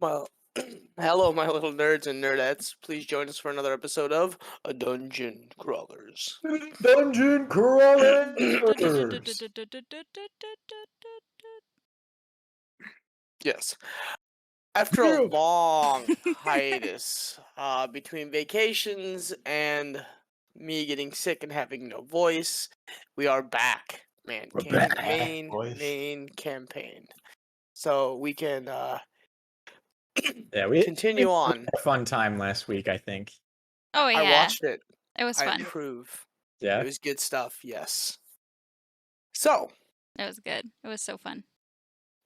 Well, hello, my little nerds and nerdettes. Please join us for another episode of A Dungeon Crawlers. Dungeon Crawlers. Yes. After a long hiatus between vacations and me getting sick and having no voice, we are back. We're back, boys. Main campaign. So we can Yeah, we continue had on. a fun time last week, I think. Oh, I yeah. watched it. It was I fun. approve. Yeah. It was good stuff, yes. So, It was good. It was so fun.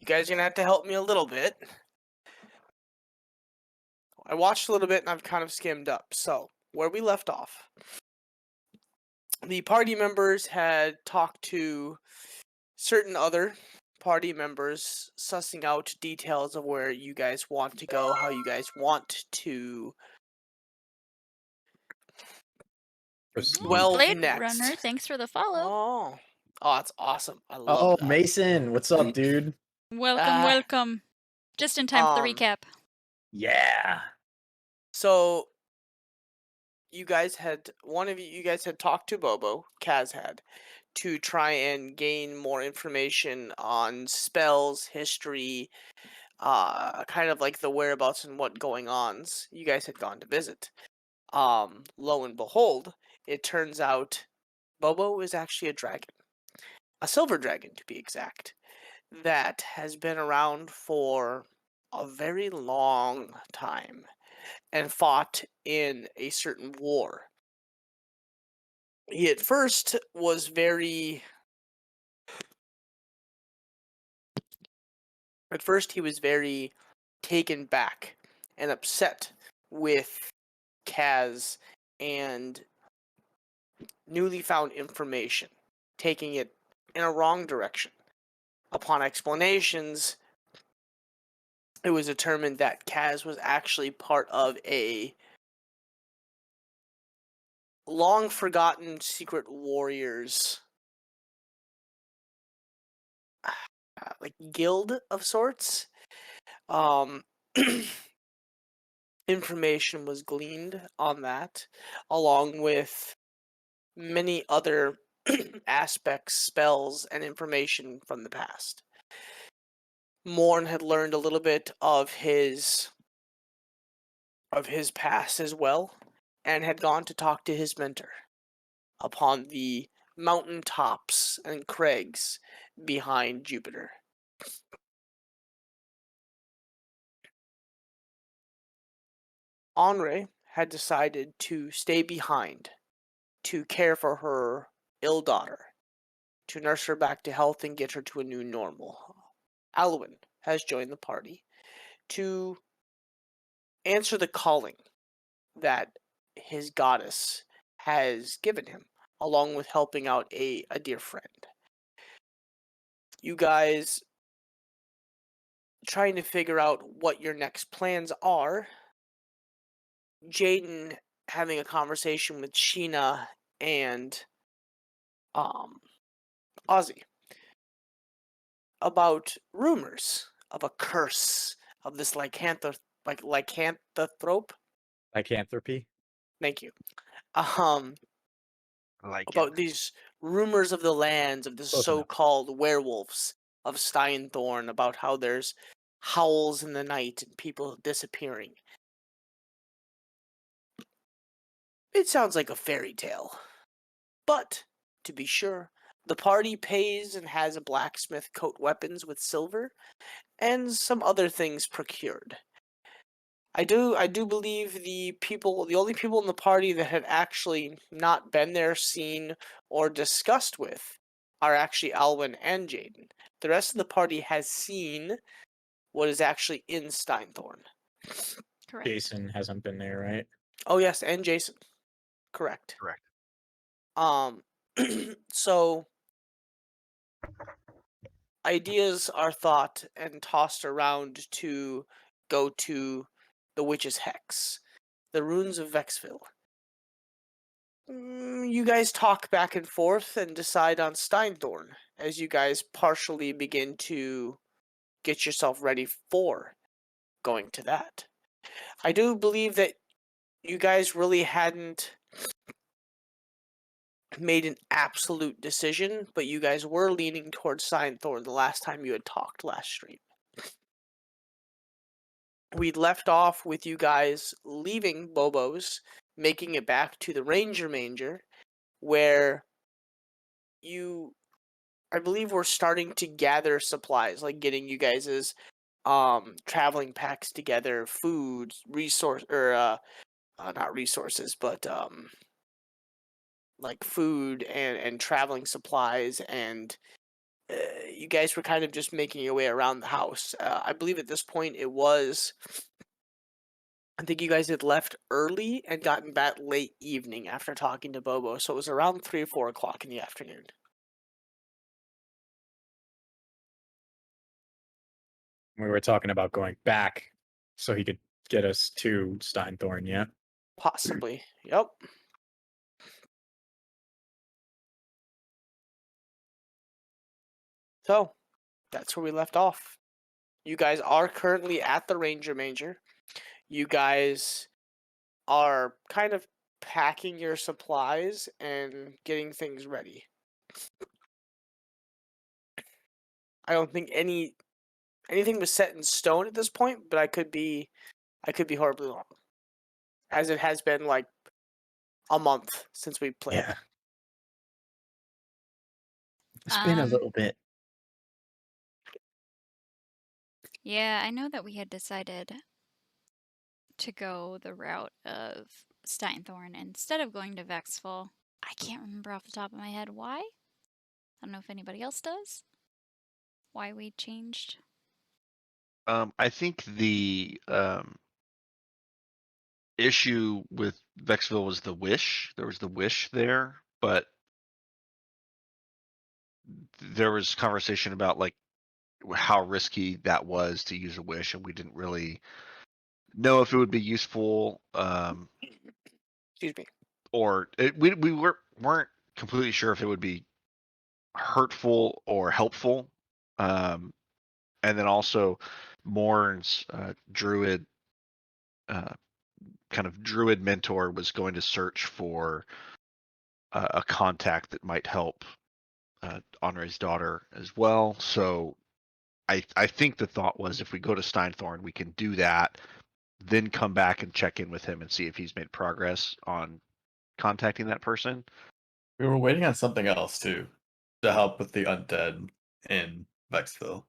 you guys are going to have to help me a little bit. I watched a little bit and I've kind of skimmed up. So, where we left off, the party members had talked to certain other party members, sussing out details of where you guys want to go, how you guys want to delve Blade next. Runner, thanks for the follow. Oh, that's awesome. I love that. Mason, what's up, dude? Welcome. Just in time for the recap. Yeah. So, you guys had talked to Bobo, Kaz had, to try and gain more information on spells, history, kind of like the whereabouts and what going ons you guys had gone to visit. Lo and behold, it turns out Bobo is actually a dragon. A silver dragon, to be exact, that has been around for a very long time and fought in a certain war. He at first was very taken back and upset with Kaz and newly found information, taking it in a wrong direction. Upon explanations, it was determined that Kaz was actually part of a long forgotten secret warriors like guild of sorts. Information was gleaned on that, along with many other aspects, spells, and information from the past. Morn had learned a little bit of his past as well, and had gone to talk to his mentor upon the mountain tops and crags behind Jupiter. Henri had decided to stay behind to care for her ill daughter, to nurse her back to health and get her to a new normal. Alwyn has joined the party to answer the calling that his goddess has given him, along with helping out a dear friend. You guys trying to figure out what your next plans are. Jaden having a conversation with Sheena and Ozzy about rumors of a curse of this lycanthrope. Lycanthropy. Thank you. Like About these rumors of the lands of the Close enough. so-called werewolves of Steinthorn, about how there's howls in the night and people disappearing. It sounds like a fairy tale. But, to be sure, the party pays and has a blacksmith coat weapons with silver, and some other things procured. I do believe the only people in the party that had actually not been there, seen, or discussed with are actually Alwyn and Jaden. The rest of the party has seen what is actually in Steinthorn. Correct. Jason hasn't been there, right? Oh yes, and Jason. Correct. So ideas are thought and tossed around to go to the Witch's Hex, the ruins of Vexville. You guys talk back and forth and decide on Steinthorn as you guys partially begin to get yourself ready for going to that. I do believe that you guys really hadn't made an absolute decision, but you guys were leaning towards Thorn the last time you had talked last stream. We left off with you guys leaving Bobo's, making it back to the Ranger Manger, where you, I believe, were starting to gather supplies, like getting you guys' traveling packs together, food, not resources, but like food and traveling supplies, and you guys were kind of just making your way around the house. I believe at this point I think you guys had left early and gotten back late evening after talking to Bobo, so it was around 3 or 4 o'clock in the afternoon. We were talking about going back so he could get us to Steinthorn, yeah? Possibly. Yep. So, that's where we left off. You guys are currently at the Ranger Manger. You guys are kind of packing your supplies and getting things ready. I don't think anything was set in stone at this point, but I could be horribly wrong. As it has been like a month since we played. Yeah. It's been a little bit. Yeah, I know that we had decided to go the route of Steinthorn instead of going to Vexful. I can't remember off the top of my head why. I don't know if anybody else does. Why we changed. I think the issue with Vexville was the wish. There was the wish there, but there was conversation about like how risky that was to use a wish, and we didn't really know if it would be useful. Excuse me. Or we weren't completely sure if it would be hurtful or helpful. And then also Morn's druid kind of druid mentor was going to search for a contact that might help Honore's daughter as well. So I think the thought was if we go to Steinthorn, we can do that, then come back and check in with him and see if he's made progress on contacting that person. We were waiting on something else too, to help with the undead in Vexville.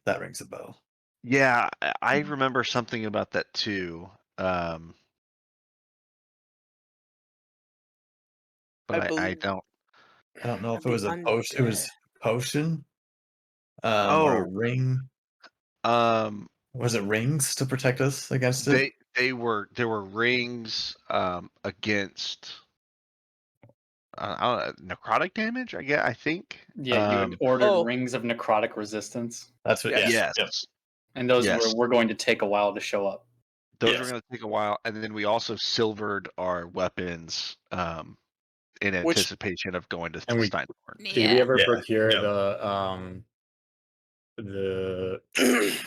That rings a bell. Yeah, I remember something about that too. But I don't. I don't know if it The was a potion. It was undead. potion. Oh. Or a ring. Um, Was it rings to protect us against it? there were rings against I don't know, necrotic damage. I think. Yeah, you had ordered Oh. rings of necrotic resistance, That's what. Yes. Yes. Yes. and those Yes. were going to take a while to show up. Those Yes. were going to take a while, and then we also silvered our weapons in Which- anticipation of going to And we- Steinborn. Did we ever Yeah, procure yeah. the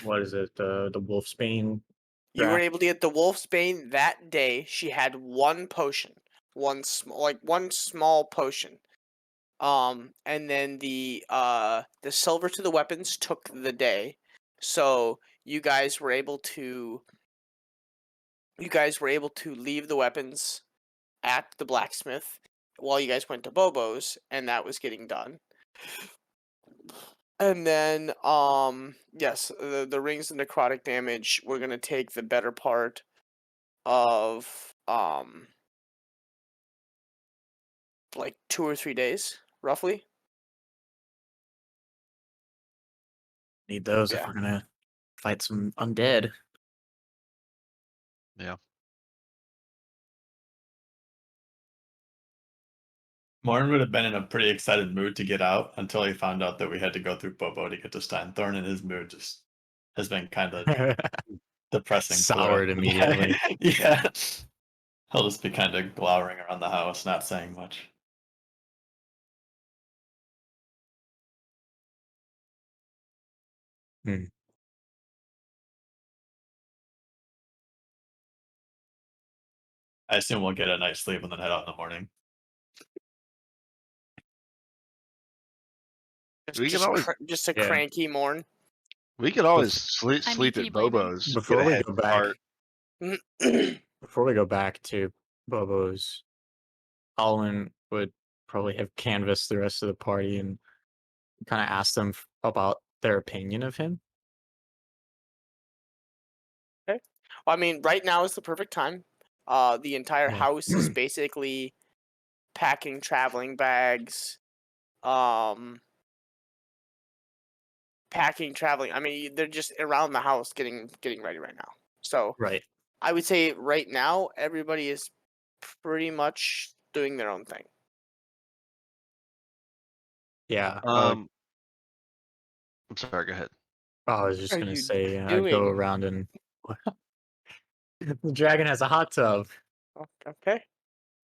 what is it? The Wolfsbane? You were Draft? able to get the Wolfsbane that day. She had one potion, one small potion. And then the silver to the weapons took the day. So you guys were able to leave the weapons at the blacksmith while you guys went to Bobo's, and that was getting done. And then, yes, the rings of necrotic damage were gonna take the better part of like 2 or 3 days, roughly. Need those Yeah. if we're gonna fight some undead. Yeah. Morn would have been in a pretty excited mood to get out until he found out that we had to go through Bobo to get to Steinthorn, and his mood just has been kind of depressing. Soured immediately. Yeah. He'll just be kind of glowering around the house, not saying much. I assume we'll get a night's sleep and then head out in the morning. We can always Just a Yeah. cranky morn. we could always sleep I mean, sleep can at you blame me? Bobo's. Before get a we head go back, start. before we go back to Bobo's, Alwyn would probably have canvassed the rest of the party and kind of asked them about their opinion of him. Well, I mean, right now is the perfect time. The entire Yeah. house is basically packing traveling bags. Packing traveling. I mean, they're just around the house getting ready right now. So Right. I would say right now everybody is pretty much doing their own thing. Yeah. I'm sorry. Go ahead. I was just Are gonna you say I'd go doing? around and the dragon has a hot tub. Oh, okay.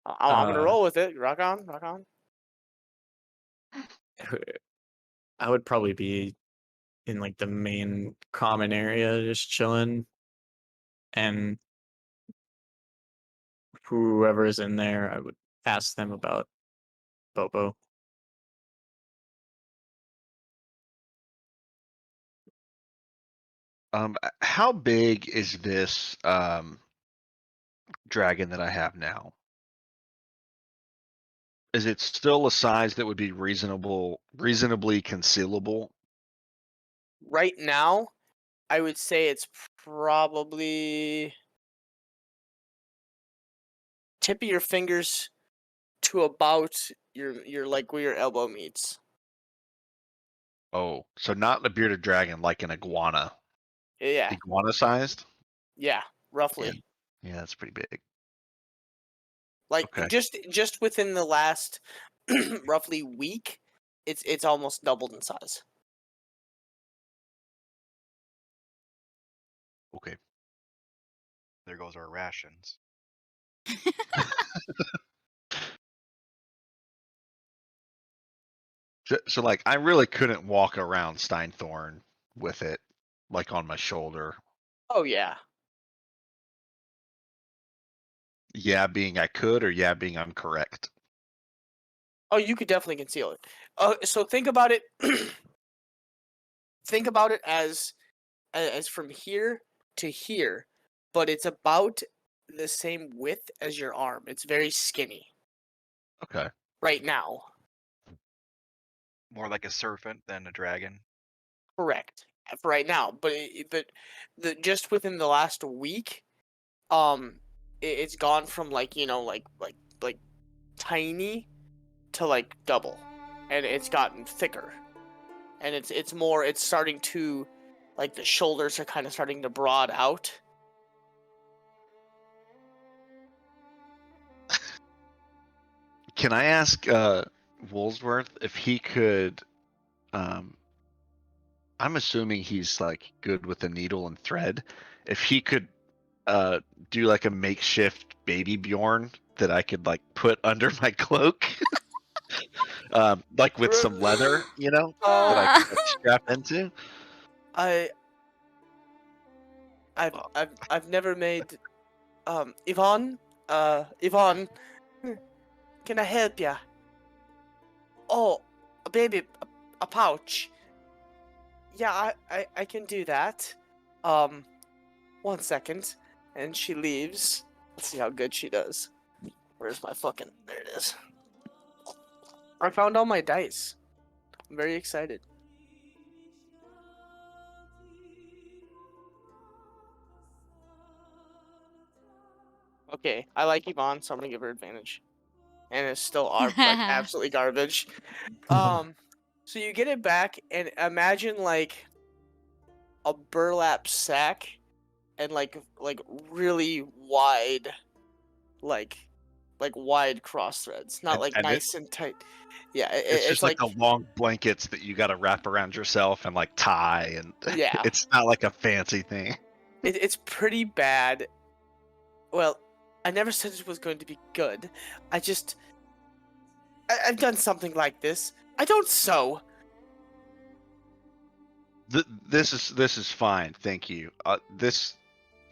I'm gonna Uh, roll with it. Rock on, rock on. I would probably be in like the main common area, just chilling, and whoever is in there, I would ask them about Bobo. How big is this dragon that I have now? Is it still a size that would be reasonably concealable? Right now, I would say it's probably tip of your fingers to about your like where your elbow meets. Oh, so not a bearded dragon, like an iguana. Yeah, Iguana sized? yeah, roughly. Yeah, that's pretty big. Like Okay. just within the last roughly week, it's almost doubled in size. Okay. There goes our rations. So like, I really couldn't walk around Steinthorn with it, like on my shoulder. Oh yeah. Yeah, being I could, or yeah, being I'm correct. Oh, you could definitely conceal it. So think about it. Think about it as from here to here, but it's about the same width as your arm. It's very skinny Okay. right now. More like a serpent than a dragon. Correct. For right now, but just within the last week, it's gone from like like tiny to like double, and it's gotten thicker, and it's more. It's starting to, like the shoulders are kind of starting to broad out. Can I ask Woolsworth if he could? I'm assuming he's like good with a needle and thread. If he could do like a makeshift baby Bjorn that I could like put under my cloak, like with some leather, that I could like, strap into. I've never made Yvonne, Yvonne, can I help ya? Oh, a baby, a pouch. Yeah, I can do that. 1 second. And she leaves. Let's see how good she does. Where's my fucking... There it is. I found all my dice. I'm very excited. Okay, I like Yvonne, so I'm gonna give her advantage. And it's still like absolutely garbage. So you get it back, and imagine like a burlap sack, and like really wide, like wide cross threads, not like And nice and tight. Yeah, it's it's just like the long blankets that you got to wrap around yourself and like tie, and yeah, it's not like a fancy thing. it's pretty bad. Well, I never said it was going to be good. I've done something like this. I don't sew. This is fine, thank you. This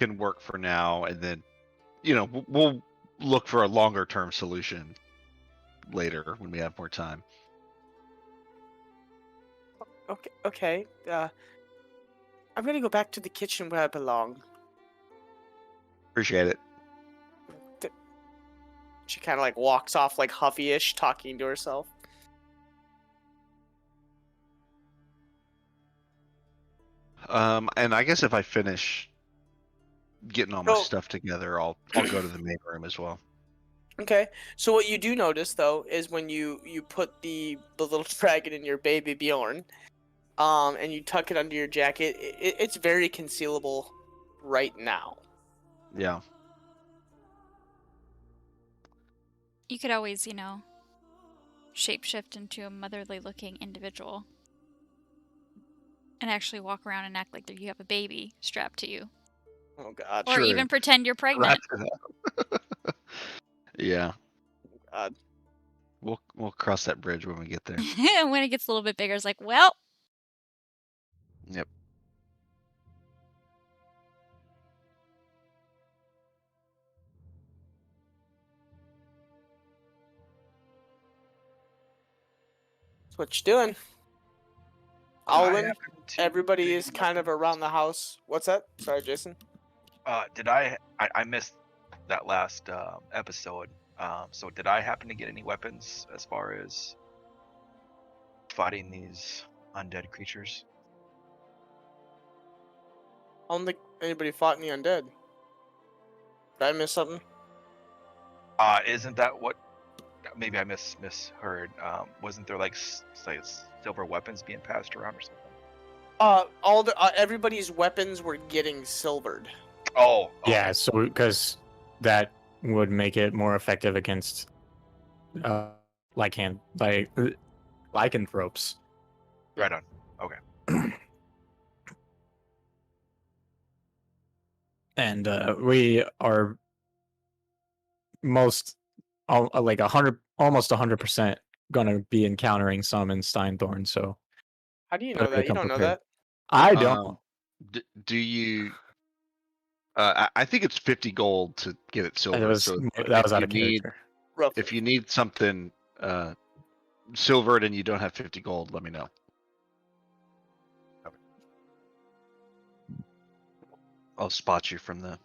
can work for now, and then we'll look for a longer term solution later when we have more time. Okay. Okay. I'm gonna go back to the kitchen where I belong. Appreciate it. She kind of like walks off like Huffy-ish, talking to herself. And I guess if I finish getting all my So- stuff together, I'll go to the main room as well. Okay. So what you do notice though is when you put the little dragon in your baby Bjorn, and you tuck it under your jacket, it's very concealable right now. Yeah. You could always, shapeshift into a motherly looking individual and actually walk around and act like you have a baby strapped to you. Oh God. Or True. even pretend you're pregnant. Yeah. God. We'll cross that bridge when we get there. When it gets a little bit bigger, it's like, well, Yep. That's what you doing. I Alwyn, happened to everybody gain is kind of weapons. around the house. What's that? Sorry, Jason. Did I missed that last episode. So did I happen to get any weapons as far as fighting these undead creatures? I don't think anybody fought any undead. Did I miss something? Isn't that what? Maybe I misheard. Wasn't there like silver weapons being passed around or something? Everybody's weapons were getting silvered. Oh, okay. Yeah, so because that would make it more effective against lycanthropes. Right on. And we are almost 100% gonna be encountering some in Steinthorn. So How do you know better that? You come don't know prepared. that? I don't. Do you? I think it's 50 gold to get it silver. That was so out of need character. Roughly. if you need something silvered and you don't have 50 gold, let me know. I'll spot you from the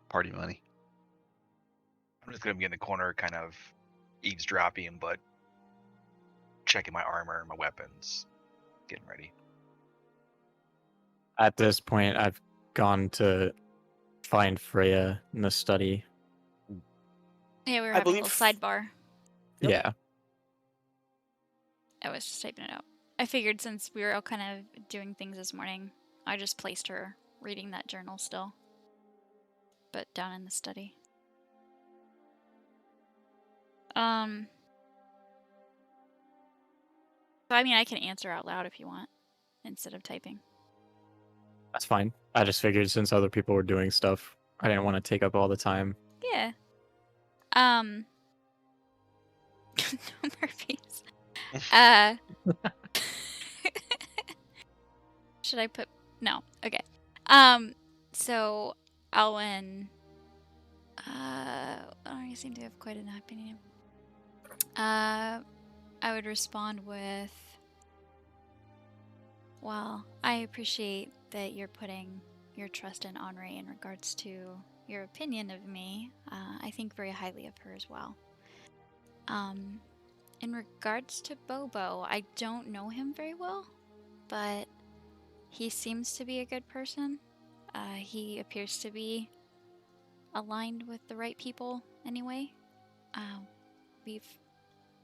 party money. I'm just gonna be in the corner, kind of eavesdropping, but checking my armor, my weapons, getting ready. At this point, I've gone to find Freya in the study. yeah, we were I having a believe- little sidebar. Yep. Yeah. I was just typing it out. I figured since we were all kind of doing things this morning, I just placed her reading that journal still. But down in the study. So I mean, I can answer out loud if you want, instead of typing. That's fine. I just figured since other people were doing stuff, I didn't want to take up all the time. Yeah. No Murphys. Should I put no? Okay. So Alwyn I seem to have quite an opinion. I would respond with, well, I appreciate that you're putting your trust in Henri in regards to your opinion of me. I think very highly of her as well. In regards to Bobo, I don't know him very well, but he seems to be a good person. He appears to be aligned with the right people anyway. We've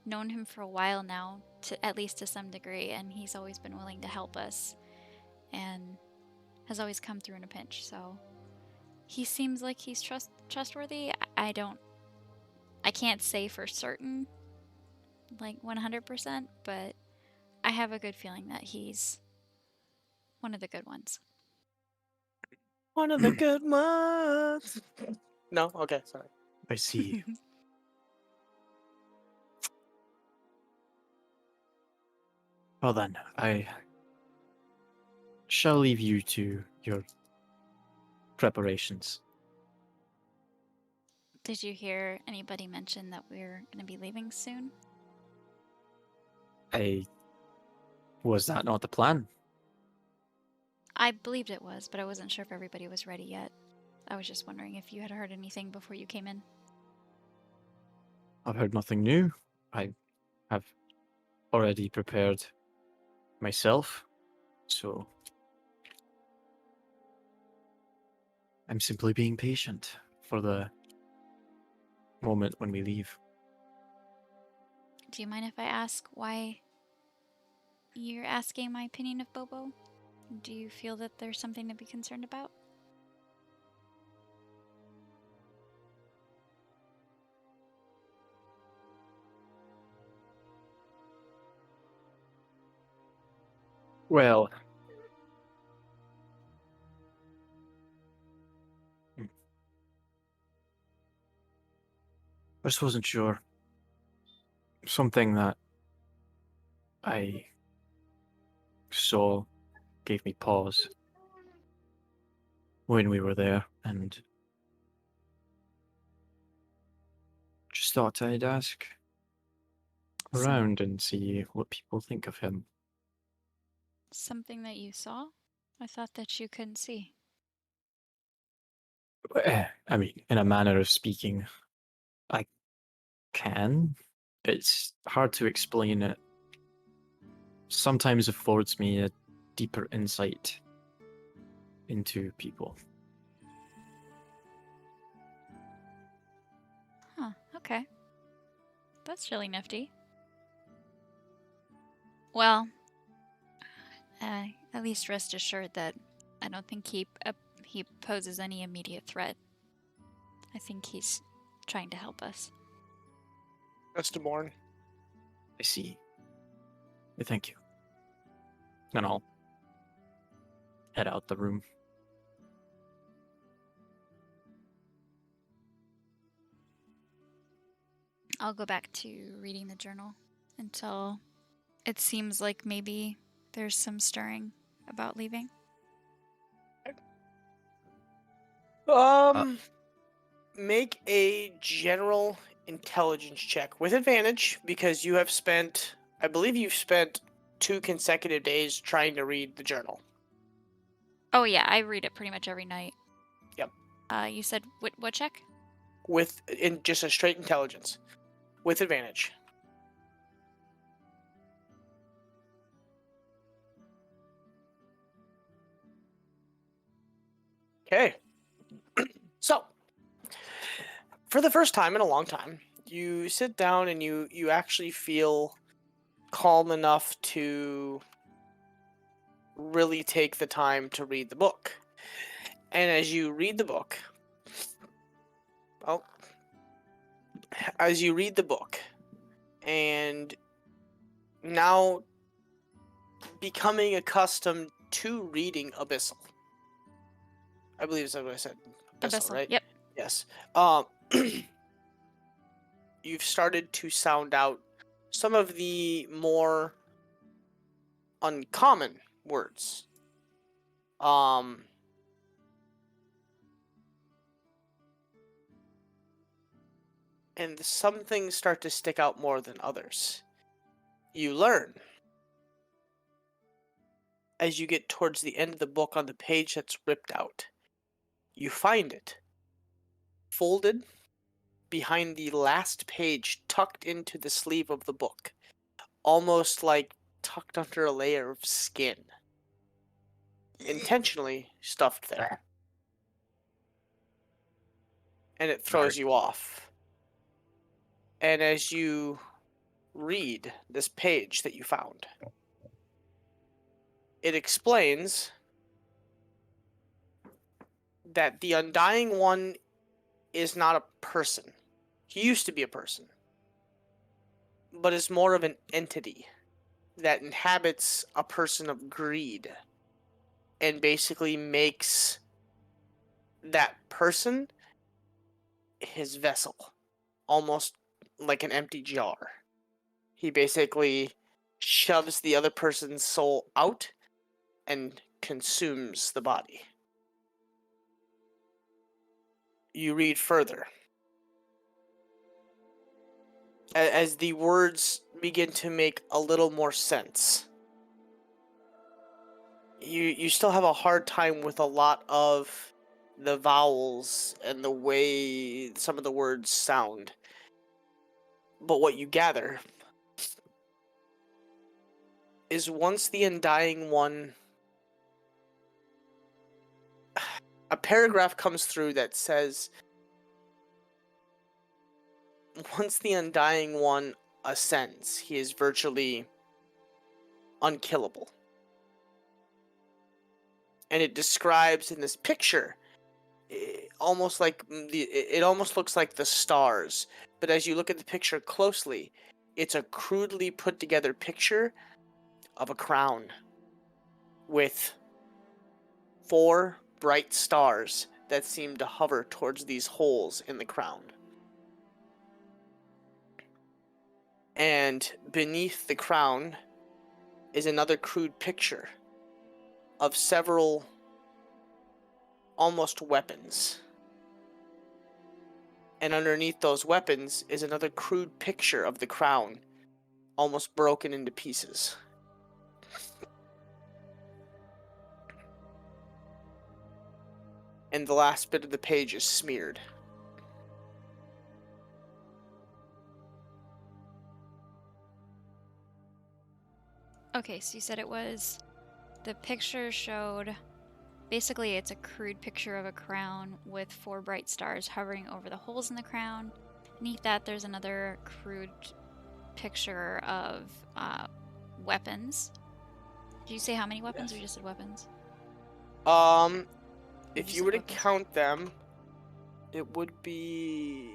known him for a while now, at least to some degree, and he's always been willing to help us and has always come through in a pinch. So he seems like he's trustworthy. I can't say for certain, like 100%, but I have a good feeling that he's one of the good ones. One of the good ones. No? Okay, sorry. I see. Well then, I shall leave you to your preparations. Did you hear anybody mention that we're going to be leaving soon? Was that not the plan? I believed it was, but I wasn't sure if everybody was ready yet. I was just wondering if you had heard anything before you came in. I've heard nothing new. I have already prepared myself, so I'm simply being patient for the moment when we leave. Do you mind if I ask why you're asking my opinion of Bobo? Do you feel that there's something to be concerned about? Well, I just wasn't sure. Something that I saw gave me pause when we were there, and just thought I'd ask around and see what people think of him. Something that you saw? I thought that you couldn't see. I mean, in a manner of speaking, I can. It's hard to explain. It sometimes affords me a deeper insight into people. Huh, okay. That's really nifty. Well, at least rest assured that I don't think he poses any immediate threat. I think he's trying to help us. Mr. Bourne. I see. Thank you. And I'll head out the room. I'll go back to reading the journal until it seems like maybe there's some stirring about leaving. Make a general intelligence check with advantage because you have spent, I believe you've spent 2 consecutive days trying to read the journal. Oh yeah, I read it pretty much every night. Yep. You said what check? In just a straight intelligence with advantage. Okay. So, for the first time in a long time, you sit down and you actually feel calm enough to really take the time to read the book. And as you read the book, and now becoming accustomed to reading Abyssal. I believe is what I said. Abyssal, right? Yep. Yes. You've started to sound out some of the more uncommon words. And some things start to stick out more than others. You learn as you get towards the end of the book on the page that's ripped out. You find it folded behind the last page, tucked into the sleeve of the book, almost like tucked under a layer of skin. Intentionally stuffed there. And it throws you off. And as you read this page that you found, it explains that the Undying One is not a person. He used to be a person, but is more of an entity that inhabits a person of greed and basically makes that person his vessel, almost like an empty jar. He basically shoves the other person's soul out and consumes the body. You read further. as the words begin to make a little more sense. You still have a hard time with a lot of the vowels and the way some of the words sound. But what you gather is once the Undying One, a paragraph comes through that says, once the Undying One ascends, he is virtually unkillable. And it describes in this picture, almost like it almost looks like the stars. But as you look at the picture closely, it's a crudely put together picture of a crown with 4 bright stars that seem to hover towards these holes in the crown. And beneath the crown is another crude picture of several almost weapons. And underneath those weapons is another crude picture of the crown, almost broken into pieces. And the last bit of the page is smeared. Okay, so you said it was... The picture showed... Basically, it's a crude picture of a crown with 4 bright stars hovering over the holes in the crown. Beneath that, there's another crude picture of weapons. Did you say how many weapons, or you just said weapons? If just you said were to weapons. count them, it would be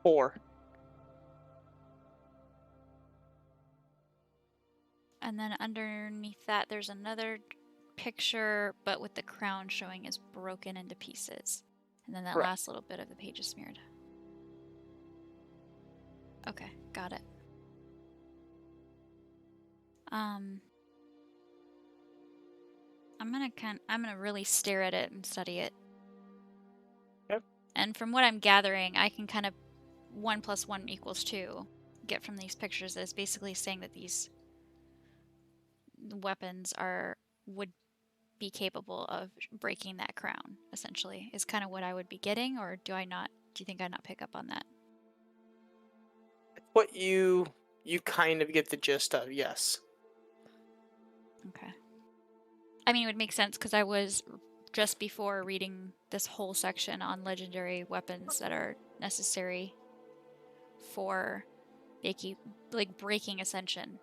4. And then underneath that, there's another picture, but with the crown showing as broken into pieces. And then that Correct. last little bit of the page is smeared. Okay, got it. I'm gonna really stare at it and study it. Yep. And from what I'm gathering, I can kind of 1 + 1 = 2 get from these pictures is basically saying that these weapons would be capable of breaking that crown, essentially, is kind of what I would be getting, or do you think I not pick up on that? What you kind of get the gist of, yes. Okay. I mean, it would make sense because I was just before reading this whole section on legendary weapons that are necessary for breaking Ascension.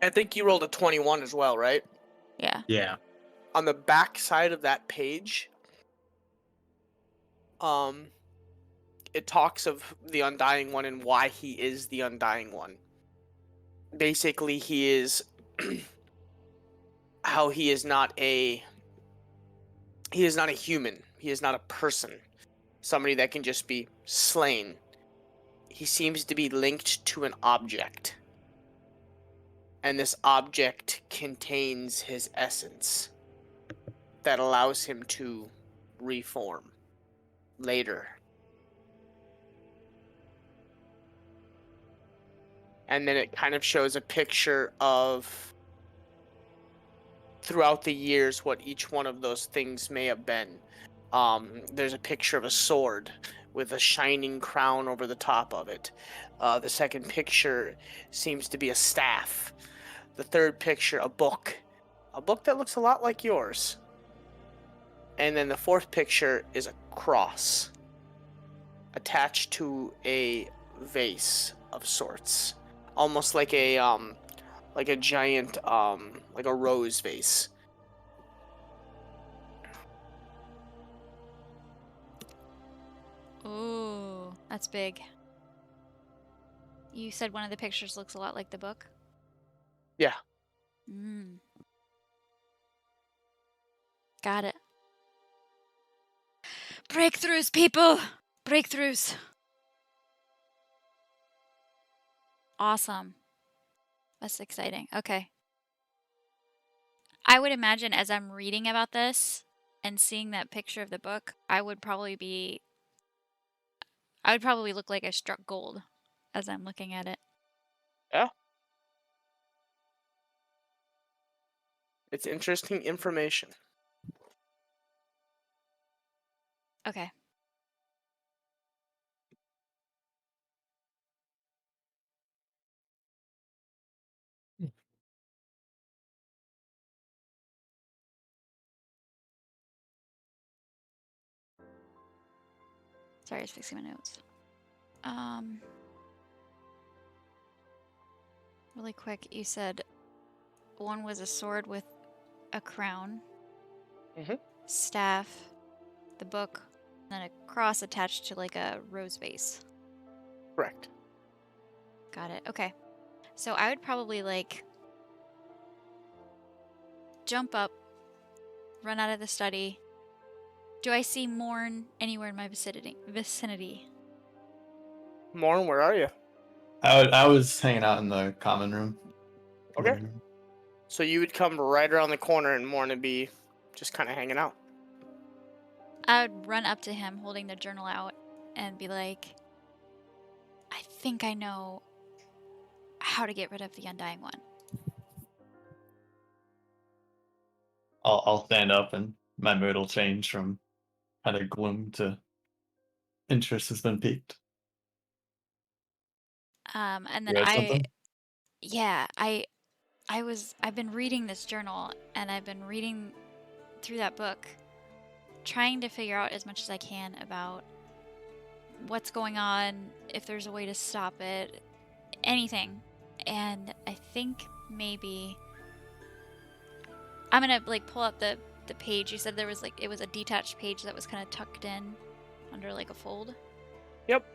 I think you rolled a 21 as well, right? Yeah. Yeah. On the back side of that page, it talks of the Undying One and why he is the Undying One. Basically, he is how he is not a human. He is not a person. Somebody that can just be slain. He seems to be linked to an object. And this object contains his essence that allows him to reform later. And then it kind of shows a picture of throughout the years what each one of those things may have been. There's a picture of a sword with a shining crown over the top of it. The second picture seems to be a staff. The third picture, a book that looks a lot like yours. And then the fourth picture is a cross attached to a vase of sorts, almost like a giant like a rose vase. Ooh, that's big. You said one of the pictures looks a lot like the book? Yeah. Got it. Breakthroughs, people! Breakthroughs. Awesome. That's exciting. Okay. I would imagine as I'm reading about this and seeing that picture of the book, I would probably look like I struck gold as I'm looking at it. Yeah. It's interesting information. Okay. Sorry, I was fixing my notes. Really quick, you said one was a sword with a crown, staff, the book, and then a cross attached to like a rose vase. Correct. Got it. Okay. So I would probably like jump up, run out of the study. Do I see Morn anywhere in my vicinity? Morn, where are you? I was hanging out in the common room. Okay. Living room. So you would come right around the corner and Morn would be just kind of hanging out. I would run up to him holding the journal out and be like, I think I know how to get rid of the Undying One. I'll stand up and my mood will change from kind of gloom to interest has been piqued. And You then read something? I've been reading this journal and I've been reading through that book, trying to figure out as much as I can about what's going on, if there's a way to stop it, anything. And I think maybe I'm gonna like pull up the page. You said there was like it was a detached page that was kind of tucked in under like a fold. Yep.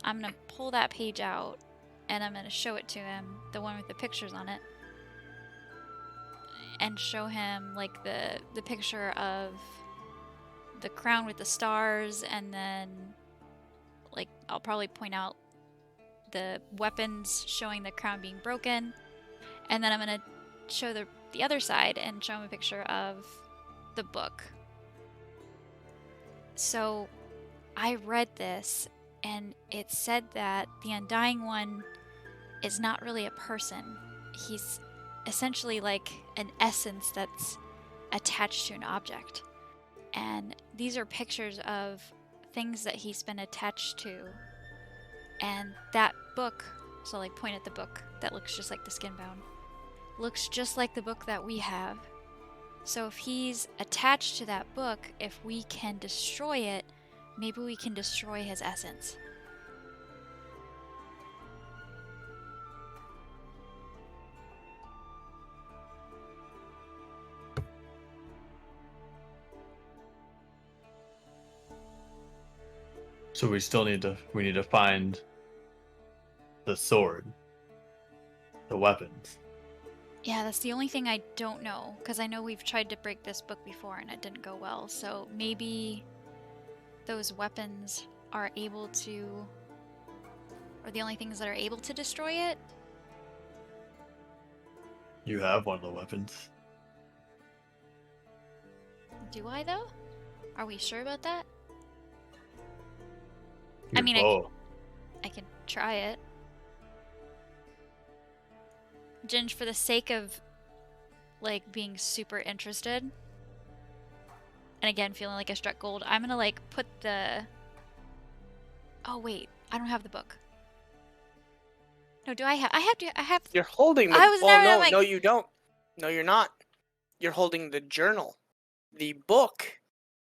I'm gonna pull that page out and I'm gonna show it to him, the one with the pictures on it, and show him like the picture of the crown with the stars, and then like I'll probably point out the weapons showing the crown being broken, and then I'm gonna show the other side and show him a picture of the book. So I read this and it said that the Undying One is not really a person. He's essentially like an essence that's attached to an object. And these are pictures of things that he's been attached to. And that book, so like point at the book that looks just like the Skinbound, looks just like the book that we have. So if he's attached to that book, if we can destroy it, maybe we can destroy his essence. So we still need to find the sword, the weapons. Yeah, that's the only thing I don't know, because I know we've tried to break this book before and it didn't go well. So maybe those weapons are able to, or the only things that are able to destroy it. You have one of the weapons. Do I though? Are we sure about that? Your mean, bow. I can try it. Ginge, for the sake of like being super interested, and again feeling like I struck gold, I'm gonna like put the. Oh wait, I don't have the book. No, do I have? I have. You're holding the. I was Oh never no, like- no, you don't. No, you're not. You're holding the journal. The book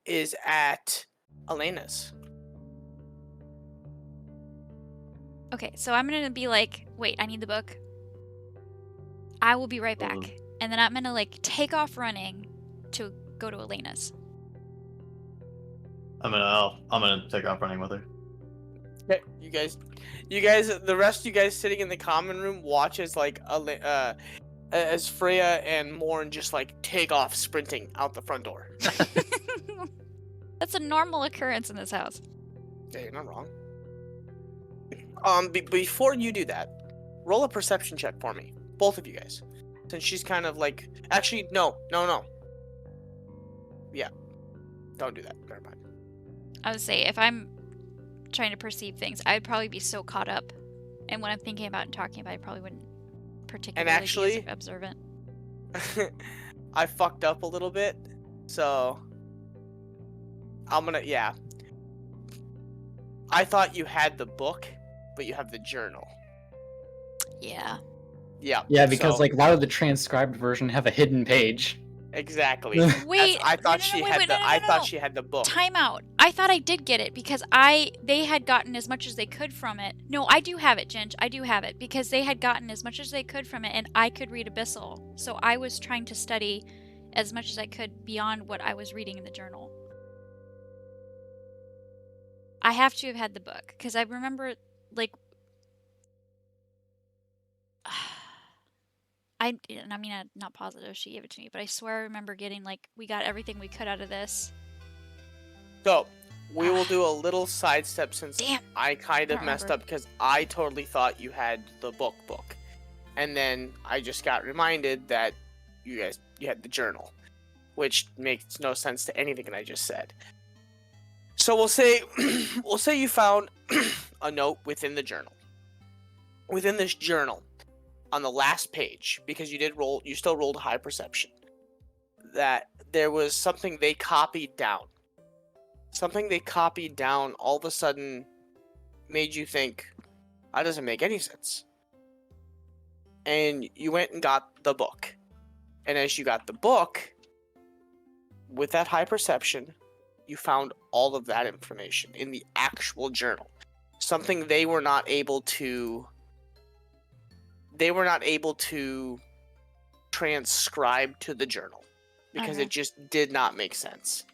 is at Elena's. Okay, so I'm gonna be like, wait, I need the book. I will be right back, and then I'm gonna like take off running to go to Elena's. I'm gonna take off running with her. Okay, you guys, the rest of you guys sitting in the common room watch as like as Freya and Morn just like take off sprinting out the front door. That's a normal occurrence in this house. Yeah, you're not wrong. Before you do that, roll a perception check for me, both of you guys. since she's kind of like, actually, no. Yeah, don't do that. Never mind. I would say if I'm trying to perceive things, I'd probably be so caught up, and when I'm thinking about and talking about it, I probably wouldn't particularly be actually- as observant. I fucked up a little bit, so I'm gonna, yeah. I thought you had the book, but you have the journal. Yeah. Yeah. Yeah, because so- like, why would the transcribed version have a hidden page? Exactly. Wait, I thought no, she wait, had wait, the. no, I no, thought no. she had the book. Time out. I thought I did get it because they had gotten as much as they could from it. No, I do have it, Ginge. I do have it because they had gotten as much as they could from it, and I could read Abyssal. So I was trying to study as much as I could beyond what I was reading in the journal. I have to have had the book because I remember, like, I mean, I'm not positive she gave it to me, but I swear I remember getting, like, we got everything we could out of this. So we will do a little sidestep since Damn. I kind of Don't messed remember. up because I totally thought you had the book, and then I just got reminded that you had the journal, which makes no sense to anything that I just said. So we'll say you found a note within the journal. Within this journal, on the last page, because you still rolled high perception, that there was something they copied down. Something they copied down all of a sudden made you think, that doesn't make any sense. And you went and got the book. And as you got the book, with that high perception, you found all of that information in the actual journal. Something they were not able to transcribe to the journal because Okay. it just did not make sense.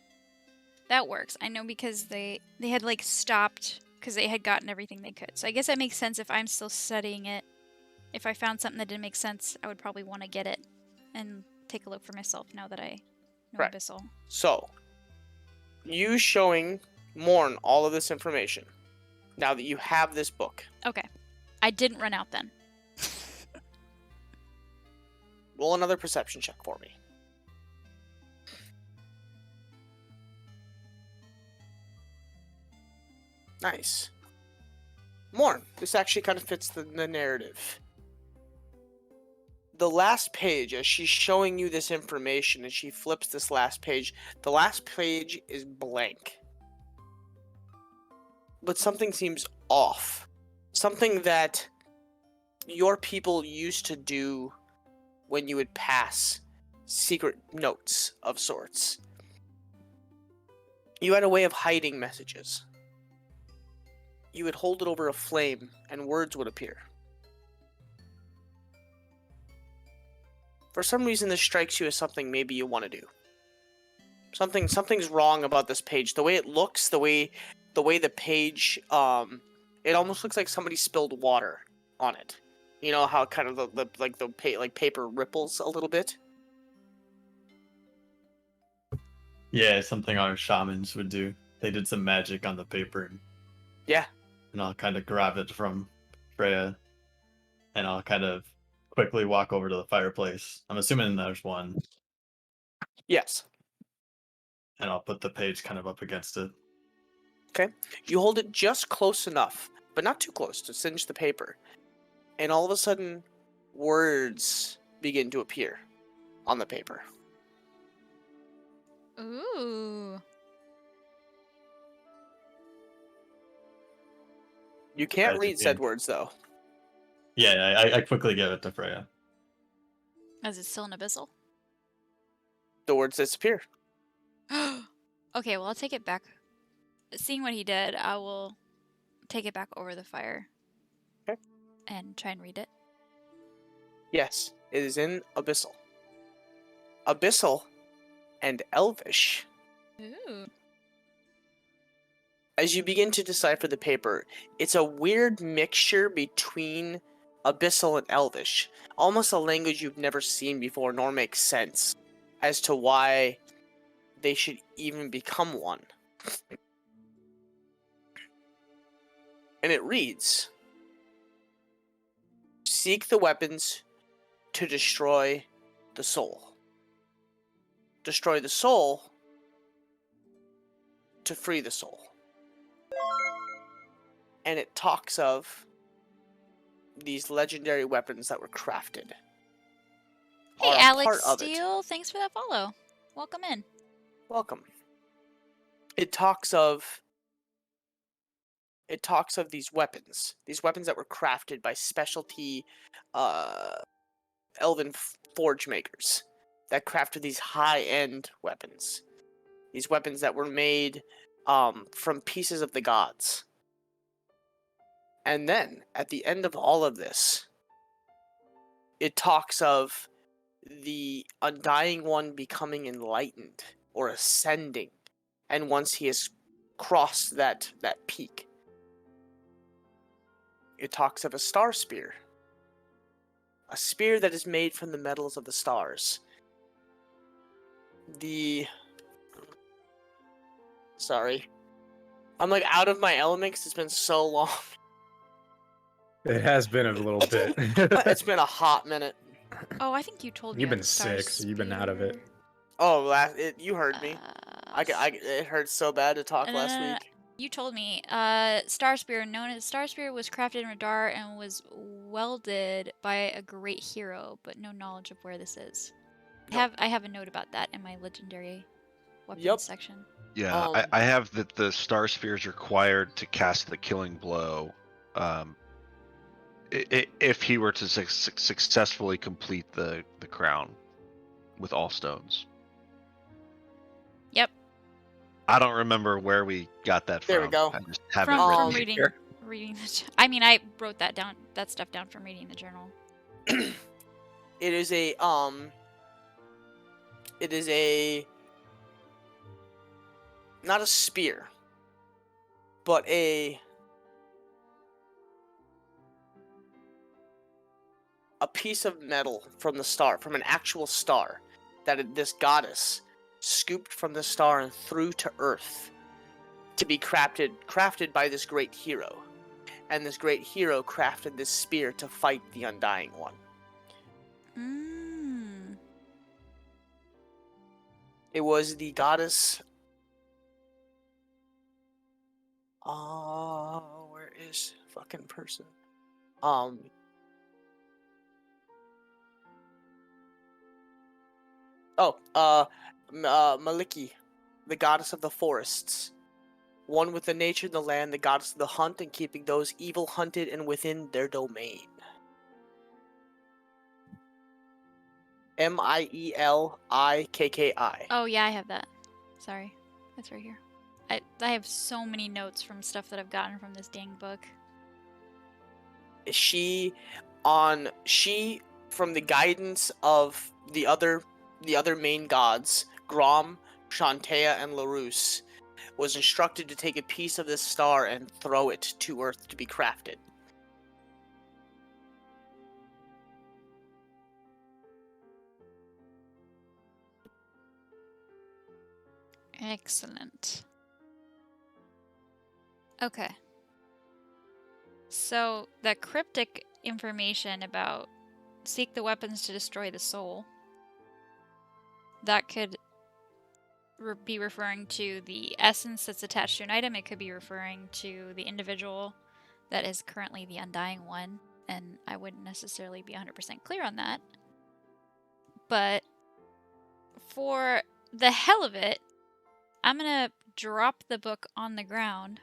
That works. I know because they had, like, stopped because they had gotten everything they could. So I guess that makes sense if I'm still studying it. If I found something that didn't make sense, I would probably want to get it and take a look for myself now that I know Right. Abyssal. So, you showing Morn all of this information, now that you have this book, Okay. I didn't run out then. roll another perception check for me. Nice. Morn, this actually kind of fits the narrative. The last page, as she's showing you this information and she flips this last page, the last page is blank. But something seems off. Something that your people used to do when you would pass secret notes of sorts. You had a way of hiding messages. You would hold it over a flame and words would appear. For some reason this strikes you as something maybe you want to do. Something's wrong about this page. The way it looks, the way the page, it almost looks like somebody spilled water on it. You know how kind of the paper ripples a little bit? Yeah, something our shamans would do. They did some magic on the paper. Yeah. And I'll kind of grab it from Freya. And I'll kind of quickly walk over to the fireplace. I'm assuming there's one. Yes. And I'll put the page kind of up against it. Okay. You hold it just close enough, but not too close to singe the paper. And all of a sudden, words begin to appear on the paper. Ooh. You can't Magic read said ink. words, though. Yeah, I quickly give it to Freya. Is it still an Abyssal? The words disappear. Okay, well, I'll take it back. Seeing what he did, I will take it back over the fire. Okay. And try and read it. Yes, it is in Abyssal. Abyssal and Elvish. Ooh. As you begin to decipher the paper, it's a weird mixture between Abyssal and Elvish. Almost a language you've never seen before, nor makes sense as to why they should even become one. And it reads, seek the weapons to destroy the soul. Destroy the soul to free the soul. And it talks of these legendary weapons that were crafted. Hey, are a Alex part of it. Steele, thanks for that follow. Welcome in. Welcome. It talks of these weapons that were crafted by specialty elven forge makers that crafted these high-end weapons. These weapons that were made from pieces of the gods. And then, at the end of all of this, it talks of the Undying One becoming enlightened or ascending. And once he has crossed that peak, it talks of a star spear. A spear that is made from the metals of the stars. Sorry. I'm like out of my element because it's been so long. It has been a little bit. It's been a hot minute. Oh, I think you told me. You've about been the Star sick, so you've been out of it. Spear. Oh, you heard me. Uh, It hurt so bad to talk last no. week. You told me. Star Spear, known as Star Spear, was crafted in Radar and was welded by a great hero, but no knowledge of where this is. I have a note about that in my legendary weapons section. Yeah, I have that the star sphere is required to cast the killing blow. If he were to successfully complete the crown with all stones. Yep. I don't remember where we got that from. There we go. I just haven't From written it. reading the. I mean, I wrote that stuff down from reading the journal. It is a not a spear, but a piece of metal from an actual star, that this goddess scooped from the star and threw to earth to be crafted by this great hero. And this great hero crafted this spear to fight the Undying One. It was the goddess. Where is fucking person? Maliki, the goddess of the forests. One with the nature and the land, the goddess of the hunt, and keeping those evil hunted and within their domain. Mielikki. Oh yeah, I have that. Sorry, that's right here. I have so many notes from stuff that I've gotten from this dang book. She, from the guidance of the other main gods, Grom, Shantea, and Larus, was instructed to take a piece of this star and throw it to Earth to be crafted. Excellent. Okay. So, the cryptic information about seek the weapons to destroy the soul, that could be referring to the essence that's attached to an item. It could be referring to the individual that is currently the Undying One, and I wouldn't necessarily be 100% clear on that. But for the hell of it, I'm gonna drop the book on the ground,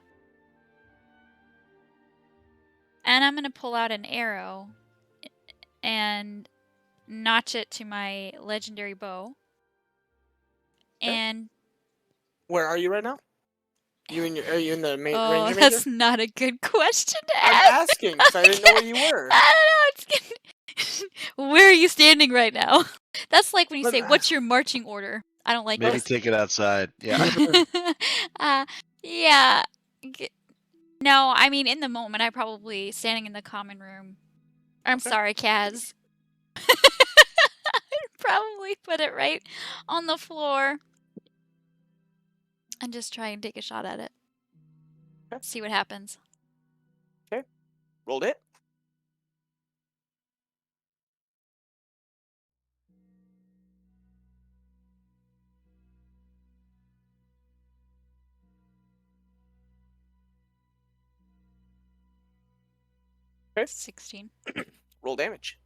and I'm gonna pull out an arrow and notch it to my legendary bow. And where are you right now? Are you in the main oh, ranger that's major? not a good question to I'm ask. asking because I didn't know where you were. I don't know. Where are you standing right now? That's like when you say, "What's your marching order?" I don't like Maybe this. take it outside. Yeah. Yeah. No, I mean, in the moment, I probably standing in the common room. I'm sorry, Kaz. I'd probably put it right on the floor and just try and take a shot at it. Okay. See what happens. Okay. Rolled it. Okay. 16. Roll damage.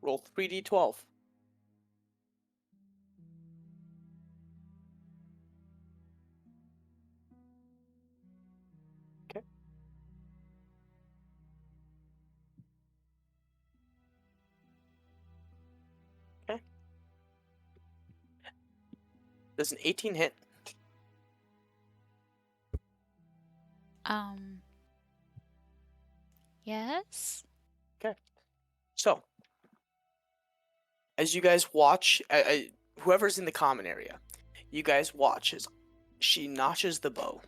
Roll 3d12. Okay. Okay. Does an 18 hit? Yes. So, as you guys watch, whoever's in the common area, you guys watch as she notches the bow,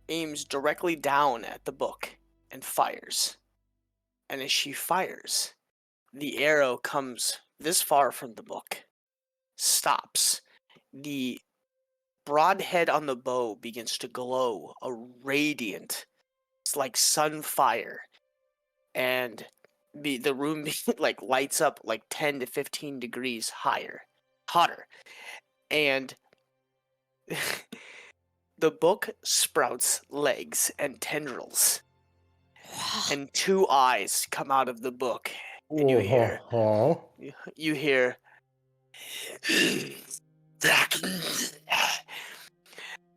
aims directly down at the book, and fires. And as she fires, the arrow comes this far from the book, stops. The broad head on the bow begins to glow a radiant, it's like sun fire, and the room like lights up like 10 to 15 degrees hotter, and the book sprouts legs and tendrils, and 2 eyes come out of the book, and you hear you hear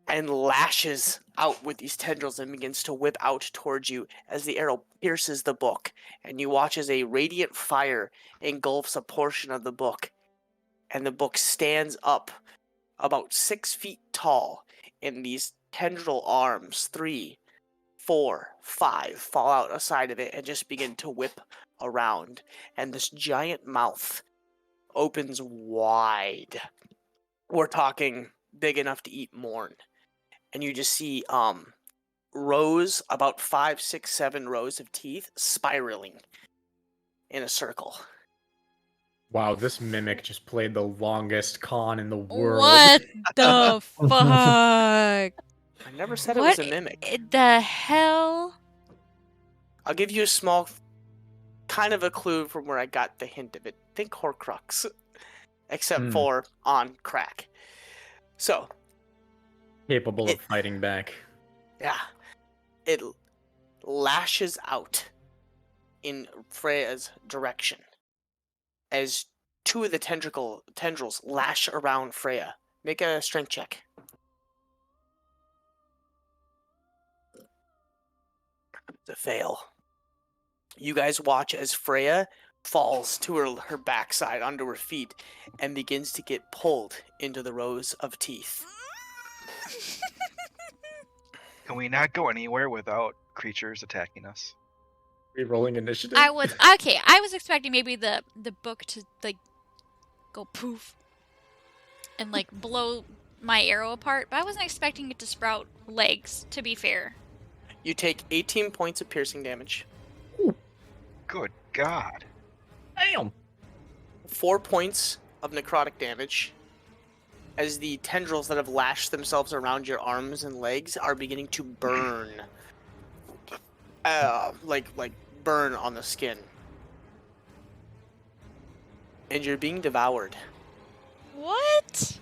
and lashes out with these tendrils and begins to whip out towards you as the arrow pierces the book, and you watch as a radiant fire engulfs a portion of the book, and the book stands up about 6 feet tall, and these tendril arms, 3, 4, 5, fall out aside of it and just begin to whip around, and this giant mouth opens wide. We're talking big enough to eat Morn. And you just see rows, about 5, 6, 7 rows of teeth spiraling in a circle. Wow, this mimic just played the longest con in the world. What the fuck? I never said it was a mimic. The hell? I'll give you a small, kind of a clue from where I got the hint of it. Think Horcrux, except for on crack. So, Capable of fighting back. yeah, it lashes out in Freya's direction as 2 of the tendrils lash around Freya. Make a strength check. It's a fail. You guys watch as Freya falls to her backside onto her feet and begins to get pulled into the rows of teeth. Can we not go anywhere without creatures attacking us? Rerolling initiative? I was expecting maybe the book to like go poof and like blow my arrow apart, but I wasn't expecting it to sprout legs, to be fair. You take 18 points of piercing damage, Good God. Damn! 4 points of necrotic damage, as the tendrils that have lashed themselves around your arms and legs are beginning to burn. Like burn on the skin. And you're being devoured. What?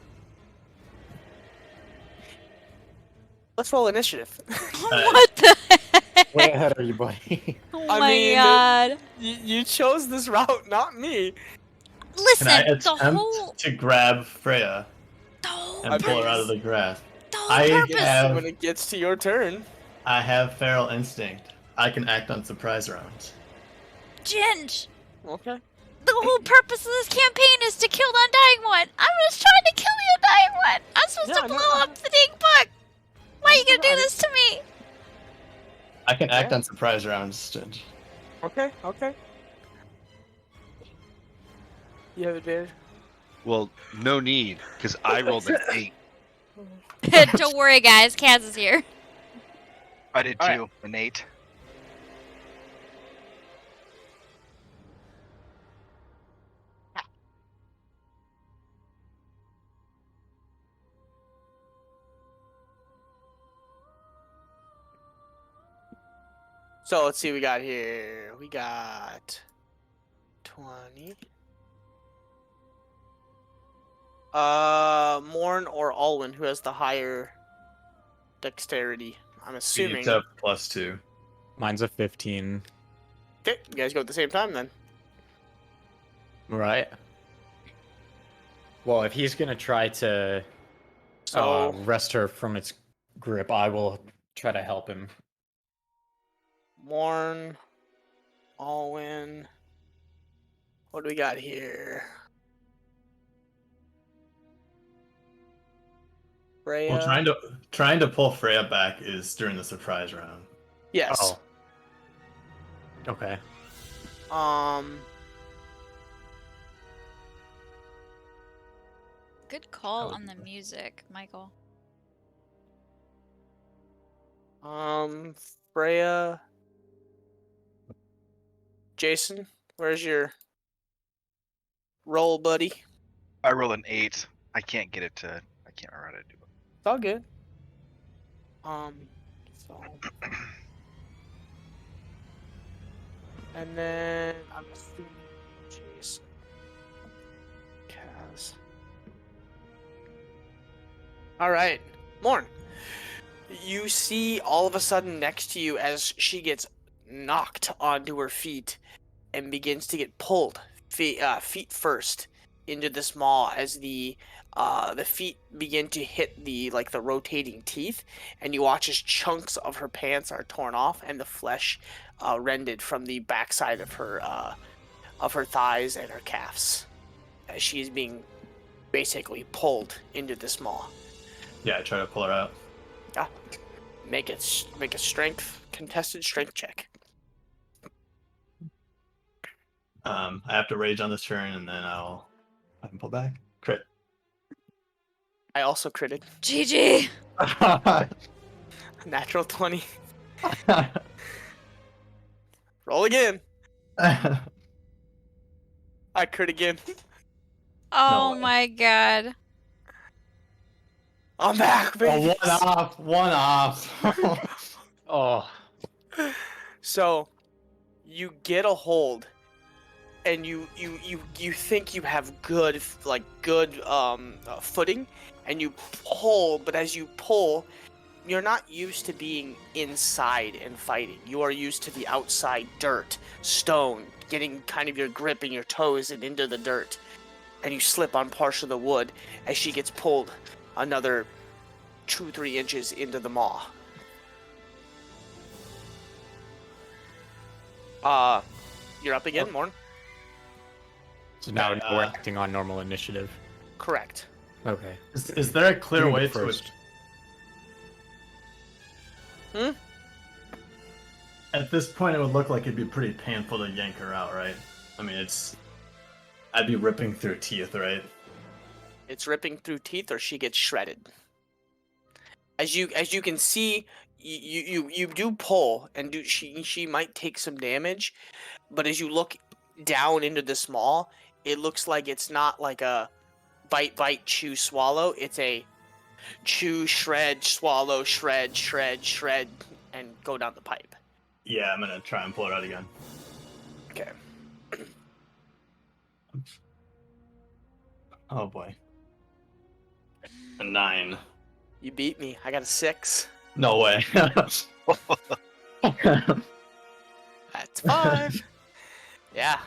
Let's roll initiative. What the heck? Way ahead of you, buddy. Oh I my mean, god. You chose this route, not me. Listen, Can I the attempt whole to grab Freya and pull her out of the grass? I purpose. have When it gets to your turn. I have feral instinct. I can act on surprise rounds. Ginge, Okay. the whole purpose of this campaign is to kill the Undying One. I was trying to kill the Undying One. I'm supposed Yeah, to I know. blow up the dang book. Why are you gonna do I- this to me? I can act Yeah. on surprise rounds, Stinge. Okay. You have advantage. Well, no need, because I rolled an 8. Don't worry, guys. Kaz is here. I did All right. too. An 8. So let's see what we got here. We got 20. Morn or Alwyn, who has the higher dexterity? I'm assuming. It's a +2. Mine's a 15. Okay, you guys go at the same time then. Right. Well, if he's gonna try to So wrest her from its grip, I will try to help him. Morn, Alwyn. What do we got here? Freya. Well, trying to pull Freya back is during the surprise round. Yes. Oh. Okay. Good call would on be the good. music, Michael. Freya. Jason, where's your roll, buddy? I rolled an 8. I can't get it to. I can't remember how to do it. It's all good. So, and then I'm assuming Jason, Kaz. All right, Morn. You see all of a sudden next to you as she gets knocked onto her feet and begins to get pulled feet first into this maw as the feet begin to hit the rotating teeth, and you watch as chunks of her pants are torn off and the flesh rended from the backside of her thighs and her calves as she is being basically pulled into this maw. Yeah, I try to pull her out. Yeah, make a contested strength check. I have to rage on this turn, and then I'll pull back. Crit. I also critted. GG! Natural 20. Roll again. I crit again. Oh way. my god. I'm back, baby. One off. Oh. So, you get a hold, and you think you have good footing, and you pull. But as you pull, you're not used to being inside and fighting. You are used to the outside dirt, stone, getting kind of your grip in your toes and into the dirt, and you slip on part of the wood as she gets pulled another 2-3 inches into the maw. You're up again, Morn. So now Okay, we're acting on normal initiative. Correct. Okay. Is there a clear You go way first. to? At this point, it would look like it'd be pretty painful to yank her out, right? I mean, I'd be ripping through teeth, right? It's ripping through teeth, or she gets shredded. As you can see, you do pull, and she might take some damage, but as you look down into the maw, it looks like it's not like a bite, chew, swallow. It's a chew, shred, swallow, shred, and go down the pipe. Yeah, I'm gonna try and pull it out again. Okay. Oh boy. A 9. You beat me. I got a 6. No way. That's 5. Yeah.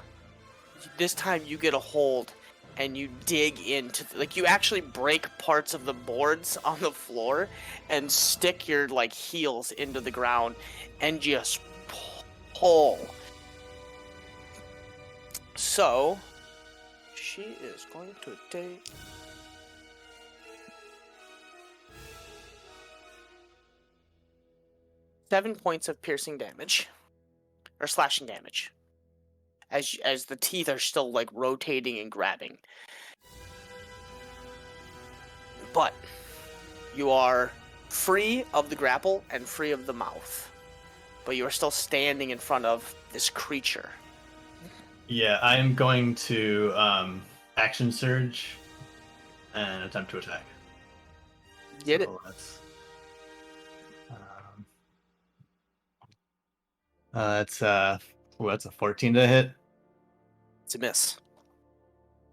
This time you get a hold, and you dig into you actually break parts of the boards on the floor and stick your heels into the ground and just pull. So she is going to take 7 points of piercing damage or slashing damage as the teeth are still rotating and grabbing. But you are free of the grapple and free of the mouth. But you are still standing in front of this creature. Yeah, I am going to action surge and attempt to attack. Get it? So that's that's a 14 to hit, It's a miss.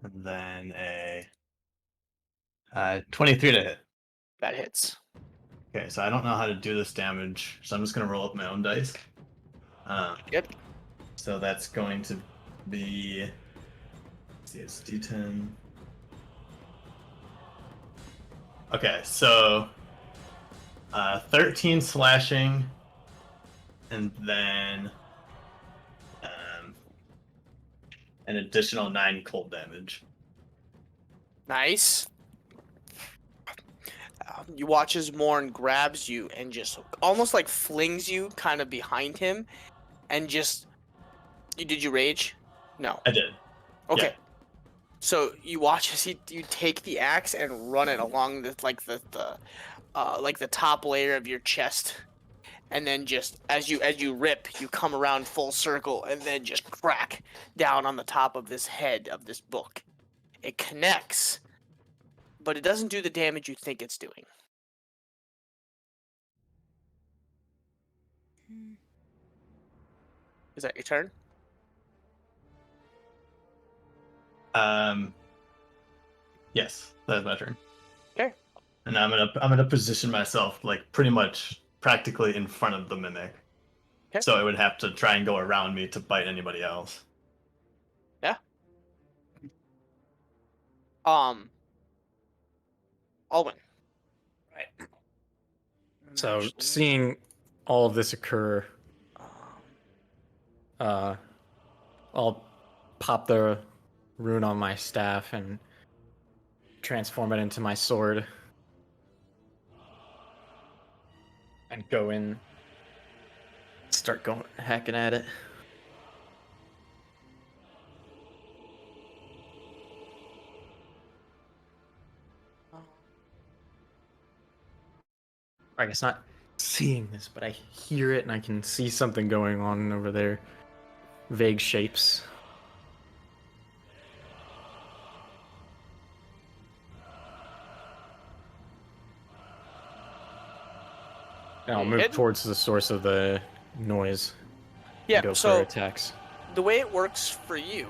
and then a 23 to hit. That hits. Okay, so I don't know how to do this damage, so I'm just gonna roll up my own dice. Yep. So that's going to be. Let's see, it's D10. Okay, so 13 slashing, and then an additional 9 cold damage. Nice. You watch as Morn grabs you and just almost like flings you kind of behind him, and just. Did you rage? No. I did. Okay. Yeah. So you watch as you take the axe and run it along the top layer of your chest, and then just as you rip, you come around full circle and then just crack down on the top of this head of this book. It connects, but it doesn't do the damage you think it's doing. Is that your turn? Yes, that's my turn. Okay. And I'm gonna position myself like pretty much practically in front of the mimic. Okay. So it would have to try and go around me to bite anybody else. Yeah. Alwyn. Right. So seeing all of this occur, I'll pop the rune on my staff and transform it into my sword and go in, start going hacking at it. I guess not seeing this, but I hear it and I can see something going on over there. Vague shapes. And I'll You move hidden? towards the source of the noise. Yeah. And go for So attacks. the way it works for you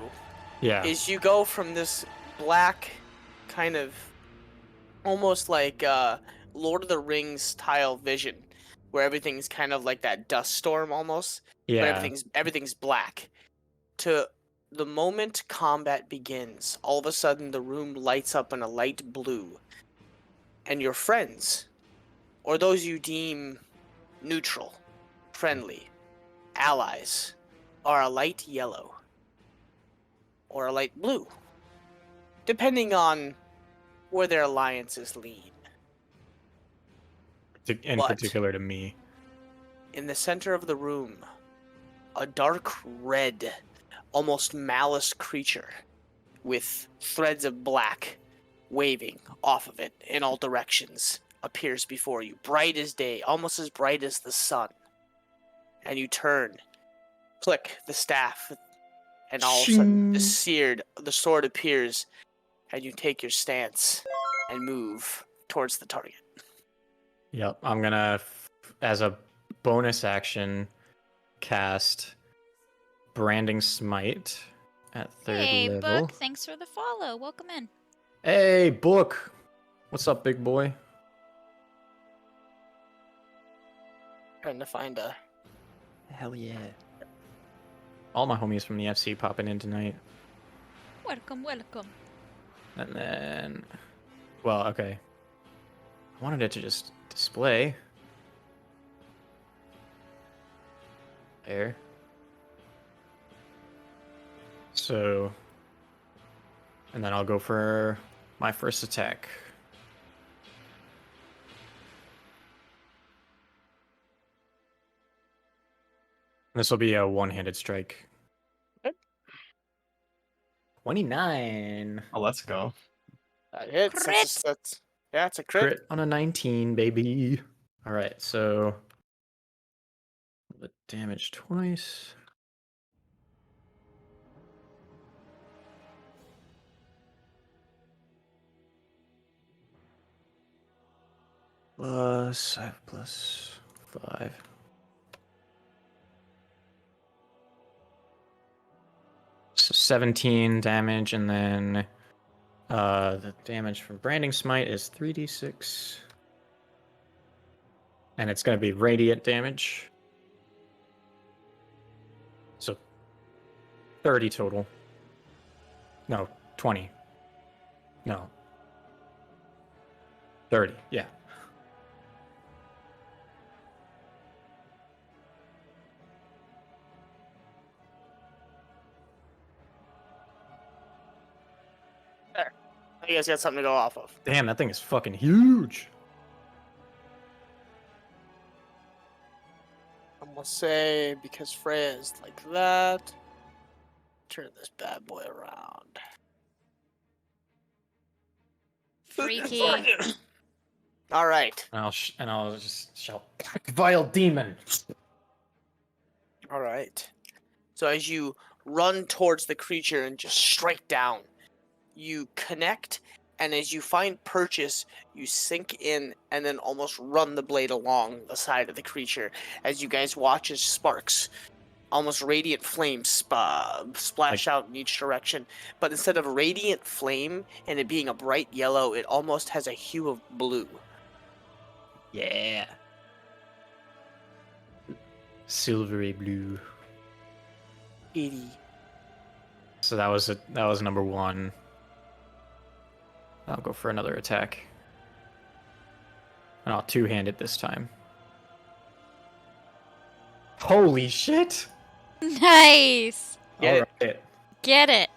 Yeah. is you go from this black kind of almost like Lord of the Rings style vision where everything's kind of like that dust storm almost, but Yeah. everything's black, to the moment combat begins, all of a sudden the room lights up in a light blue, and your friends, or those you deem neutral, friendly, allies, are a light yellow or a light blue, depending on where their alliances lean. In But- particular to me. In the center of the room, a dark red, almost malice creature with threads of black waving off of it in all directions appears before you, bright as day, almost as bright as the sun. And you turn, click the staff, and all of a sudden the sword appears, and you take your stance and move towards the target. Yep. I'm gonna, as a bonus action, cast Branding Smite at 3rd Hey, level. Book, thanks for the follow. Welcome in. Hey, Book. What's up, big boy? Trying to find a... Hell yeah. All my homies from the FC popping in tonight. Welcome, welcome. And then... Well, okay. I wanted it to just display. There. So... And then I'll go for my first attack. This will be a one-handed strike. Okay. 29. Oh, let's go. That hits. Crit! Yeah, it's a crit. Crit on a 19, baby. All right, so the damage twice. Plus 5. So 17 damage, and then The damage from Branding Smite is 3d6. And it's going to be radiant damage. So 30 total. No, 20. No. 30, yeah. There. You guys got something to go off of. Damn, that thing is fucking huge. I'm gonna say, because Freya is like that, turn this bad boy around. Freaky. All right. And I'll just shout, "Vile demon!" All right. So as you run towards the creature and just strike down, you connect, and as you find purchase, you sink in and then almost run the blade along the side of the creature as you guys watch as sparks, almost radiant flames splash out in each direction. But instead of radiant flame and it being a bright yellow, it almost has a hue of blue. Yeah. Silvery blue. 80. So that was number 1. I'll go for another attack. And I'll two-hand it this time. Holy shit! Nice. Get it. Alright. Get it.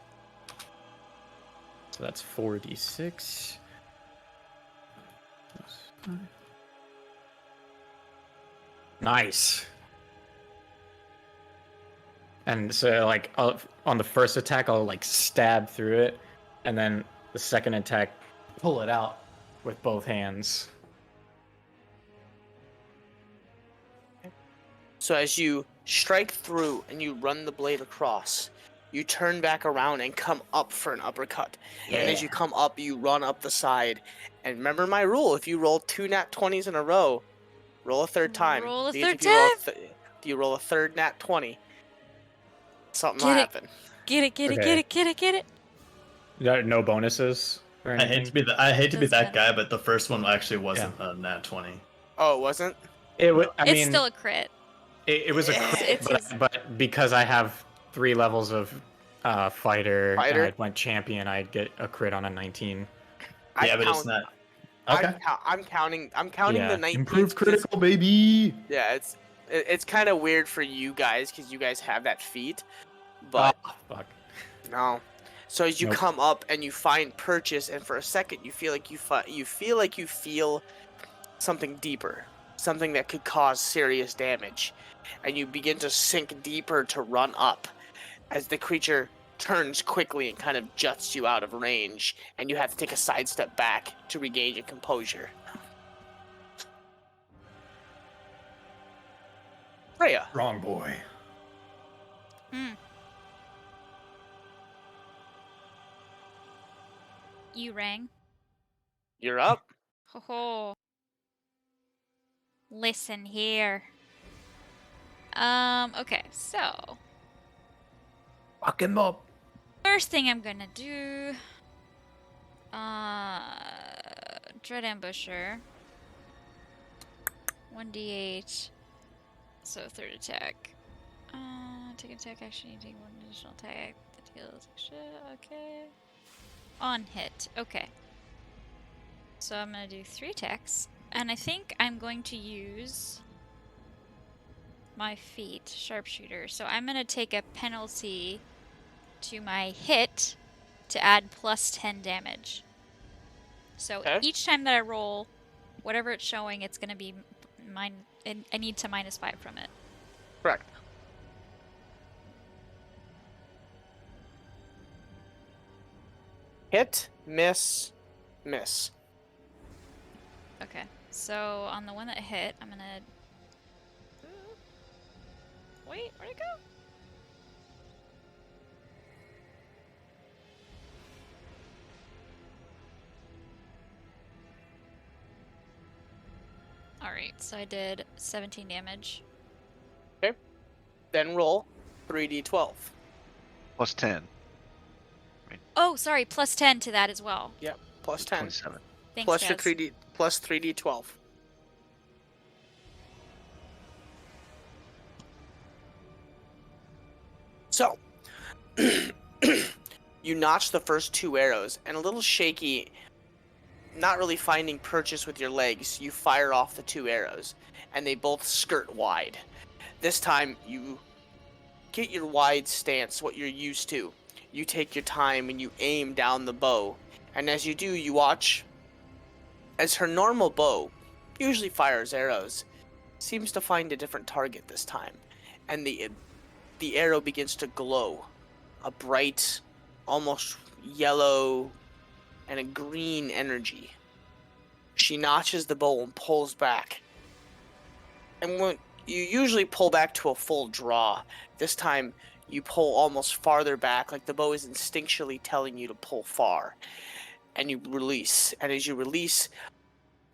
So that's 4d6. Nice. And so, like, on the first attack, I'll, like, stab through it. And then the second attack, pull it out with both hands. So as you strike through and you run the blade across, you turn back around and come up for an uppercut. And as you come up, you run up the side. And remember my rule, if you roll 2 nat 20s in a row, roll a third time. Roll a Because third if you roll time? if you roll a third nat 20, something will Get it. happen. Get it, get it, Okay. get it, get it, get it. No bonuses or I anything? hate to be Doesn't that matter. guy, but the first one actually wasn't a nat 20. Oh, it wasn't? It was, I It's mean, still a crit. it was a Yeah. crit, It's his- but because I have 3 levels of fighter, and Fighter? I went champion, I'd get a crit on a 19. Yeah, but it's not. Okay. I'm counting Yeah. the 19. Improved critical, baby. Yeah, it's kind of weird for you guys because you guys have that feat, but Oh, fuck. no. So as you Nope. come up and you find purchase, and for a second you feel like you feel something deeper, something that could cause serious damage, and you begin to sink deeper to run up, as the creature turns quickly and kind of juts you out of range, and you have to take a sidestep back to regain your composure. Freya. Wrong boy. You rang. You're up. Ho ho. Listen here. Okay, so Fuck him up. first thing I'm gonna do, Dread Ambusher. 1d8. So third attack. Take attack action, you take 1 additional attack. That deals shit. Okay. On hit. Okay. So I'm gonna do 3 attacks, and I think I'm going to use my feat, sharpshooter. So I'm gonna take a penalty to my hit to add plus 10 damage. So Okay. each time that I roll, whatever it's showing, it's gonna be mine. I need to -5 from it. Correct. Hit, miss, miss. Okay. So on the one that hit, I'm gonna. Wait, where'd it go? Alright, so I did 17 damage. Then roll 3d12. Plus 10. Oh, sorry, plus 10 to that as well. Yep, plus 10. 27. Thanks, Plus your Kaz. 3D, plus 3d12. So, you notch the first 2 arrows, and a little shaky, not really finding purchase with your legs, you fire off the 2 arrows, and they both skirt wide. This time, you get your wide stance, what you're used to. You take your time and you aim down the bow, and as you do, you watch as her normal bow usually fires arrows, seems to find a different target this time, and the arrow begins to glow, a bright, almost yellow and a green energy. She notches the bow and pulls back, and when you usually pull back to a full draw, this time you pull almost farther back, like the bow is instinctually telling you to pull far, and you release. And as you release,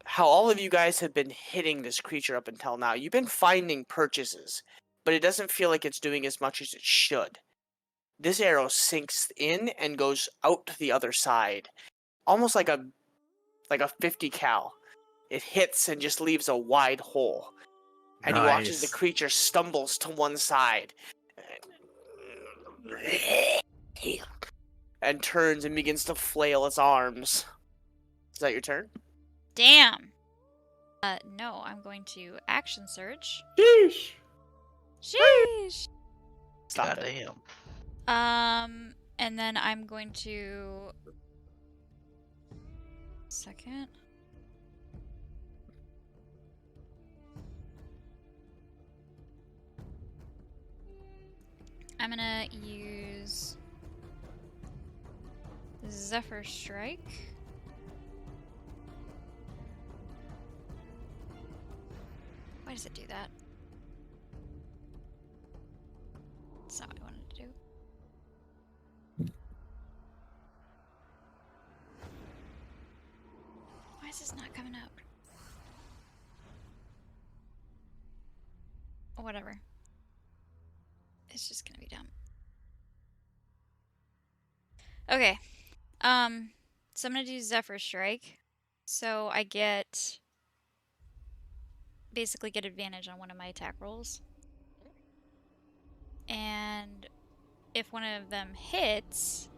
how all of you guys have been hitting this creature up until now, you've been finding purchases, but it doesn't feel like it's doing as much as it should. This arrow sinks in and goes out to the other side, almost like a 50 cal. It hits and just leaves a wide hole, and you watch as the Nice. creature stumbles to one side and turns and begins to flail its arms. Is that your turn? Damn. No, I'm going to action search. Sheesh. Sheesh. Stop it. Goddamn. And then I'm going to... Second. I'm gonna use Zephyr Strike. Why does it do that? That's not what I wanted to do. Why is this not coming up? Whatever. It's just gonna be dumb. Okay. So I'm gonna do Zephyr Strike. So I basically get advantage on one of my attack rolls. And if one of them hits,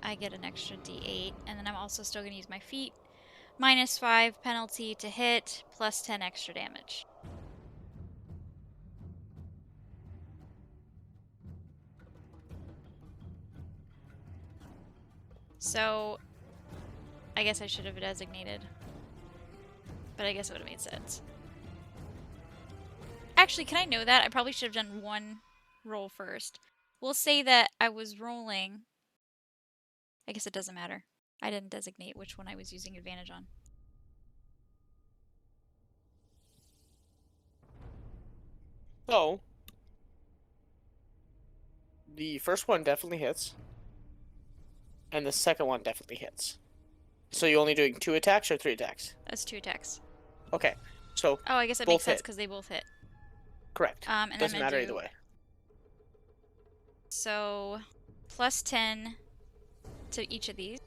I get an extra d8. And then I'm also still gonna use my feet. -5 penalty to hit, plus 10 extra damage. So, I guess I should have designated. But I guess it would have made sense. Actually, can I know that? I probably should have done one roll first. We'll say that I was rolling... I guess it doesn't matter. I didn't designate which one I was using advantage on. So, the first one definitely hits, and the second one definitely hits. So you're only doing 2 attacks or 3 attacks? That's 2 attacks. Okay, so Oh, I guess it both makes sense hit. because they both hit. Correct. And Doesn't I'm gonna matter do... either way. So, plus 10 to each of these.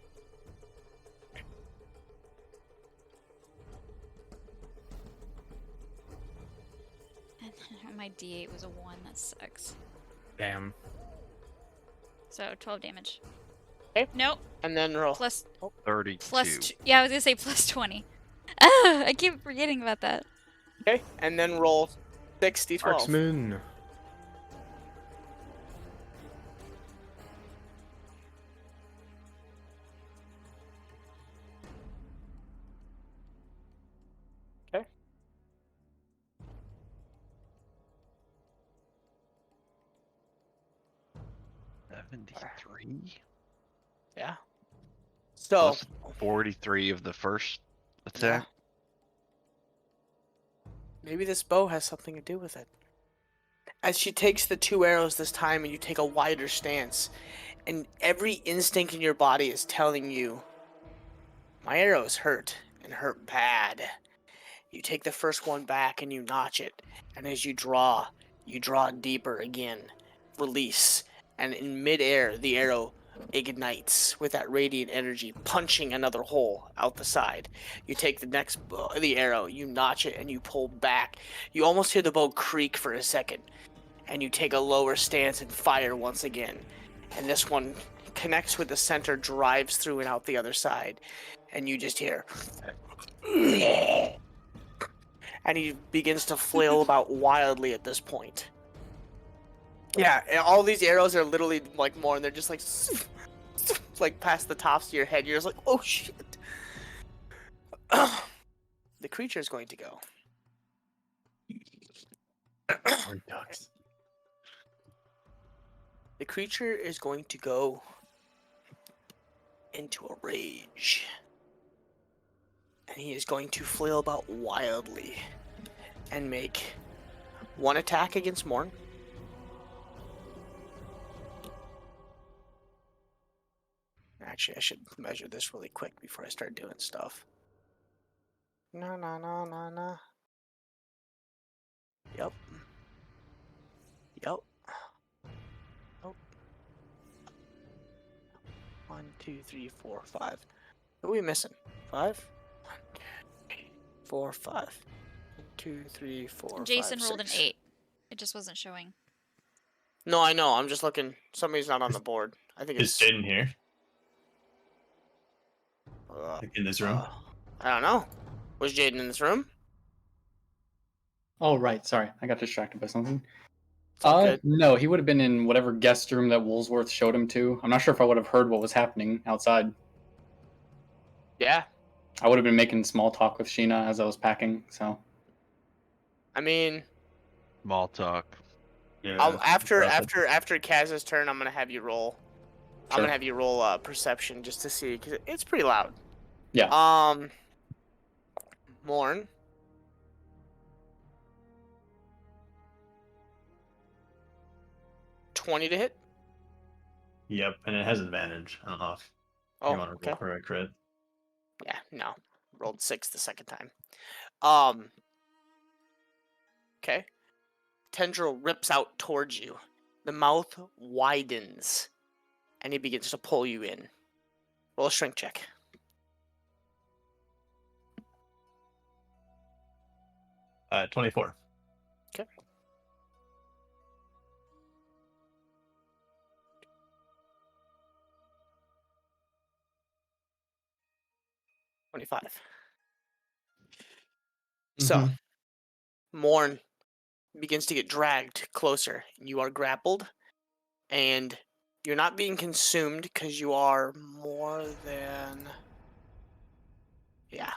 And my d8 was a 1, that sucks. Damn. So, 12 damage. Okay. Nope. And then roll. Plus 32. Yeah, I was gonna say plus 20. Ah, I keep forgetting about that. Okay, and then roll 6d12. Marksman. Okay. $73 Yeah. So, plus 43 of the first attack. maybe this bow has something to do with it. As she takes the 2 arrows this time and you take a wider stance, and every instinct in your body is telling you, my arrows hurt, and hurt bad. You take the first one back and you notch it, and as you draw deeper again. Release, and in midair, the arrow ignites with that radiant energy, punching another hole out the side. You take the arrow, you notch it, and you pull back. You almost hear the bow creak for a second, and you take a lower stance and fire once again. And this one connects with the center, drives through and out the other side, and you just hear. And he begins to flail about wildly at this point. Yeah, and all these arrows are literally like more, and they're just like past the tops of your head. You're just like, oh shit. The creature is going to go. Or ducks. The creature is going to go into a rage. And he is going to flail about wildly and make one attack against Morn. Actually, I should measure this really quick before I start doing stuff. No. Yep. Nope. 1, 2, 3, 4, 5. What are we missing? 5? 1, 2, 3, 4, 5. 1, 2, 3, 4, Jason 5, rolled 6. an 8. It just wasn't showing. No, I know. I'm just looking. Somebody's not on the board. I think Is it's. Jaden here? Like in this room? I don't know. Was Jaden in this room? Oh, right. Sorry. I got distracted by something. It's all good. No, he would have been in whatever guest room that Woolsworth showed him to. I'm not sure if I would have heard what was happening outside. Yeah. I would have been making small talk with Sheena as I was packing, so. I mean, Small talk. Yeah. after Kaz's turn, I'm gonna have you roll. I'm Sure. gonna have you roll perception just to see, because it's pretty loud. Yeah. Morn. $20 to hit. Yep, and it has advantage. I don't know if Oh, you want to okay. roll for a crit. Yeah, no. Rolled 6 the second time. Okay. Tendril rips out towards you. The mouth widens, and he begins to pull you in. Roll a strength check. Uh, 24. Okay. $25. So, Morn begins to get dragged closer. You are grappled, and you're not being consumed because you are more than... Yeah.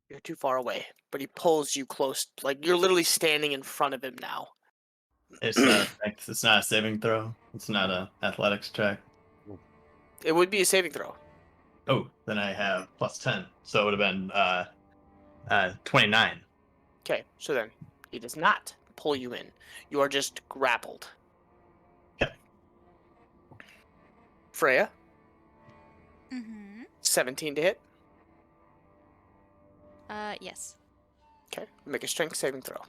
You're too far away, but he pulls you close. Like, you're literally standing in front of him now. It's not it's not a saving throw. It's not a athletics check. It would be a saving throw. Oh, then I have plus 10. So it would have been 29. Okay, so then he does not pull you in. You are just grappled. Okay. Freya, Mm-hmm. 17 to hit. Yes. Okay, make a strength saving throw.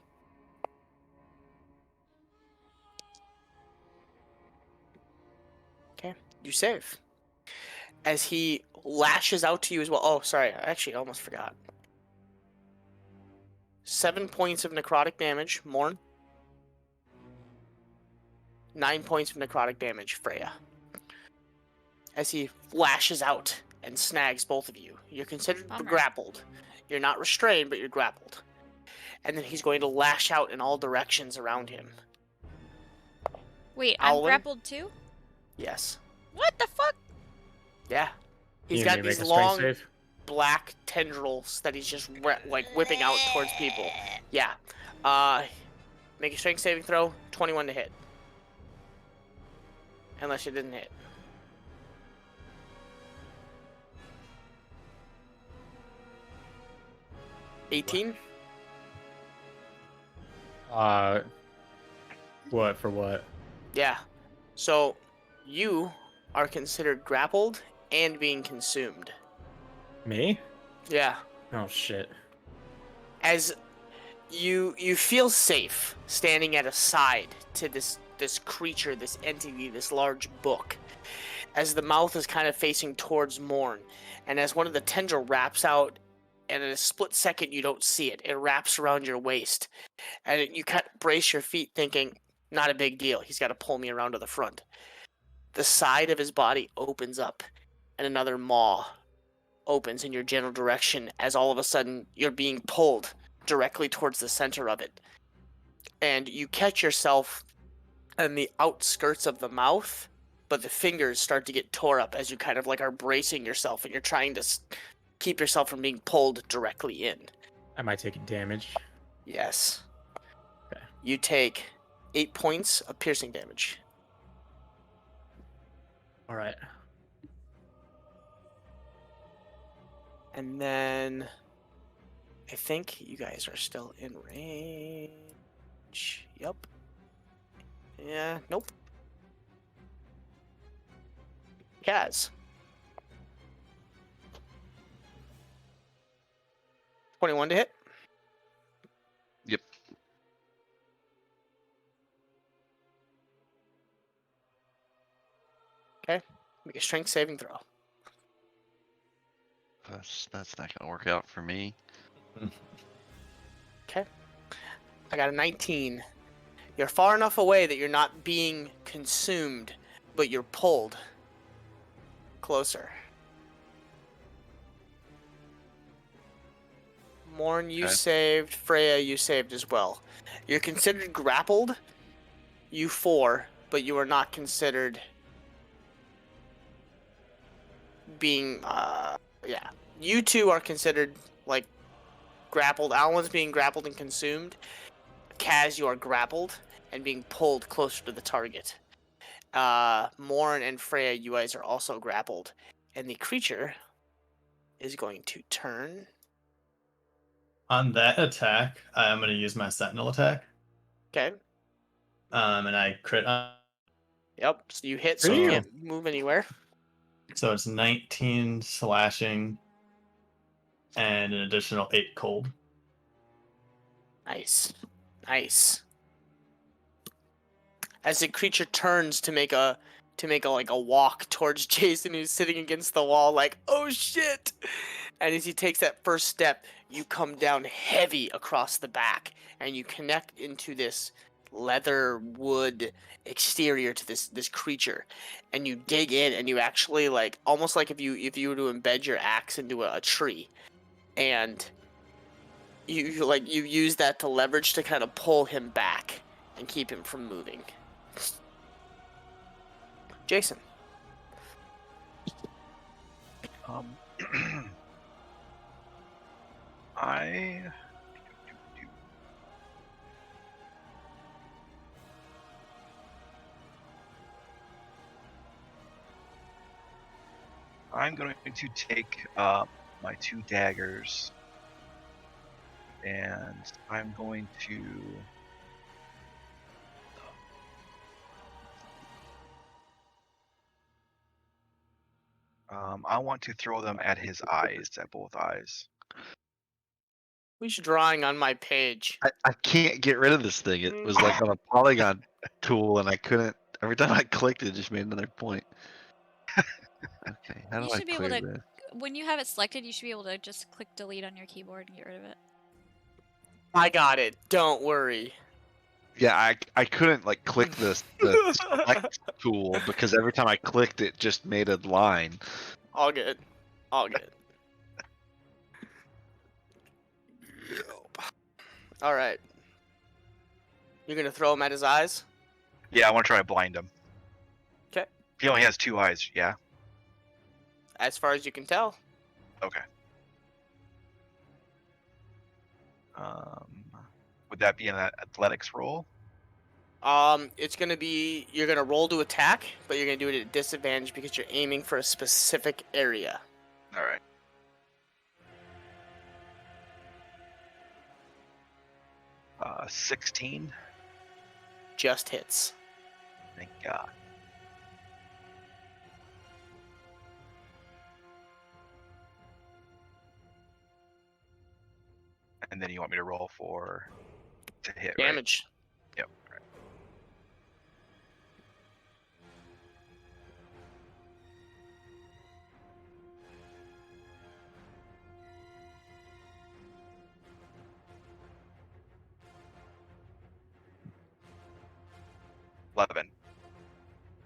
Okay, you save. As he lashes out to you as well. Oh, sorry, I actually almost forgot. 7 points of necrotic damage, Morn. 9 points of necrotic damage, Freya. As he lashes out and snags both of you. You're considered Bummer. grappled. You're not restrained, but you're grappled. And then he's going to lash out in all directions around him. Wait, I'm Alwyn? grappled too? Yes. What the fuck? Yeah. He's You got need to make these a strength long save? black tendrils that he's just like whipping out towards people. Yeah. Make a strength saving throw, 21 to hit. Unless you didn't hit. $18? What for what? Yeah. So, you are considered grappled and being consumed. Me? Yeah. Oh shit. As you feel safe standing at a side to this this creature, this entity, this large book, as the mouth is kind of facing towards Morn, and as one of the tendril wraps out, and in a split second you don't see it. It wraps around your waist, and you kind of brace your feet, thinking, "Not a big deal. He's got to pull me around to the front." The side of his body opens up, and another maw opens in your general direction, as all of a sudden you're being pulled directly towards the center of it, and you catch yourself on the outskirts of the mouth, but the fingers start to get tore up as you kind of like are bracing yourself, and you're trying to keep yourself from being pulled directly in. Am I taking damage? Yes. Okay. You take 8 points of piercing damage. All right. And then I think you guys are still in range. Yep. Yeah, nope. Kaz. 21 to hit. Yep. Okay. Make a strength saving throw. That's not gonna work out for me. Okay. I got a 19. You're far enough away that you're not being consumed, but you're pulled closer. Morn, you Okay. saved. Freya, you saved as well. You're considered grappled, you 4, but you are not considered being, yeah. You 2 are considered, like, grappled. Alan's being grappled and consumed. Kaz, you are grappled and being pulled closer to the target. Morn and Freya, you guys are also grappled. And the creature is going to turn. On that attack, I'm going to use my Sentinel attack. Okay. And I crit on. Yep. So you hit, so Good you for you. can't move anywhere. So it's 19 slashing and an additional 8 cold. Nice. Nice. As the creature turns to make a like a walk towards Jason, who's sitting against the wall, like, oh shit! And as he takes that first step, you come down heavy across the back, and you connect into this leather wood exterior to this creature, and you dig in, and you actually, like, almost like if you were to embed your axe into a tree, and you use that to leverage to kind of pull him back and keep him from moving. Jason. I'm going to take my 2 daggers, and I'm going to I want to throw them at his eyes, at both eyes. Who's drawing on my page? I can't get rid of this thing. It was like on a polygon tool, and I couldn't. Every time I clicked, it just made another point. Okay, how You do I should be able clear to, this? when you have it selected, you should be able to just click delete on your keyboard and get rid of it. I got it. Don't worry. Yeah, I couldn't like click the select tool because every time I clicked, it just made a line. All good. All good. All right. You're gonna throw him at his eyes? Yeah, I want to try to blind him. 'Kay. He only has 2 eyes. Yeah. As far as you can tell. Okay. Would that be an athletics roll? It's gonna be, you're gonna roll to attack, but you're gonna do it at a disadvantage because you're aiming for a specific area. All right. Uh, 16. Just hits. Thank God. And then you want me to roll to hit, right? Damage. Yep. Right.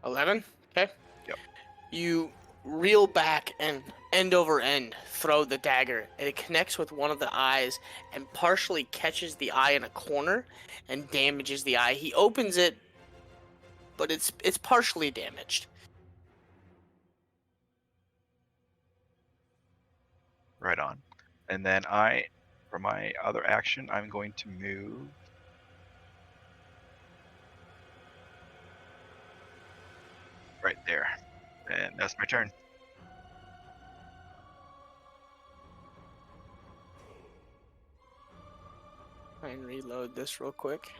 11? Okay. Yep. You reel back and end over end throw the dagger, and it connects with one of the eyes and partially catches the eye in a corner and damages the eye. He opens it, but it's partially damaged. Right on. And then for my other action, I'm going to move. Right there. And that's my turn. Try and reload this real quick.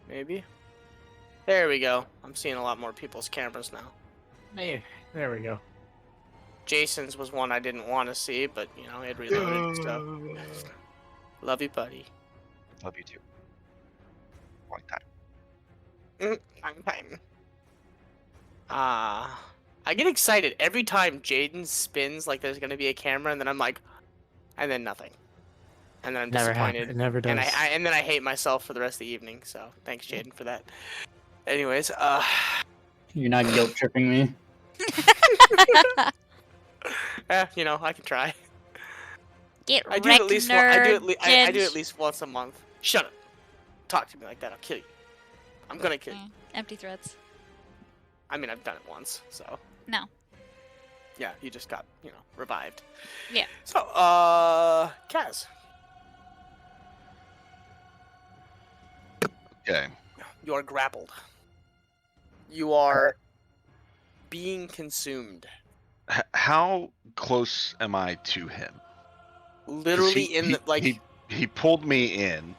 Maybe. There we go. I'm seeing a lot more people's cameras now. Hey, there we go. Jason's was one I didn't want to see, but you know, it reloaded, so love you, buddy. Love you too. Long time. Long time. I get excited every time Jaden spins like there's gonna be a camera, and then I'm like, and then nothing, and then I'm Never disappointed, happens. It never does. and then I hate myself for the rest of the evening. So thanks, Jaden, for that. Anyways, You're not guilt tripping me. you know, I can try. Get I do it wrecked, at least. nerd. I do it at least once a month. Shut up. Talk to me like that. I'll kill you. I'm gonna kill you. Empty threats. I mean, I've done it once, so. No. Yeah, you just got, you know, revived. Yeah. So, Kaz. Okay. You are grappled. You are being consumed. How close am I to him? 'Cause Literally he- in he- the, like... he pulled me in.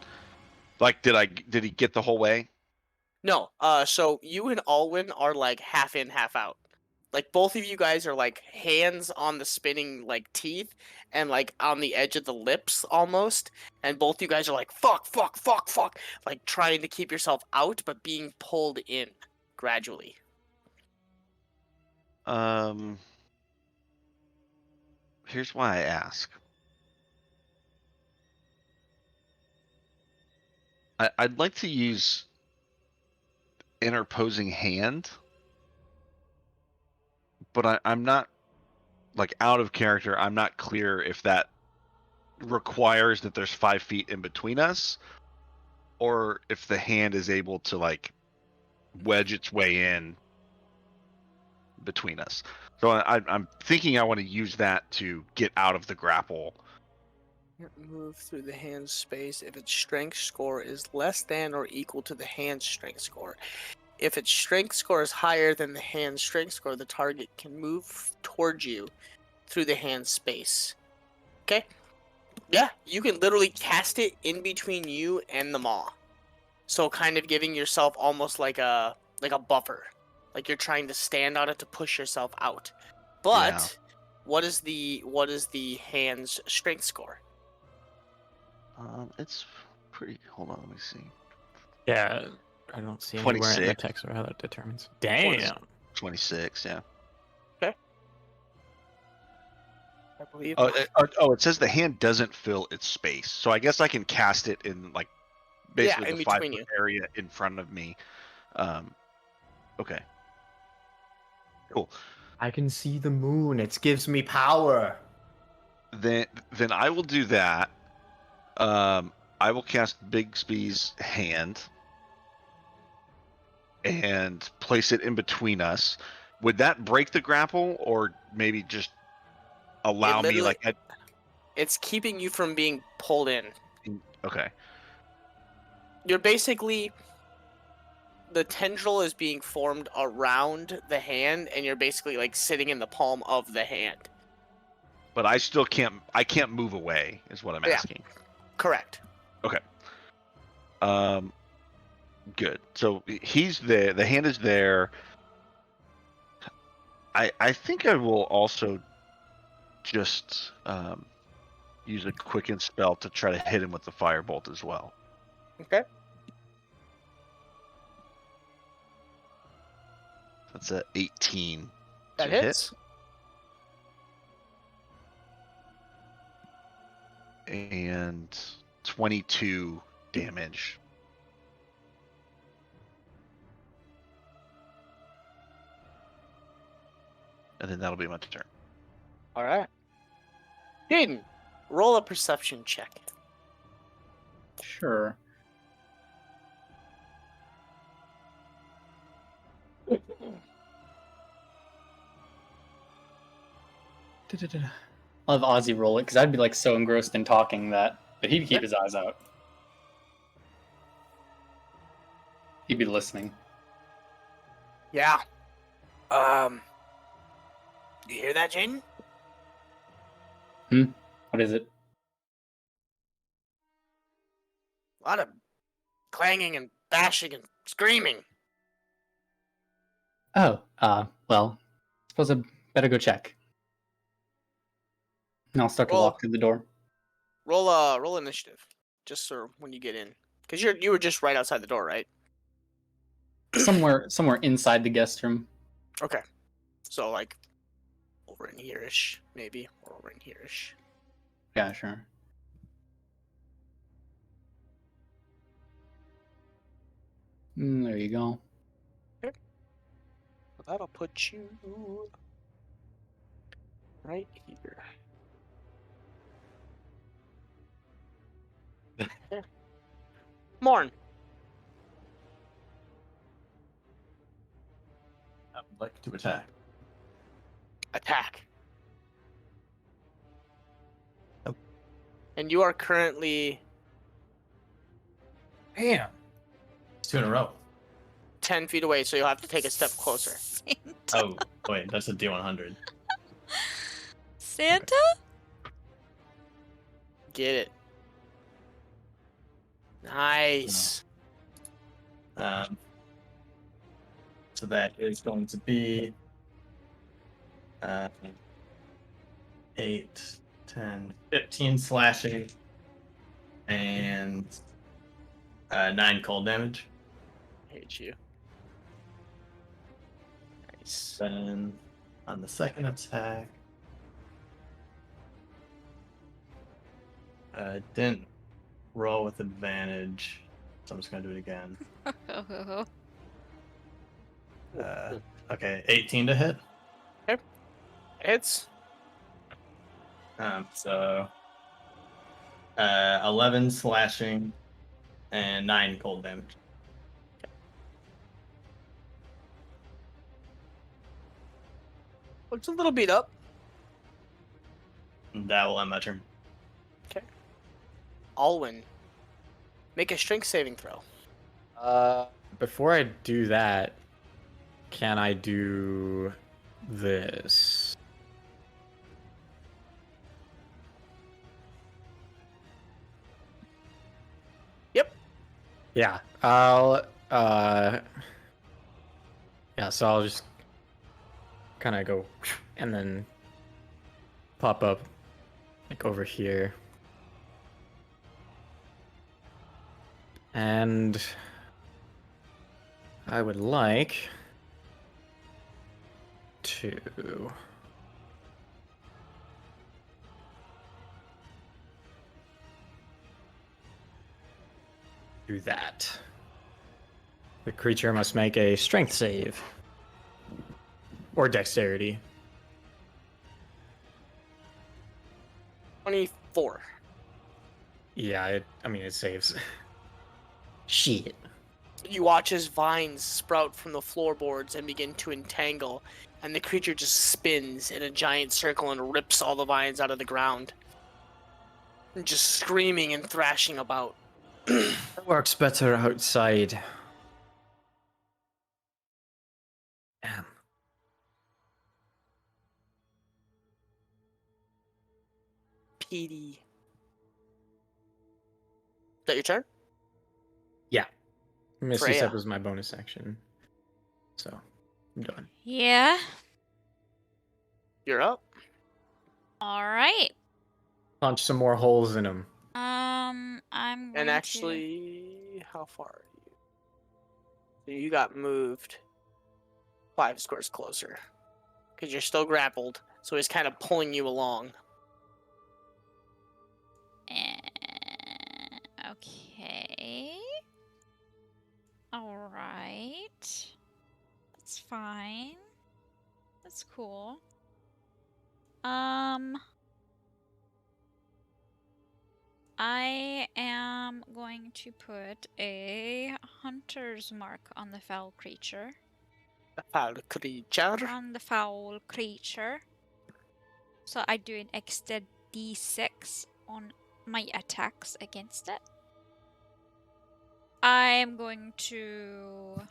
Like, did he get the whole way? No, so you and Alwyn are, like, half in, half out. Like, both of you guys are, like, hands on the spinning, like, teeth and, like, on the edge of the lips, almost. And both you guys are like, fuck, fuck, fuck, fuck. Like, trying to keep yourself out, but being pulled in gradually. Here's why I ask. I'd like to use interposing hand, but I'm not, like, out of character. I'm not clear if that requires that there's 5 feet in between us, or if the hand is able to, like, wedge its way in between us. So I'm thinking I want to use that to get out of the grapple. Move through the hand space if its strength score is less than or equal to the hand strength score. If its strength score is higher than the hand strength score, the target can move towards you through the hand space. Okay? Yeah, you can literally cast it in between you and the maw. So kind of giving yourself almost like a buffer. Like you're trying to stand on it to push yourself out. But what is the hand's strength score? It's pretty. Hold on, let me see. Yeah, I don't see anywhere in the 26. text where how that determines. Damn. 26. Yeah. I believe. It says the hand doesn't fill its space, so I guess I can cast it in, like, basically in the between 5 you. area in front of me. Okay. Cool. I can see the moon. It gives me power. Then I will do that. I will cast Bigsby's hand and place it in between us. Would that break the grapple, or maybe just allow me, like, it's keeping you from being pulled in. okay. You're basically, the tendril is being formed around the hand, and you're basically like sitting in the palm of the hand. But I still can't. I can't move away. Is what I'm asking. Correct. Okay. Good. So he's there. The hand is there. I think I will also just use a quicken spell to try to hit him with the firebolt as well. Okay. That's a 18 That to hit. hits. And 22 damage. And then that'll be my turn. All right. Jaden, roll a perception check. Sure. I'll have Ozzy roll it because I'd be like so engrossed in talking but he'd keep his eyes out. He'd be listening. Yeah. You hear that, Jaden? What is it? A lot of clanging and bashing and screaming. Oh, well, suppose I better go check. And I'll start to Roll. walk through the door. Roll initiative, just so when you get in, because you were just right outside the door, right? Somewhere inside the guest room. Okay, so like over in here-ish, maybe, or over in here-ish. Yeah, sure. There you go. So that'll put you right here. Yeah. Morn. I would like to attack. Attack. Oh. And you are currently Damn. It's 2 in a row. 10 feet away, so you'll have to take a step closer. Oh, wait, that's a D100. Santa? Get it. Nice. So that is going to be 8, 10, 15 slashing and 9 cold damage. Hate you. Nice. Then on the second attack, didn't roll with advantage, so I'm just gonna do it again. Okay, 18 to hit. Hits. So 11 slashing and 9 cold damage. Looks a little beat up. That will end my turn. Alwyn, make a strength saving throw. Before I do that, can I do this? Yep. Yeah, I'll so I'll just kind of go and then pop up like over here. And I would like to do that. The creature must make a strength save or dexterity. 24. Yeah, it saves. Shit. You watch as vines sprout from the floorboards and begin to entangle, and the creature just spins in a giant circle and rips all the vines out of the ground. And just screaming and thrashing about. It works better outside. Damn. PD. Is that your turn? Yeah. Misty Freya. Step was my bonus action. So, I'm done. Yeah. You're up. All right. Punch some more holes in them. I'm going And to- actually, how far are you? So you got moved 5 squares closer. Because you're still grappled, so he's kind of pulling you along. Okay. Alright. That's fine. That's cool. I am going to put a hunter's mark on the foul creature. The foul creature. On the foul creature. So I do an extra d6 on my attacks against it. I'm going to...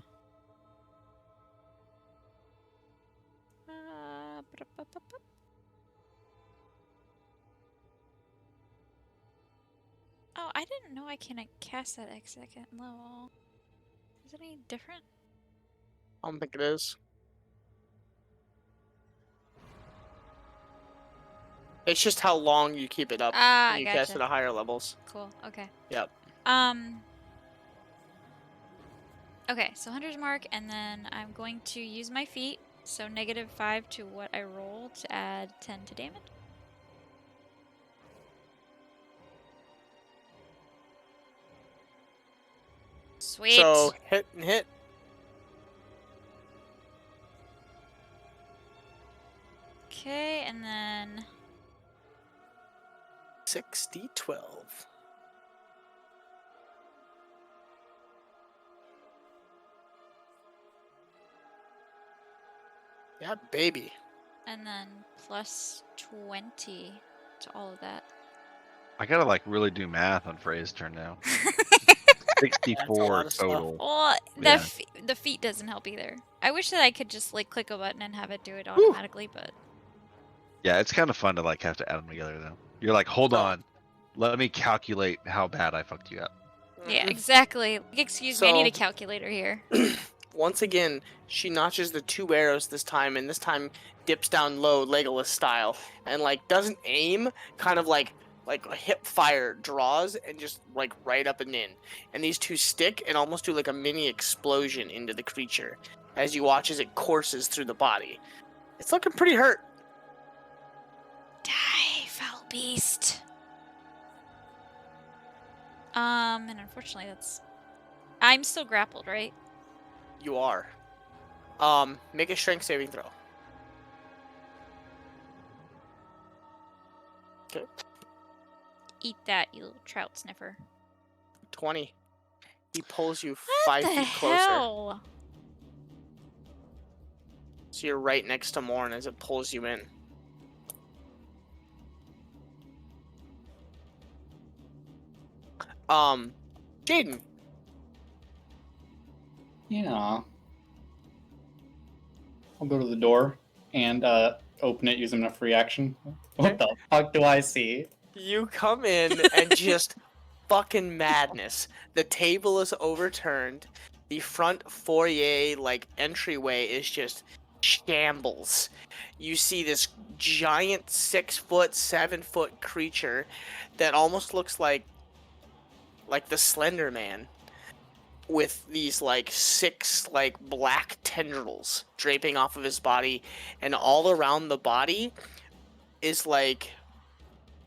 Oh, I didn't know I can't cast that at second level. Is it any different? I don't think it is. It's just how long you keep it up Ah, when you cast gotcha. it at higher levels. Cool, okay. Yep. Okay, so Hunter's Mark, and then I'm going to use my feat, so -5 to what I roll to add 10 to damage. Sweet. So hit and hit. Okay, and then 6d12. Yeah, baby. and then plus 20 to all of that. I gotta like really do math on Frey's turn now. That's a 64 lot of stuff. total. Well, Yeah. the feat doesn't help either. I wish that I could just like click a button and have it do it automatically, but Yeah, it's kind of fun to like have to add them together though. You're like, hold So- on, let me calculate how bad I fucked you up. yeah, Mhm. exactly. Excuse me, I need a So- calculator here. Once again, she notches the 2 arrows this time, and this time dips down low, Legolas style, and like doesn't aim, kind of like a hip fire, draws and just like right up and in. And these 2 stick and almost do like a mini explosion into the creature as you watch as it courses through the body. It's looking pretty hurt. Die, foul beast. And unfortunately I'm still grappled, right? You are. Make a strength saving throw. Okay. Eat that, you little trout sniffer. 20. He pulls you What 5 the feet closer. hell? So you're right next to Morn as it pulls you in. Jaden. Yeah. I'll go to the door and open it using a free action. What the fuck do I see? You come in and just fucking madness. The table is overturned. The front foyer, like, entryway is just shambles. You see this giant 6-foot, 7-foot creature that almost looks like the Slender Man, with these like 6 like black tendrils draping off of his body, and all around the body is like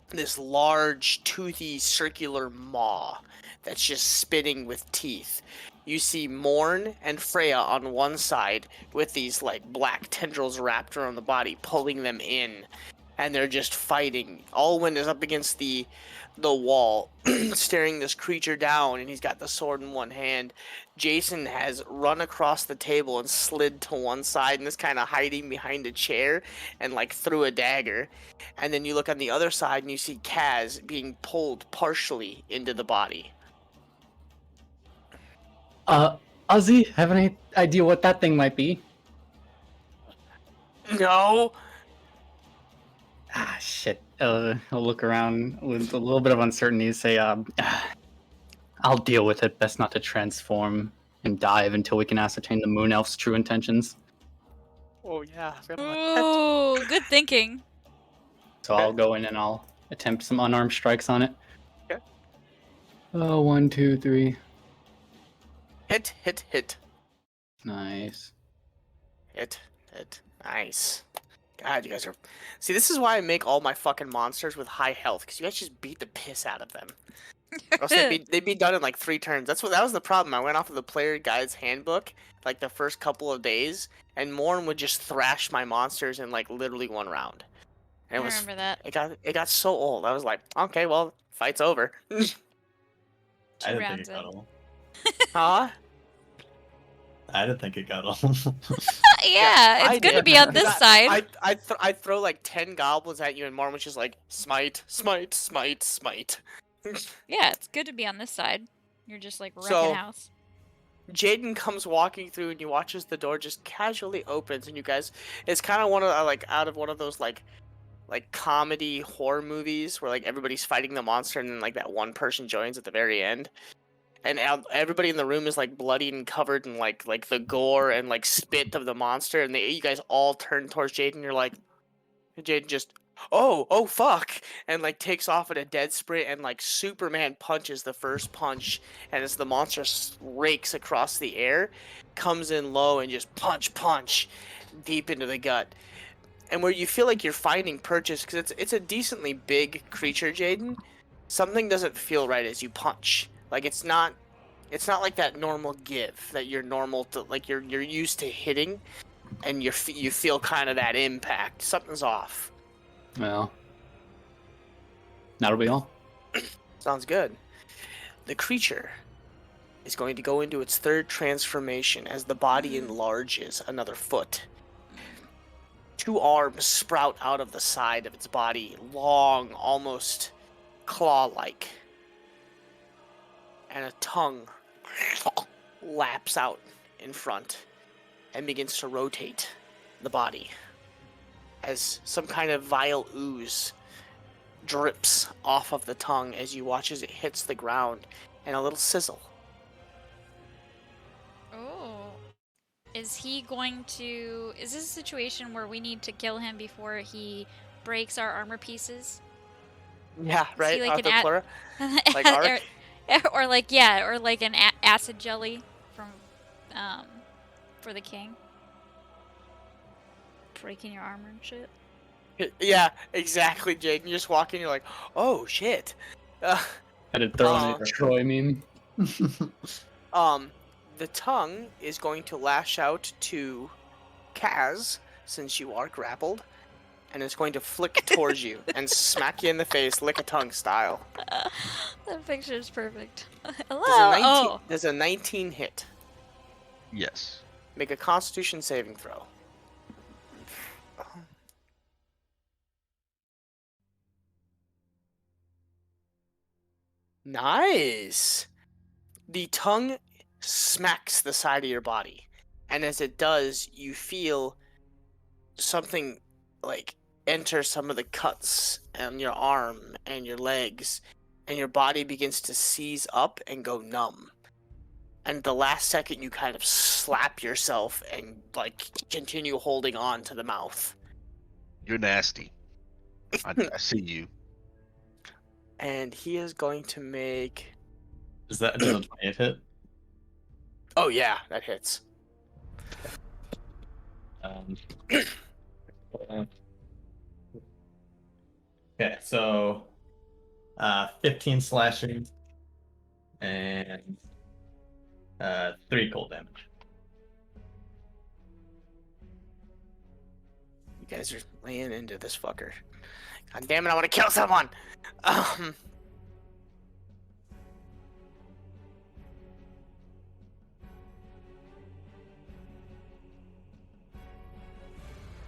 this large toothy circular maw that's just spitting with teeth. You see Morn and Freya on one side with these like black tendrils wrapped around the body, pulling them in, and they're just fighting. Alwyn is up against the wall, staring this creature down, and he's got the sword in one hand. Jason has run across the table and slid to one side and is kind of hiding behind a chair and like threw a dagger. And then you look on the other side and you see Kaz being pulled partially into the body. Ozzy, have any idea what that thing might be? No. Ah, shit. I'll look around with a little bit of uncertainty. Say, I'll deal with it. Best not to transform and dive until we can ascertain the Moon Elf's true intentions. Oh yeah. I forgot about that. Ooh, good thinking. So I'll go in and I'll attempt some unarmed strikes on it. Okay. Oh, 1, 2, 3. Hit, hit, hit. Nice. Hit. Nice. God, you guys are... See, this is why I make all my fucking monsters with high health, because you guys just beat the piss out of them. Or else they'd be done in like 3 turns. That was the problem. I went off of the player guide's handbook like the first couple of days, and Morn would just thrash my monsters in like literally 1 round. And I remember that. it got so old. I was like, okay, well, fight's over. I 2 didn't think rounds it got in. old. Huh? I didn't think it got old. Yeah, I it's good to did. be on this side. I'd throw like 10 goblins at you, and Morn was just like, smite, smite, smite, smite. Yeah, it's good to be on this side. You're just like wrecking So- house. Jaden comes walking through, and you watch as the door just casually opens, and you guys, it's kind of one of like out of one of those like comedy horror movies where like everybody's fighting the monster, and then like that one person joins at the very end, and everybody in the room is like bloody and covered in like the gore and like spit of the monster, and you guys all turn towards Jaden. You're like, Jaden just, oh fuck, and like takes off at a dead sprint, and like Superman punches the first punch, and as the monster rakes across the air, comes in low and just punch deep into the gut. And where you feel like you're finding purchase, because it's a decently big creature, Jaden, something doesn't feel right as you punch. Like it's not like that normal give that you're normal to, like you're used to hitting, and you feel kind of that impact. Something's off. Well, that'll be all. Sounds good. The creature is going to go into its 3rd transformation as the body enlarges another foot. 2 arms sprout out of the side of its body, long, almost claw-like. And a tongue laps out in front and begins to rotate the body as some kind of vile ooze drips off of the tongue as you watch as it hits the ground, and a little sizzle. Oh. Is this a situation where we need to kill him before he breaks our armor pieces? Yeah, right? he like Arthur an Plura? Like Ark? or like an acid jelly from for the king. Breaking your armor and shit. Yeah, exactly, Jaden. You just walk in, you're like, oh, shit. Had to throw in Uh, a Troy meme. The tongue is going to lash out to Kaz, since you are grappled, and it's going to flick towards you and smack you in the face, lick a tongue style. That picture is perfect. Hello. Does does a 19 hit? Yes. Make a Constitution saving throw. Nice. The tongue smacks the side of your body, and as it does, you feel something like enter some of the cuts on your arm and your legs, and your body begins to seize up and go numb. And at the last second, you kind of slap yourself and like continue holding on to the mouth. You're nasty. I see you. And he is going to make. Does a 28 hit? Oh yeah, that hits. Okay, so 15 slashing and 3 cold damage. You guys are laying into this fucker. God damn it! I want to kill someone.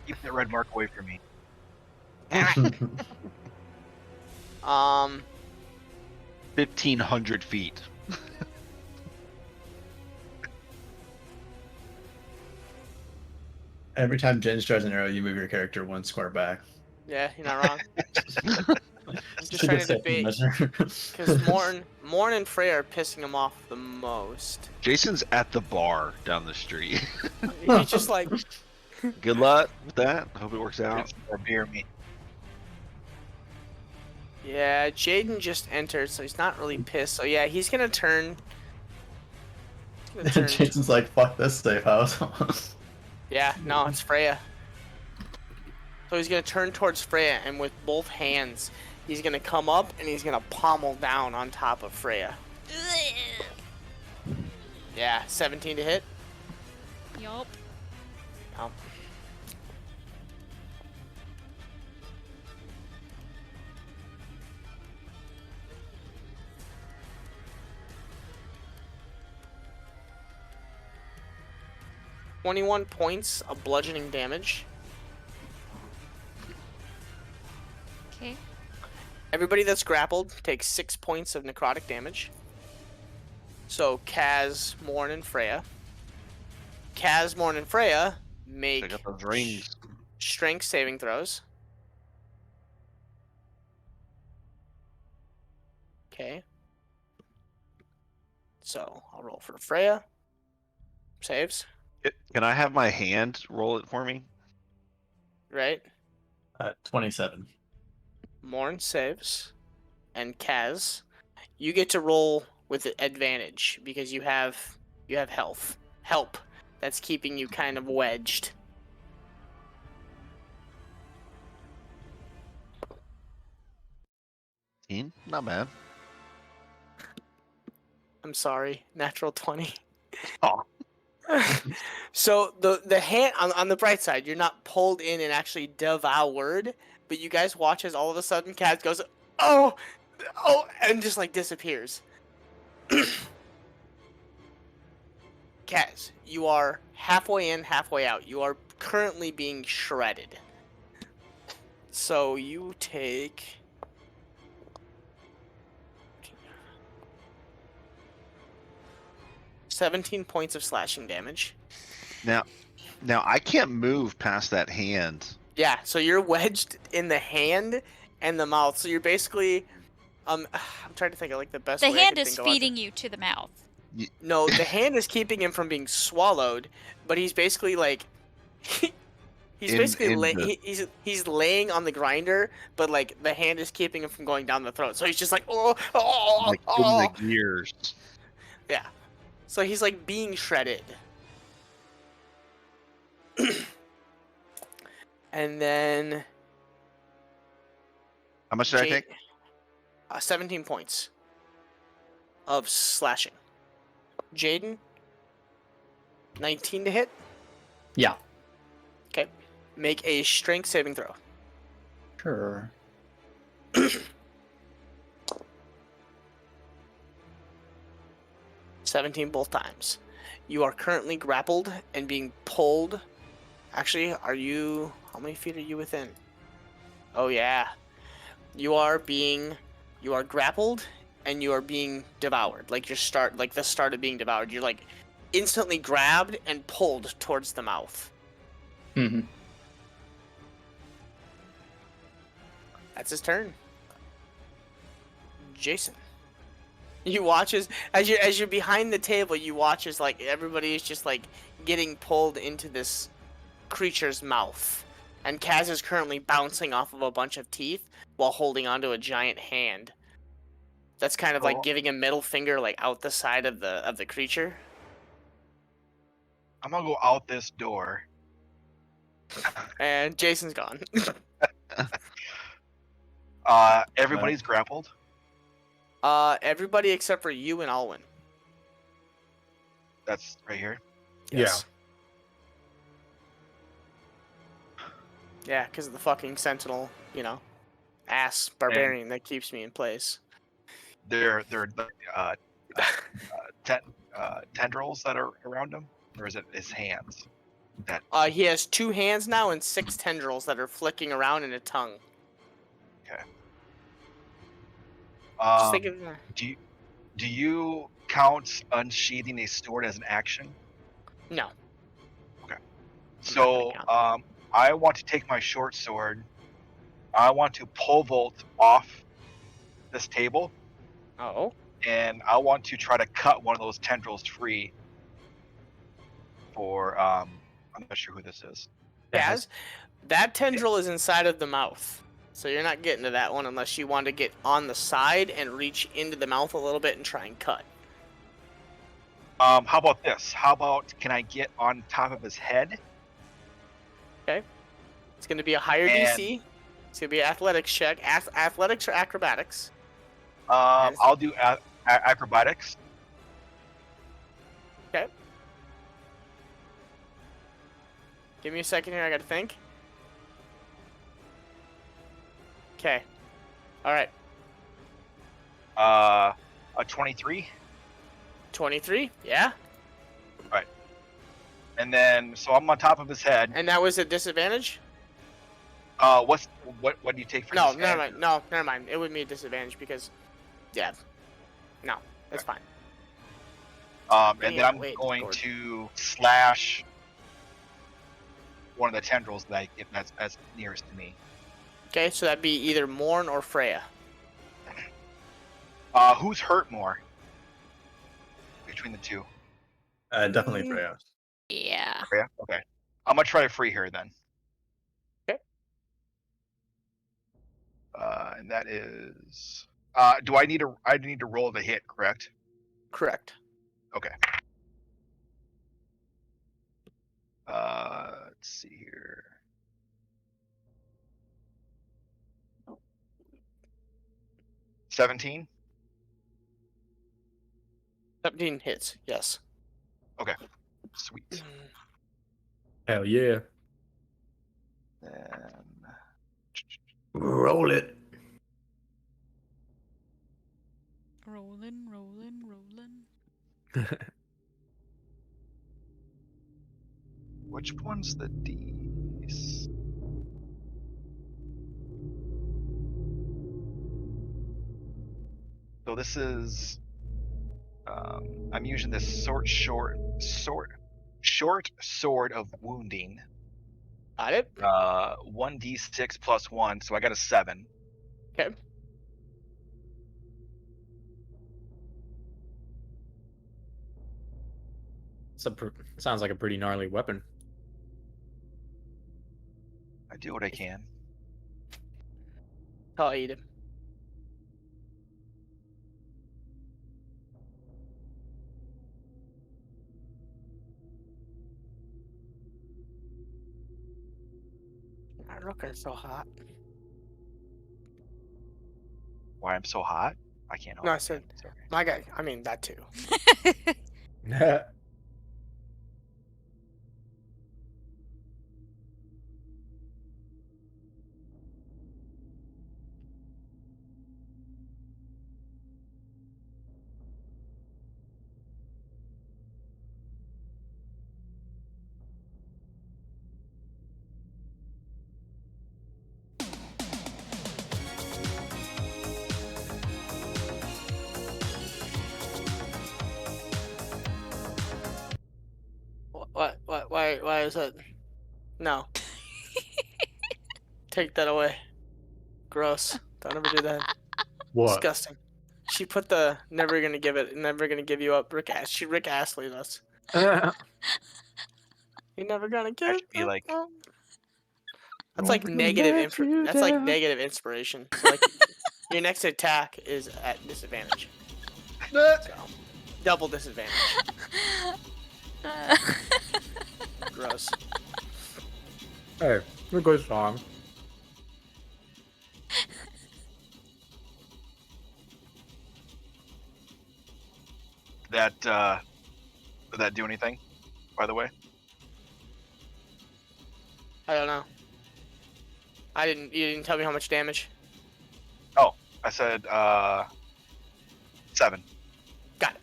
Keep that red mark away from me. Damn it. 1,500 feet. Every time Jin tries an arrow, you move your character 1 square back. Yeah, you're not wrong. I'm just a trying good to safety debate measure. because Morn and Freya are pissing him off the most. Jason's at the bar down the street. He's just like, Good luck with that. Hope it works out. Or beer me. yeah, Jaden just entered, so he's not really pissed. So yeah, he's gonna turn. He's gonna turn. Jason's like, fuck this safe house. Yeah, no, it's Freya. So he's gonna turn towards Freya, and with both hands, He's gonna come up and he's gonna pommel down on top of Freya. Yeah, 17 to hit. Yup. Oh. "21 points of bludgeoning damage. Okay. Everybody that's grappled takes 6 points of necrotic damage. So Kaz, Morn, and Freya. Kaz, Morn, and Freya make Check out those rings. strength saving throws. Okay. So I'll roll for Freya. Saves, Can I have my hand roll it for me? right? 27. Morn saves. And Kaz, you get to roll with advantage because you have help that's keeping you kind of wedged. Not bad. I'm sorry, natural 20. Oh. So the hand on the bright side, you're not pulled in and actually devoured, but you guys watch as all of a sudden Kaz goes, oh, and just like disappears. Kaz, you are halfway in, halfway out. You are currently being shredded. So you take 17 points of slashing damage. Now I can't move past that hand. Yeah, so you're wedged in the hand and the mouth. So you're basically, I'm trying to think of like the best The way I hand could is think about it. feeding you to the mouth. No, the hand is keeping him from being swallowed, but he's basically like, he's laying on the grinder, but like the hand is keeping him from going down the throat. So he's just like, Like in the gears. yeah. So he's like being shredded. And then How much did I take? 17 points of slashing. Jaden, 19 to hit. Yeah. Okay. Make a strength saving throw. Sure. 17 both times. You are currently grappled and being pulled. Actually, how many feet are you within? Oh yeah. You are grappled and you are being devoured. Like the start of being devoured. You're like instantly grabbed and pulled towards the mouth. Mm-hmm. That's his turn. Jason. You watch as you're behind the table, you watch as like everybody is just like getting pulled into this creature's mouth. And Kaz is currently bouncing off of a bunch of teeth while holding onto a giant hand. That's kind of like giving a middle finger like out the side of the creature. I'm gonna go out this door. And Jason's gone. Everybody's grappled. Everybody except for you and Alwyn. That's right here. Yes. Yeah, because of the fucking sentinel, ass barbarian that keeps me in place. They're tendrils that are around him, or is it his hands? He has 2 hands now and 6 tendrils that are flicking around in a tongue. Okay. Just think of Do you count unsheathing a sword as an action? no. So I want to take my short sword. I want to pole vault off this table, Oh. and I want to try to cut one of those tendrils free. For I'm not sure who this is. Kaz, that tendril is inside of the mouth. So you're not getting to that one unless you want to get on the side and reach into the mouth a little bit and try and cut. How about this? How about can I get on top of his head? Okay. It's going to be a higher And- DC. It's gonna be an athletics check. Athletics or acrobatics? Yes. I'll do acrobatics. Okay. Give me a second here. I gotta think. Okay. All right. A 23. 23. Yeah. And then, so I'm on top of his head. And that was a disadvantage? What do you take for No, disadvantage? never mind. No, never mind. It would be a disadvantage because, yeah. No, it's fine. And Yeah, then I'm wait, going Gord. to slash one of the tendrils that's nearest to me. Okay, so that'd be either Morn or Freya. Who's hurt more between the two? Definitely Freya. Yeah. Freya? Okay. I'm gonna try to free her then. Okay. And that is. Do I need to roll the hit? Correct. Correct. Okay. Let's see here. $17. 17 hits, yes. Okay. Sweet. Hell yeah. Then Roll it. Rolling, rolling, rolling. which one's the D's? So this is. I'm using this short sword of wounding. Got it? 1d6 plus 1, so I got a 7. Okay. Sounds like a pretty gnarly weapon. I do what I can. I'll eat him. My rooker's so hot. Why I'm so hot? I can't help No, it, I said, man. It's okay. my guy, I mean, that too. Why is that? No. Take that away. Gross. Don't ever do that. What? Disgusting. She put the never gonna give you up. Rick Astley us. You're never gonna give should be up. like- on- That's Won't like negative let you That's like down. negative inspiration. So like your next attack is at disadvantage. So double disadvantage. Gross. Hey, a good song. Did that do anything, by the way? I don't know. You didn't tell me how much damage. I said 7. Got it.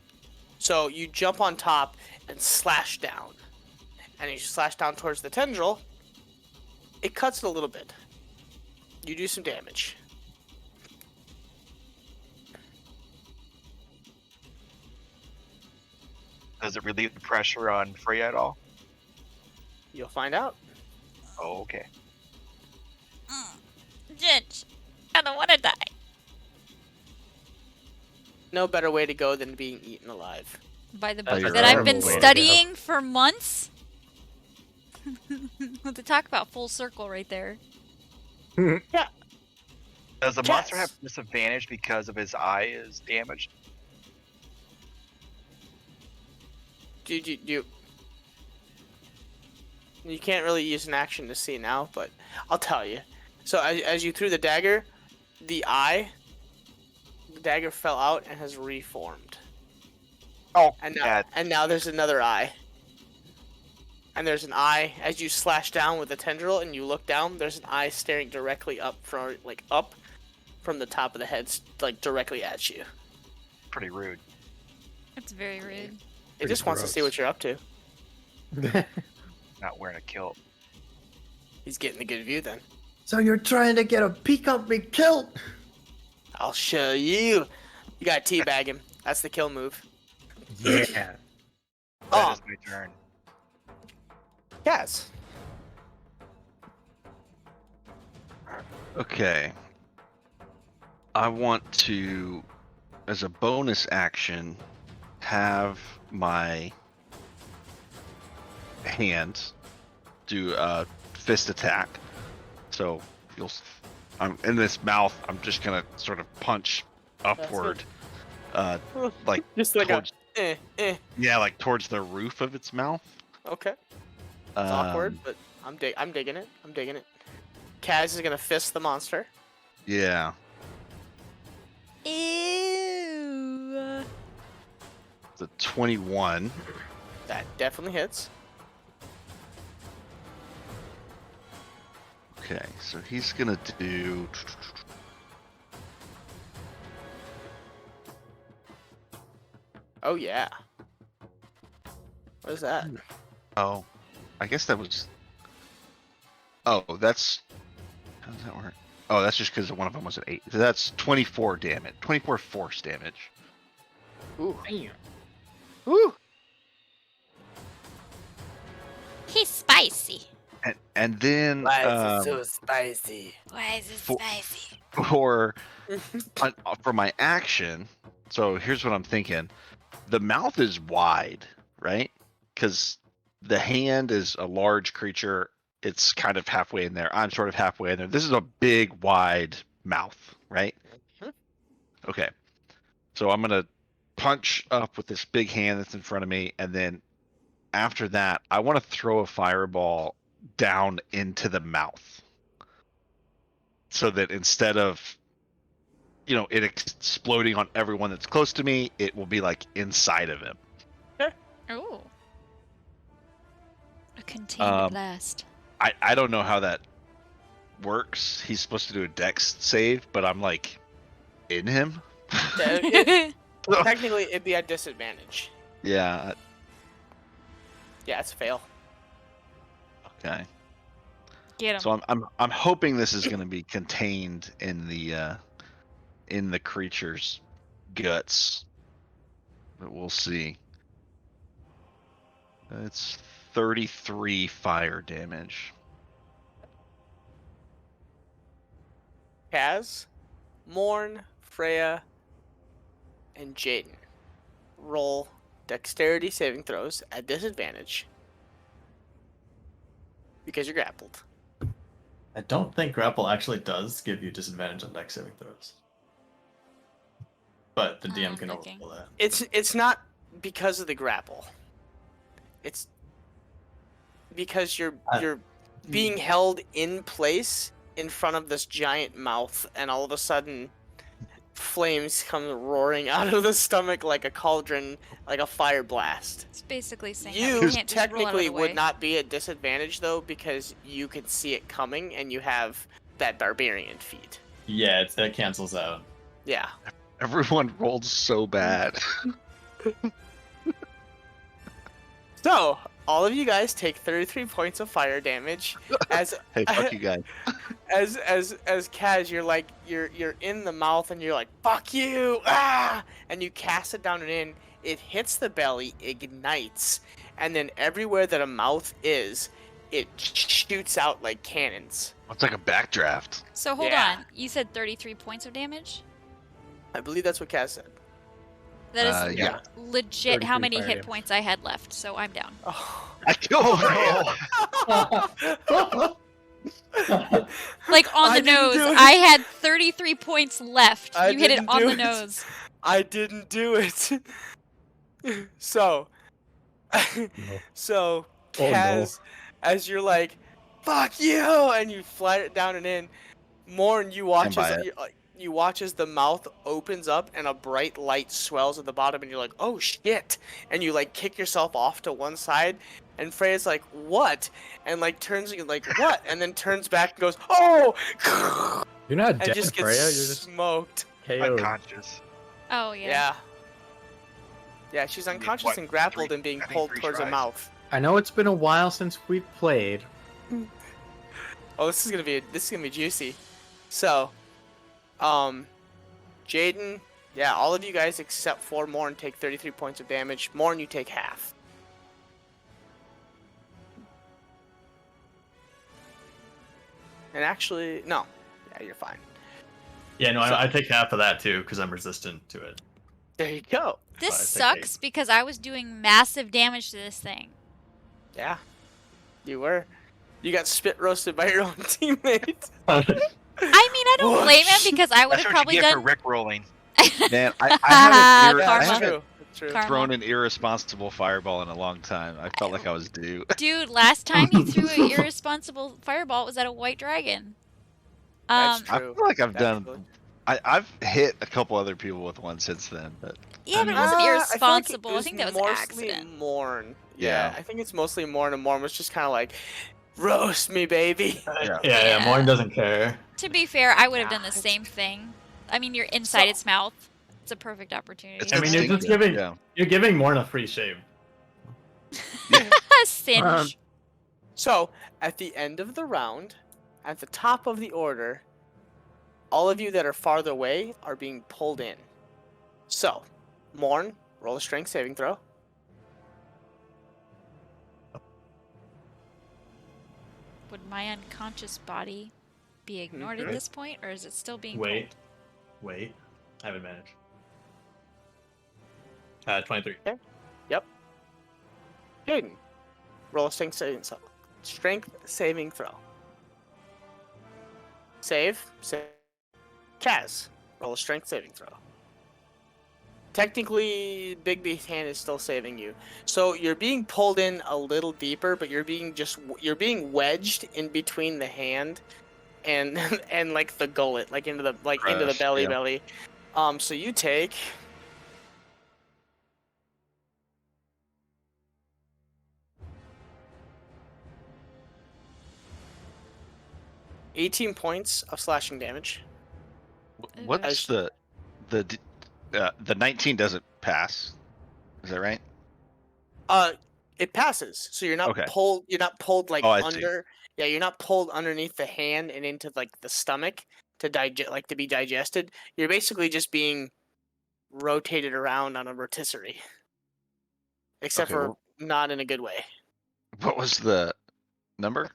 So you jump on top and slash down. And you slash down towards the tendril. It cuts it a little bit. You do some damage. Does it relieve the pressure on Freya at all? You'll find out. Oh, okay. Ginge, I don't want to die. No better way to go than being eaten alive. By the That's book a that I've been terrible way to go. studying for months. To talk about full circle right there. Does the monster Yes. have disadvantage because of his eye is damaged? You can't really use an action to see now, but I'll tell you. So as you threw the dagger, the dagger fell out and has reformed. Oh, And yeah. now there's another eye. And there's an eye as you slash down with the tendril and you look down. There's an eye staring directly up from the top of the head, like directly at you. Pretty rude. That's very rude. It just wants to see what you're up to. Not wearing a kilt. He's getting a good view then. So you're trying to get a peek of me kilt? I'll show you. You gotta teabag him. That's the kill move. Yeah. That Oh, is my turn. Kaz. Okay. I want to, as a bonus action, have my hand do a fist attack. So I'm in this mouth. I'm just gonna sort of punch upward, like Just like towards, yeah. like towards the roof of its mouth. Okay. It's awkward, but I'm digging it. I'm digging it. Kaz is gonna fist the monster. Yeah. Ew. The 21. That definitely hits. Okay, so he's gonna do. Oh yeah. What is that? Oh, I guess that was. Oh, that's. How does that work? Oh, that's just because one of them was an 8. So that's 24 damage. 24 force damage. Ooh. Ooh. He's spicy. And then spicy? Why is it For- spicy? for my action, so here's what I'm thinking. The mouth is wide, right? Because the hand is a large creature. It's kind of halfway in there. I'm sort of halfway in there. This is a big, wide mouth, right? Mhm. Okay. So I'm gonna punch up with this big hand that's in front of me, and then after that, I want to throw a fireball down into the mouth, so that instead of it exploding on everyone that's close to me, it will be like inside of him. Oh. A contained blast. I don't know how that works. He's supposed to do a dex save, but I'm like in him. Technically, it'd be at disadvantage. Yeah. Yeah, it's a fail. Okay. Get him. So I'm hoping this is going to be contained in the creature's guts, but we'll see. It's 33 fire damage. Kaz, Morn, Freya, and Jaden roll dexterity saving throws at disadvantage because you're grappled. I don't think grapple actually does give you disadvantage on dex saving throws. But the DM can thinking. overrule that. It's not because of the grapple. It's because you're being held in place in front of this giant mouth, and all of a sudden flames come roaring out of the stomach like a cauldron, like a fire blast. It's basically saying that You we can't just roll out of technically the way. would not be at disadvantage though, because you could see it coming and you have that barbarian feat. Yeah, that cancels out. Yeah. Everyone rolled so bad. So all of you guys take 33 points of fire damage as Hey, fuck you guys. as Kaz, you're in the mouth and you're like, fuck you, and you cast it down and in. It hits the belly, ignites, and then everywhere that a mouth is, it shoots out like cannons. It's like a backdraft. So hold Yeah. on. You said 33 points of damage? I believe that's what Kaz said. That is Yeah. legit how 33 many fire hit damage. points I had left, so I'm down. Oh. I killed Like on I the didn't nose. do it. I had 33 points left. I You hit it didn't on do the it. nose. I didn't do it. So, so Oh, no. Kaz, as you're like, fuck you, and you flat it down and in, Morn, you watch by as you watch as the mouth opens up and a bright light swells at the bottom, and you're like, "Oh shit!" And you like kick yourself off to one side, and Freya's like, "What?" And like turns like, "What?" And then turns back and goes, "Oh!" You're not And dead, just gets Freya. You're just smoked. KO'd. Unconscious. Oh yeah. Yeah. Yeah, she's Need, unconscious what, and grappled three- and being I think pulled 3 towards a tries. mouth. I know it's been a while since we played. Oh, this is gonna be juicy. So, Jaden, yeah, all of you guys except for Morn take 33 points of damage. Morn, you take half. And actually, no. Yeah, you're fine. Yeah, no, So- I take half of that too because I'm resistant to it. There you go. This But I think sucks because I was doing massive damage to this thing. Yeah, you were. You got spit roasted by your own teammate. I mean, I don't blame him because I would That's have what probably you get done. for Rick rolling. Man, I Ah, haven't, karma. I haven't True. That's true. Karma. thrown an irresponsible fireball in a long time. I felt like I was due. Dude, last time you threw an irresponsible fireball was at a white dragon. That's I true. feel like I've Actually. done. I've hit a couple other people with one since then, but Yeah, but it mean- wasn't I feel like irresponsible. I was think that was mostly accident. Morn. Yeah. I think it's mostly Morn, and Morn was just kind of like, roast me, baby. Yeah. Yeah, Morn doesn't care. To be fair, I would have done the Yeah, it's- same thing. I mean, you're inside its mouth. It's a perfect opportunity. It's I mean, you're just instinctive, giving you're giving Morn a free shave. Singe. So, at the end of the round, at the top of the order, all of you that are farther away are being pulled in. So, Morn, roll a strength saving throw. Would my unconscious body be ignored at Mhm. this point, or is it still being Wait, wait, I have advantage. 23. Jaden, roll a strength saving throw. Save. Kaz, roll a strength saving throw. Technically, Big Beast Hand is still saving you. So you're being pulled in a little deeper, but you're being wedged in between the hand and and like the gullet, like into the Crushed, belly. So you take 18 points of slashing damage. What's the 19 doesn't pass? Is that right? It passes. So you're not Okay. pulled. You're not pulled like Oh, I see. under. Yeah, you're not pulled underneath the hand and into like the stomach to to be digested. You're basically just being rotated around on a rotisserie. Except Okay, for well- not in a good way. What was the number?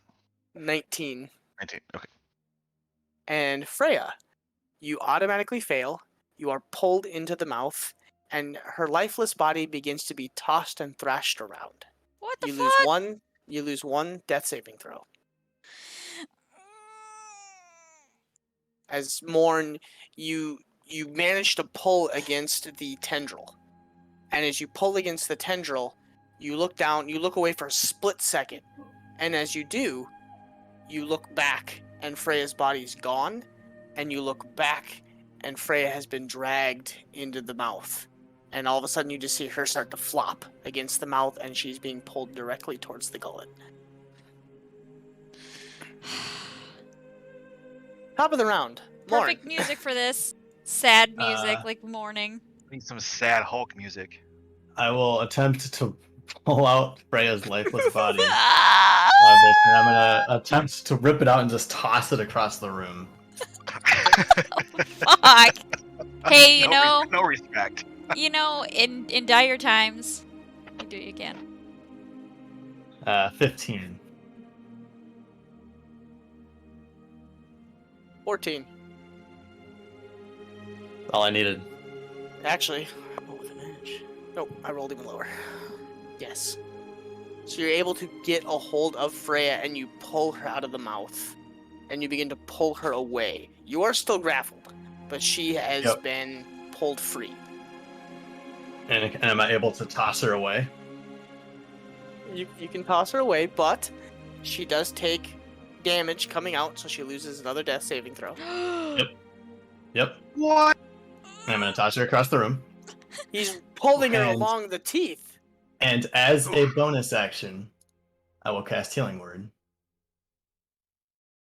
19. 19. Okay. And Freya, you automatically fail. You are pulled into the mouth, and her lifeless body begins to be tossed and thrashed around. What the You fuck? lose one death saving throw. As Morn, you manage to pull against the tendril. And as you pull against the tendril, you look down, you look away for a split second. And as you do, you look back and Freya's body's gone. And you look back and Freya has been dragged into the mouth. And all of a sudden you just see her start to flop against the mouth and she's being pulled directly towards the gullet. Top of the round. Morn. Perfect music for this. Sad music, like mourning. Need some sad Hulk music. I will attempt to pull out Freya's lifeless body. Ah! And I'm gonna attempt to rip it out and just toss it across the room. Fuck. Hey, you know, No respect. in dire times, you do what you can. 15. 14. All I needed. Actually, I rolled with advantage. Nope, I rolled even lower. Yes. So you're able to get a hold of Freya and you pull her out of the mouth. And you begin to pull her away. You are still grappled, but she has Yep. been pulled free. And am I able to toss her away? You can toss her away, but she does take damage coming out, so she loses another death saving throw. Yep. What? I'm gonna toss her across the room. He's pulling her And- along the teeth. And as a bonus action, I will cast Healing Word,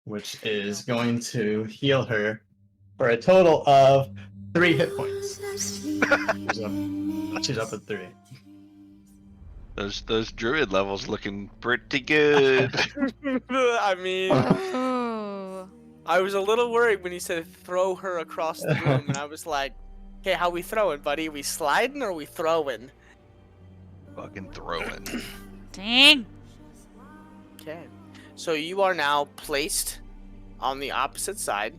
which is going to heal her for a total of 3 hit points. She's up at 3. Those druid levels looking pretty good. I mean, Oh. I was a little worried when he said throw her across the room, and I was like, "Okay, how we throwing, buddy? We sliding or we throwing?" Fucking throwing. Dang. Okay, so you are now placed on the opposite side.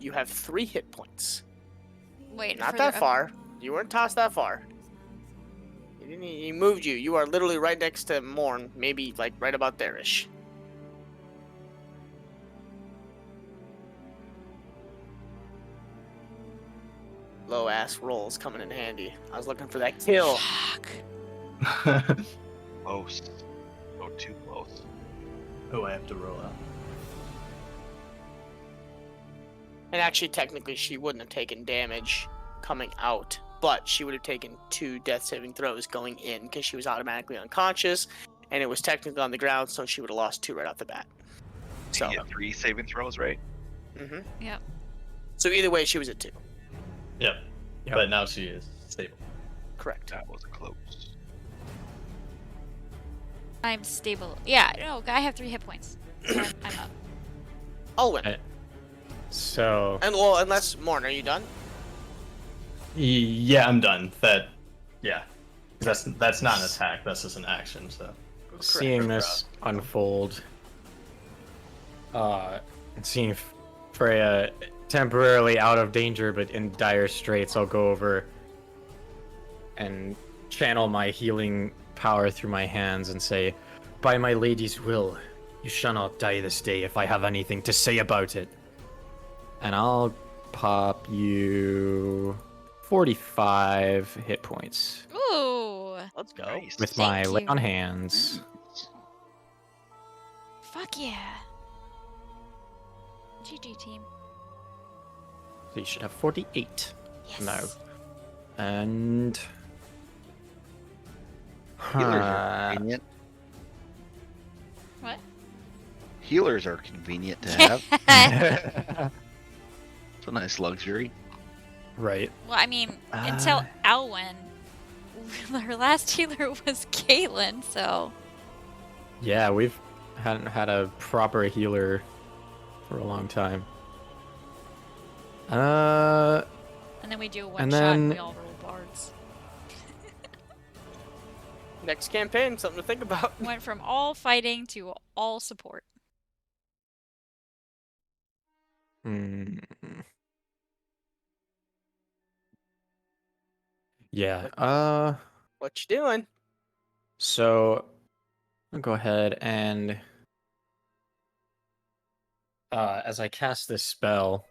You have 3 hit points. Wait, Not for that the- far. You weren't tossed that far. He moved you. You are literally right next to Morn, maybe like right about there-ish. Low ass rolls coming in handy. I was looking for that kill. Fuck. Close. Oh, too close. Oh, I have to roll out. And actually, technically, she wouldn't have taken damage coming out, but she would have taken 2 death saving throws going in because she was automatically unconscious, and it was technically on the ground, so she would have lost 2 right off the bat. So So, you get 3 saving throws, right? Yep. so either way, she was at 2. Yep. Yep. But now she is stable. Correct. That was close. I'm stable. Yeah, no, I have 3 hit points. So I'm up. Alwyn. Right. So And well, unless Morn, are you done? Yeah, I'm done. Yeah. That's not an attack. That's just an action. So. seeing this unfold, and seeing Freya temporarily out of danger but in dire straits, I'll go over and channel my healing power through my hands and say, "By my lady's will, you shall not die this day if I have anything to say about it." And I'll pop you 45 hit points Ooh. Let's go. Nice. with my Thank lay you. on hands. Fuck yeah. GG team. So you should have 48 Yes. now. And Healers are Huh. convenient. What? Healers are convenient to have. It's a nice luxury. Right. Well, I mean, until Alwyn, her last healer was Caitlyn, so Yeah, we've hadn't had a proper healer for a long time. and then we do a one And shot and then- we all roll bards. Next campaign, something to think about. Went from all fighting to all support. hmm. Yeah. What you doing? So I'll go ahead and as I cast this spell,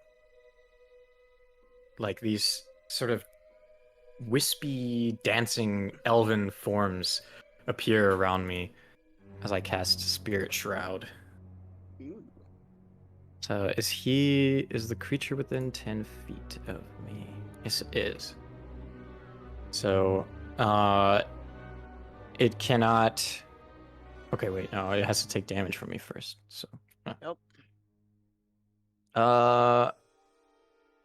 like these sort of wispy, dancing elven forms appear around me as I cast Spirit Shroud. So is the creature within 10 feet of me? Yes, it is. So, it cannot. Okay, wait, no, it has to take damage from me first. So, Nope.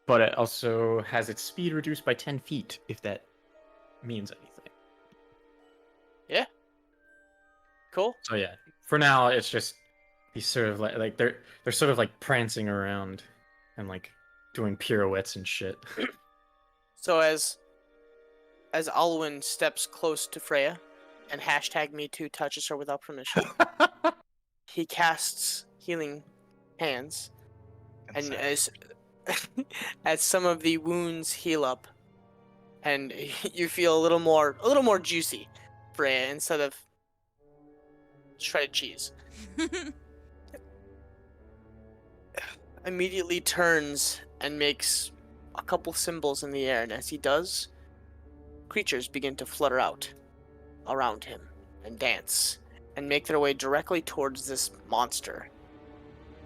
but it also has its speed reduced by 10 feet, if that means anything. Cool. So yeah, for now it's just these sort of like they're sort of like prancing around and like doing pirouettes and shit. So as Alwyn steps close to Freya and #MeToo touches her without permission, he casts healing hands, and as some of the wounds heal up, and you feel a little more juicy, Freya, instead of shredded cheese. Immediately turns and makes a couple symbols in the air, and as he does, creatures begin to flutter out around him and dance and make their way directly towards this monster.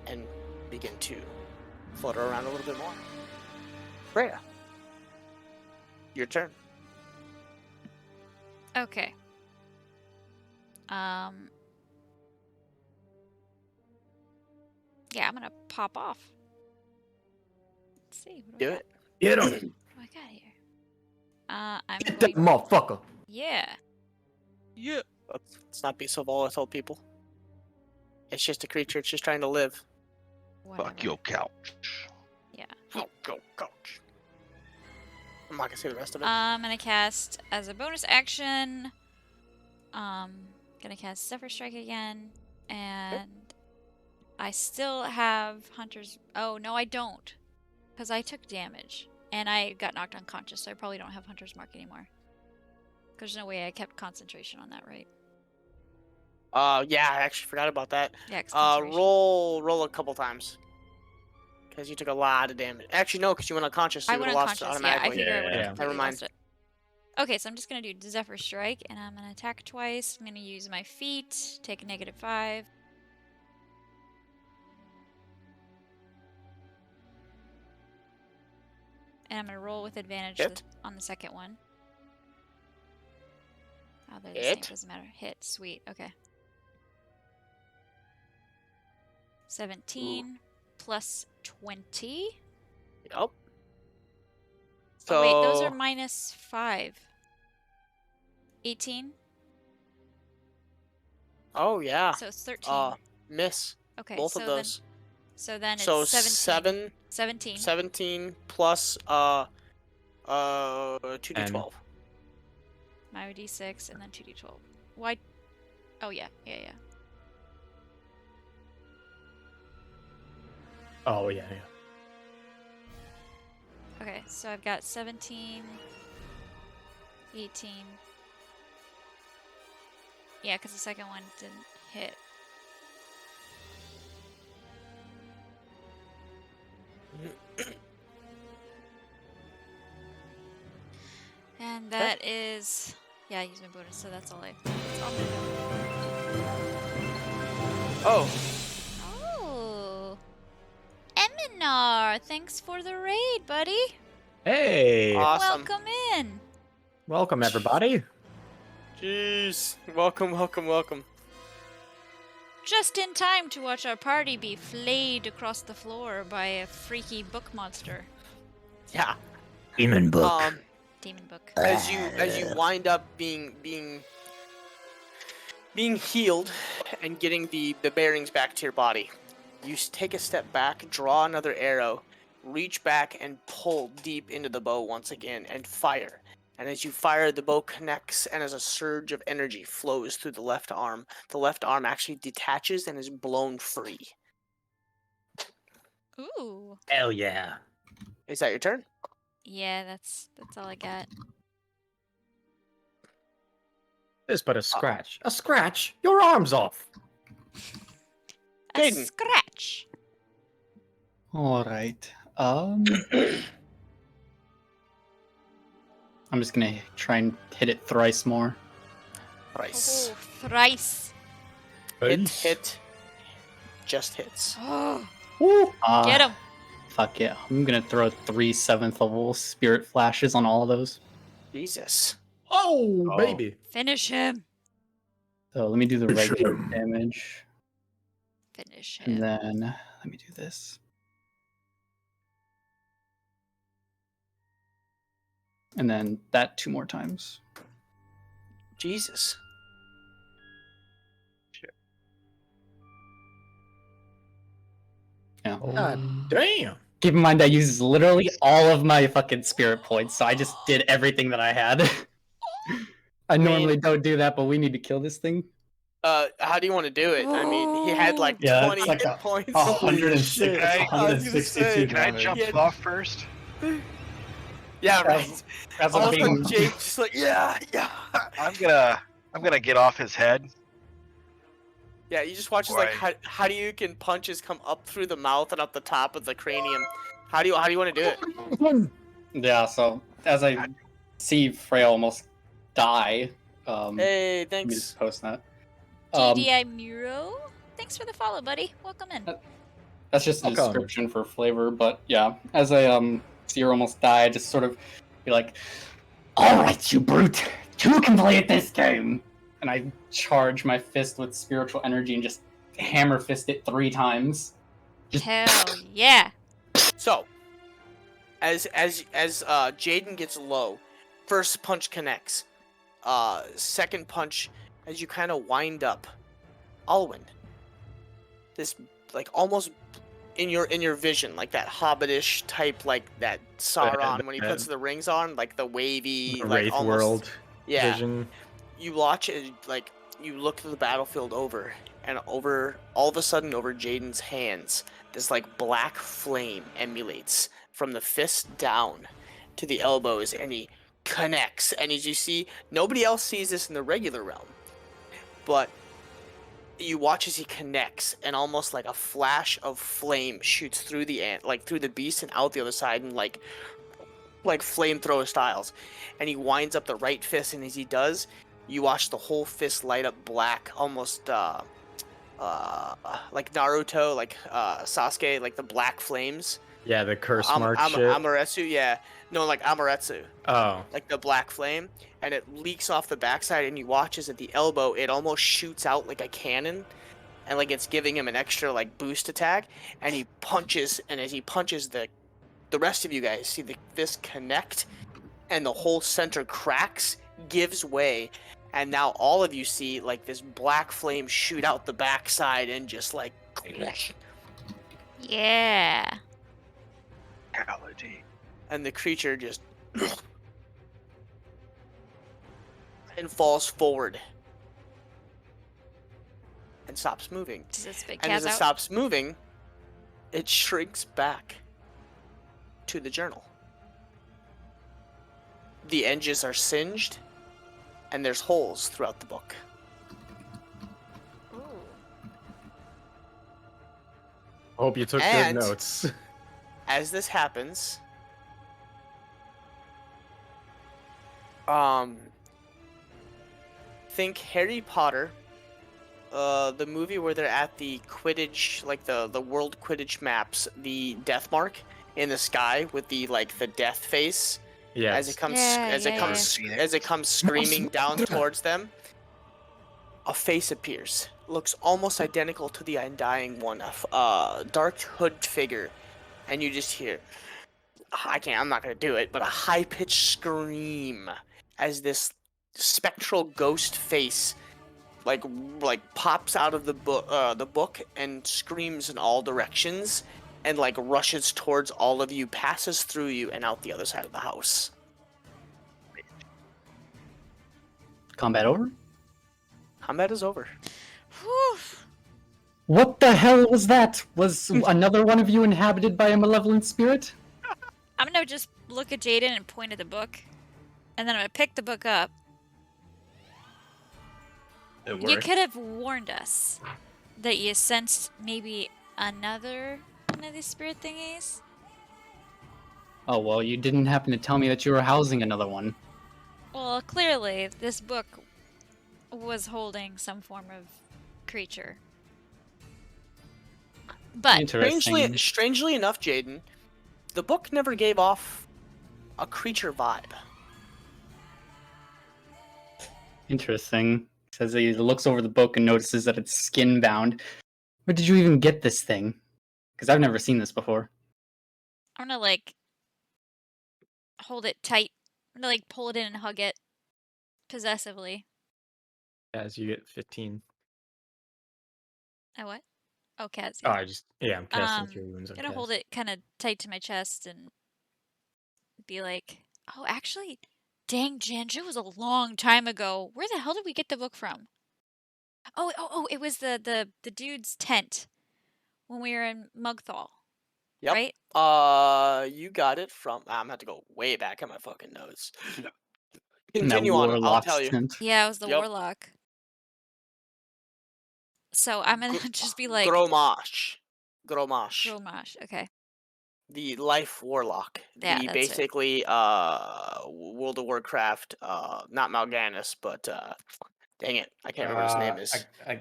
and begin to flutter around a little bit more. Freya, your turn. Okay. Yeah, I'm gonna pop off. Let's see. What Do we it. Get him. What do I got here? I'm Get going. that motherfucker. Yeah. Yeah. Let's not be so volatile, people. It's just a creature. It's just trying to live. Whatever. Fuck your couch. Go, coach. I'm not gonna say the rest of it. I'm gonna cast as a bonus action. Gonna cast Zephyr Strike again, and I still have Hunter's. Oh no, I don't, because I took damage and I got knocked unconscious, so I probably don't have Hunter's Mark anymore. Because there's no way I kept concentration on that, right? Yeah, I actually forgot about that. Yeah. 'Cause concentration. Roll a couple times. Because you took a lot of damage. Actually, no, because you went unconscious, so I you went would have lost unconscious. it Yeah, I automatically. figured I would Yeah. have completely Never mind. lost it. Okay, so I'm just gonna do Zephyr Strike, and I'm gonna attack twice. I'm gonna use my feet, take a -5. And I'm gonna roll with advantage Hit. on the second one. Oh, they're the Hit. same. Doesn't matter. Hit. Sweet. Okay. 17 plus 20. Yup. Oh wait, those So- are -5. 18. Oh, yeah. So it's 13. Miss. Okay. Both so of those. Then it's So 17. 17. 17 plus 2d12. My d6 and then 2d12. Why? Oh yeah. Oh yeah. Okay, so I've got 17, 18. Yeah, because the second one didn't hit. And that is, yeah, I used my bonus, so that's all I'm gonna do. Oh, Oh, Eminar, thanks for the raid, buddy. Hey, awesome. Welcome in. welcome everybody. Jeez. Welcome. Just in time to watch our party be flayed across the floor by a freaky book monster. Yeah. Demon book. Demon book. As you wind up being healed and getting the bearings back to your body, you take a step back, draw another arrow, reach back and pull deep into the bow once again and fire. And as you fire, the bow connects, and as a surge of energy flows through the left arm actually detaches and is blown free. Ooh. Hell yeah. Is that your turn? Yeah, that's all I got. This but a scratch. A scratch? Your arm's off. A Jaden. scratch. All right. I'm just gonna try and hit it thrice more. Thrice. Oh, thrice. Hit. Just hits. Oh, Woo! get him. Fuck it. I'm gonna throw 3 7th level spirit flashes on all of those. Jesus. Oh, Oh. baby. Finish him. So let me do the Finish regular him. damage, Finish and him. then let me do this. And then that 2 more times. Jesus. Yeah. God damn. Keep in mind, I used literally all of my fucking spirit points, so I just did everything that I had. I normally don't do that, but we need to kill this thing. How do you want to do it? I mean, he had like Yeah, 20 it's like hit a points. 106, I was gonna say, 162 Can I damage. jump Yeah. off first? Yeah, right. As All I'm of a sudden, being, Jake's just like, yeah. I'm gonna get off his head. Yeah, you just watch as like Boy. how do you can punches come up through the mouth and up the top of the cranium. How do you want to do it? yeah. So as I see Freya almost die, Hey, let me thanks. just post that. GDI Muro. Thanks for the follow, buddy. Welcome in. That's just a I'll call him. description for flavor, but yeah. As I see her almost die, I just sort of be like, "All right, you brute, two can play at this game," and I charge my fist with spiritual energy and just hammer fist it 3 times. Just Hell yeah. So, as Jaden gets low, first punch connects. Second punch, as you kind of wind up, Alwyn. This like almost in your vision, like that hobbitish type, like that Sauron when he puts the rings on, like the wavy, The like Wraith almost World yeah. vision. You watch it, like you look to the battlefield over, and over all of a sudden over Jaden's hands, this like black flame emulates from the fist down to the elbows, and he connects. And as you see, nobody else sees this in the regular realm, but you watch as he connects, and almost like a flash of flame shoots through the ant, like through the beast and out the other side, and like flamethrower styles. And he winds up the right fist, and as he does, you watch the whole fist light up black, almost like Naruto, like Sasuke, like the black flames. Yeah, the curse mark shit. Amaterasu, yeah. No, like Amaterasu. Oh. Like the black flame, and it leaks off the backside, and you watch as at the elbow, it almost shoots out like a cannon, and like it's giving him an extra like boost attack, and he punches, and as he punches, the rest of you guys see the fist connect, and the whole center cracks, gives way, and now all of you see like this black flame shoot out the backside and just like Yeah. Reality. and the creature just and falls forward and stops moving. Does it spit And as Kaz it out? stops moving, it shrinks back to the journal. The edges are singed, and there's holes throughout the book. Ooh. Hope you took good And- notes. As this happens, think Harry Potter, the movie where they're at the Quidditch, like the world Quidditch maps, the death mark in the sky with the like the death face Yes. as it comes Yeah, as yeah, it comes yeah. as it comes screaming down towards them. A face appears, looks almost identical to the Undying one, a dark hood figure, and you just hear, I'm not gonna do it, but a high-pitched scream as this spectral ghost face like pops out of the book and screams in all directions and like rushes towards all of you, passes through you, and out the other side of the house. combat over? Combat is over. Whew. What the hell was that? Was another one of you inhabited by a malevolent spirit? I'm gonna just look at Jaden and point at the book, and then I'm gonna pick the book up. It You worked. could have warned us that you sensed maybe another one of these spirit thingies. Oh, well, you didn't happen to tell me that you were housing another one. Well, clearly, this book was holding some form of creature. But Interesting. Strangely enough, Jaden, the book never gave off a creature vibe. Interesting. Says he looks over the book and notices that it's skin bound. Where did you even get this thing? Because I've never seen this before. I'm gonna like hold it tight. I'm gonna like pull it in and hug it possessively. As you get 15. Oh, what? Oh, Kaz. Oh, Yeah. I'm casting Cure Wounds on Gonna hold it kind of tight to my chest and be like, oh, actually, dang, Ginge, it was a long time ago. Where the hell did we get the book from? Oh, it was the dude's tent when we were in Mugthal. Yep. Right? You got it from. I'm gonna have to go way back in my fucking notes. In that Continue on. I'll warlock's tell you. tent. Yeah, it was the Yep. warlock. So I'm gonna just be like, Gromash. Gromash. Okay. The life warlock. Yeah, The that's it. basically World of Warcraft, not Mal'Ganis, but dang it, I can't remember what his name is. I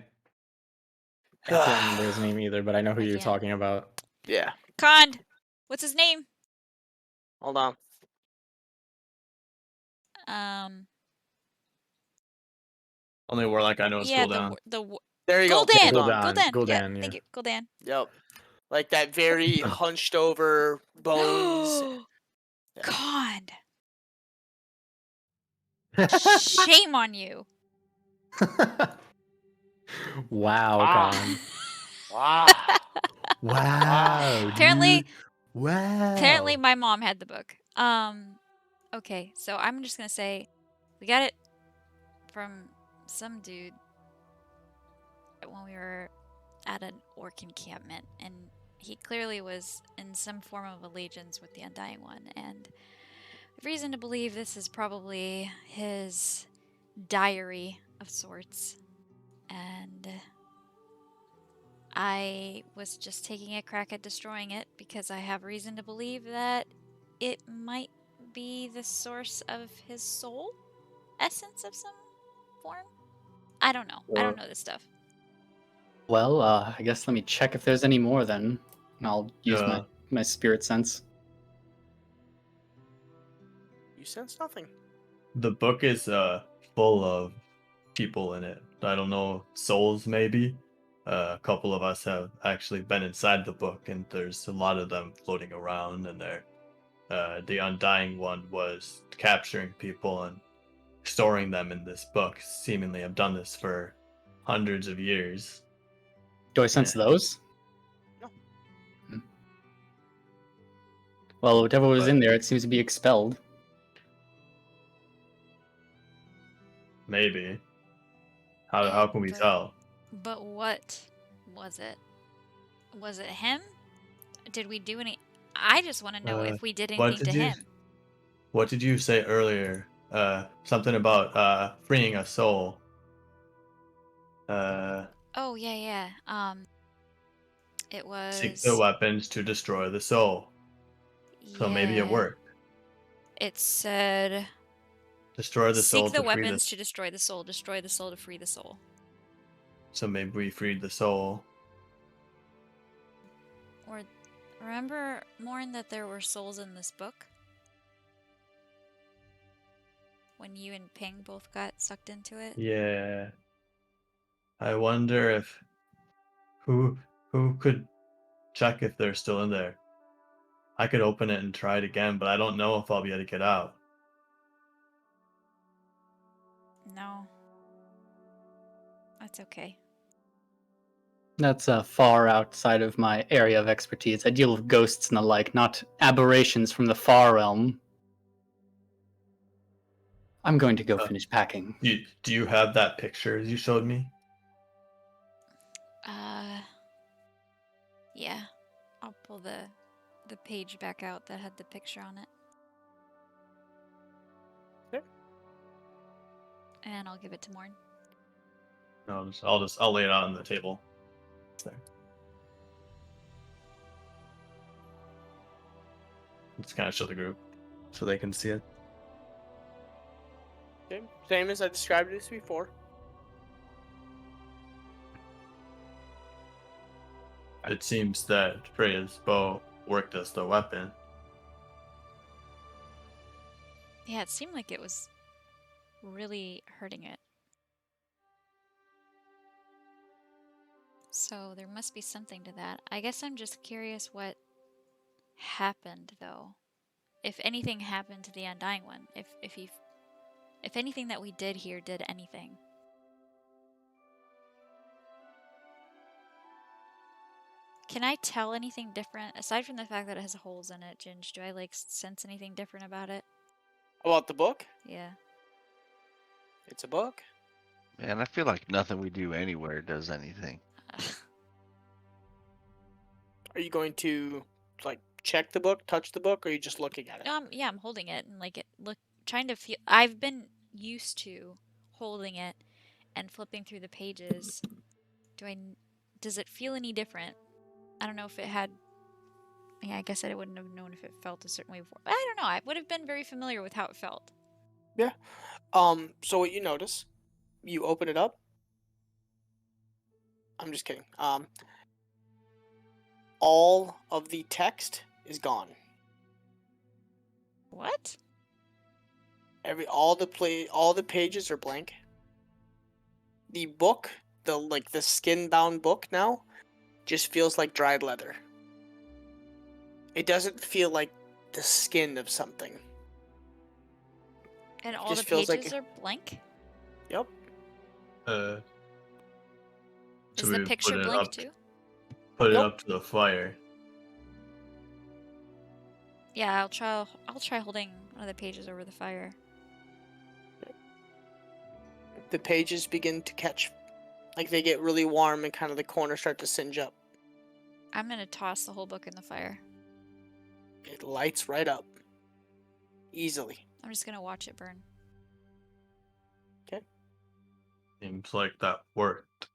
can't remember his name either, but I know who I you're can't. talking about. Yeah. Kond! What's his name? Hold on. Only warlock I know is Yeah, Gul'dan. There you go. Gul'dan! Gul'dan, Yeah, Gul'dan, thank yeah. you. Gul'dan. Yep. Like that very hunched over bones. Yeah. Kond! Shame on you. Wow, Wow. Con. Wow. Wow. Apparently- dude. Wow. Apparently my mom had the book. Okay, so I'm just gonna say we got it from some dude when we were at an orc encampment, and he clearly was in some form of allegiance with the Undying One, and I've reason to believe this is probably his diary of sorts. And I was just taking a crack at destroying it because I have reason to believe that it might be the source of his soul essence of some form. I don't know. I don't know this stuff. Well, I guess let me check if there's any more then. And I'll use my spirit sense. You sense nothing. The book is full of people in it. I don't know, souls maybe. A couple of us have actually been inside the book, and there's a lot of them floating around. And they're the Undying One was capturing people and storing them in this book. Seemingly, I've done this for hundreds of years. Do I sense those? No. Well, whatever was But- in there, it seems to be expelled. Maybe. How can we But- tell? But what was it? Was it him? Did we do any? I just want to know if we did what anything did to you- him. What did you say earlier? Something about freeing a soul. Oh yeah. It was. Seek the weapons to destroy the soul. So maybe it Yeah. worked. It said. Destroy the soul Seek the to free weapons the. to destroy the soul. Destroy the soul to free the soul. So maybe we freed the soul. Or remember, Morn, that there were souls in this book? When you and Ping both got sucked into it? Yeah. I wonder if who could check if they're still in there. I could open it and try it again, but I don't know if I'll be able to get out. No. That's okay. That's far outside of my area of expertise. I deal with ghosts and the like, not aberrations from the far realm. I'm going to go finish packing. Do you have that picture you showed me? Yeah. I'll pull the page back out that had the picture on it. Okay. And I'll give it to Morn. No, I'll lay it out on the table. It's there. Just kind of show the group so they can see it. Okay. Same as I described it before. It seems that Freya's bow worked as the weapon. Yeah, it seemed like it was really hurting it. So there must be something to that. I guess I'm just curious what happened, though. If anything happened to the Undying One. If anything that we did here did anything. Can I tell anything different? Aside from the fact that it has holes in it, Ginge, do I, sense anything different about it? About the book? Yeah. It's a book. Man, I feel like nothing we do anywhere does anything. Are you going to, check the book, touch the book, or are you just looking at it? Yeah, I'm holding it and trying to feel. I've been used to holding it and flipping through the pages. Does it feel any different? I don't know if it had. Yeah, I guess I wouldn't have known if it felt a certain way before. But I don't know. I would have been very familiar with how it felt. Yeah. So what you notice, you open it up. I'm just kidding. all of the text is gone. What? All the pages are blank. The book, the skin bound book now, just feels like dried leather. It doesn't feel like the skin of something. And all just the feels like pages are blank? Yep. So Is we the picture put it blank up, too? Put it Nope. up to the fire. Yeah, I'll try holding one of the pages over the fire. The pages begin to catch, like they get really warm and kind of the corners start to singe up. I'm gonna toss the whole book in the fire. It lights right up. Easily. I'm just gonna watch it burn. Seems like that worked.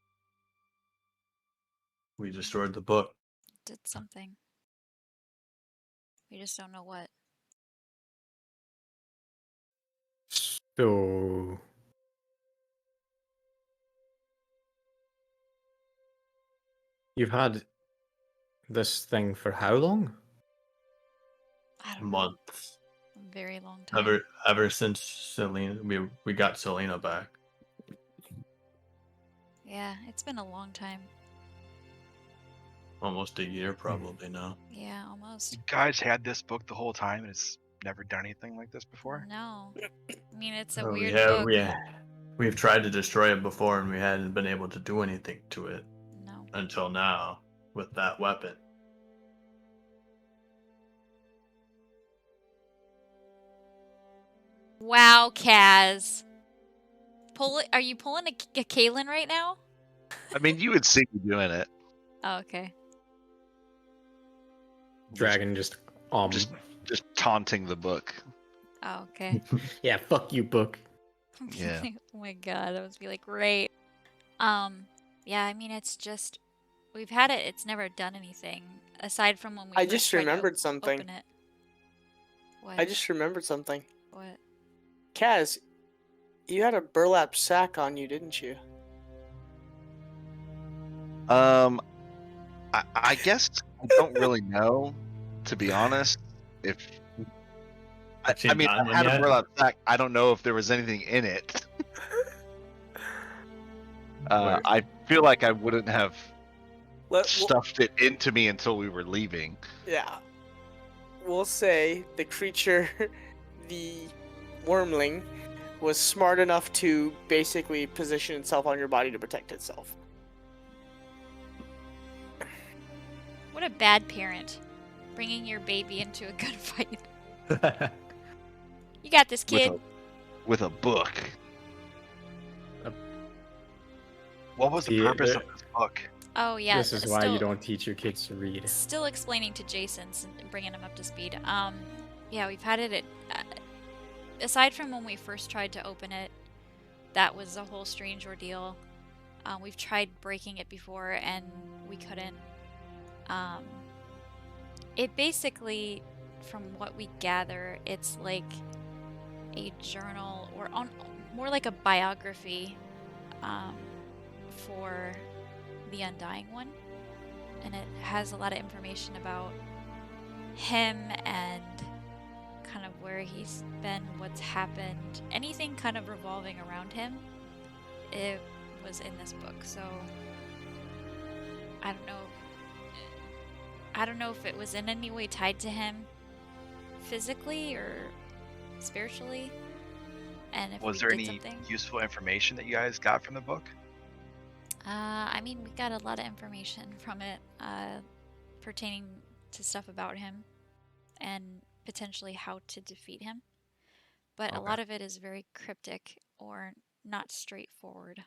We destroyed the book. Did something. We just don't know what. So you've had this thing for how long? I don't know. Months. A very long time. Ever since Selena, we got Selena back. Yeah, it's been a long time. Almost a year probably now. Yeah, almost. You guys had this book the whole time, and it's never done anything like this before. No. I mean, it's a Well, weird book. We've tried to destroy it before and we hadn't been able to do anything to it No. until now with that weapon. Wow, Kaz. Are you pulling a Kaylin right now? I mean, you would see me doing it. Oh, okay. Dragon just Just taunting the book. Oh, okay. yeah, fuck you, book. Yeah. Oh my god, that would be like great. Yeah, I mean it's just we've had it. It's never done anything aside from when we. I first just tried to remembered something. Open it. What? I just remembered something. What? Kaz, you had a burlap sack on you, didn't you? I guess I don't really know, to be honest. If I mean, I had a burlap sack. I don't know if there was anything in it. I feel like I wouldn't have stuffed it into me until we were leaving. Yeah. We'll say the creature, the wormling, was smart enough to basically position itself on your body to protect itself. What a bad parent, bringing your baby into a gunfight. You got this, kid. With a book. What was the purpose of this book? Oh yeah. This is why you don't teach your kids to read. Still explaining to Jason and bringing him up to speed. Yeah, we've had it at. Aside from when we first tried to open it, that was a whole strange ordeal. We've tried breaking it before and we couldn't. It basically, from what we gather, it's like a journal or more like a biography for the Undying One, and it has a lot of information about him and kind of where he's been, what's happened, anything kind of revolving around him. It was in this book, so I don't know if it was in any way tied to him physically or spiritually, and if Was we there did any something. useful information that you guys got from the book? I mean, we got a lot of information from it pertaining to stuff about him and potentially how to defeat him. But a lot of it is very cryptic or not straightforward.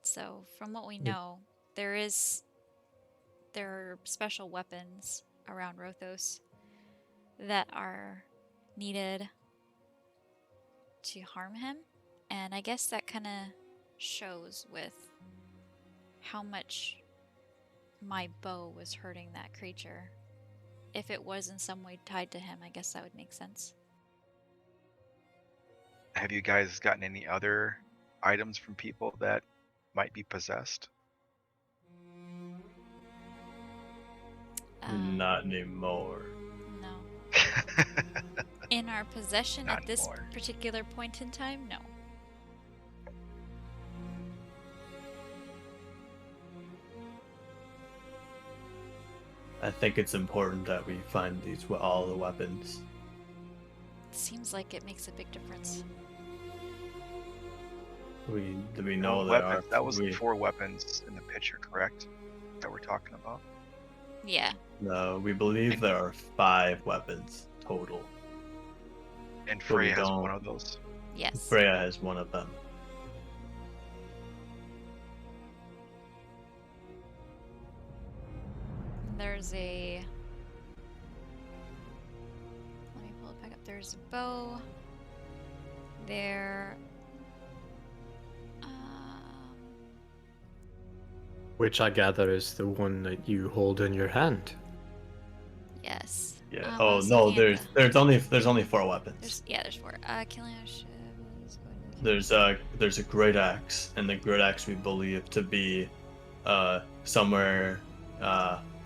So, from what we know, there are special weapons around Rothos that are needed to harm him, and I guess that kind of shows with how much my bow was hurting that creature. If it was in some way tied to him, I guess that would make sense. Have you guys gotten any other items from people that might be possessed? Not anymore. No. In our possession Not at this anymore. particular point in time, no. I think it's important that we find all the weapons. It seems like it makes a big difference. We No know there are. weapons. That was 4 weapons in the picture, correct? That we're talking about. Yeah. No, we believe there are 5 weapons total. And But we Freya has don't- one of those. Yes. Freya has one of them. There's a... Let me pull it back up. There's a bow. There... Which I gather is the one that you hold in your hand. Yes. Yeah. I Oh was no, looking at there's only 4 weapons. there's 4. Killing a ship is going to... There's a great axe, and the great axe we believe to be somewhere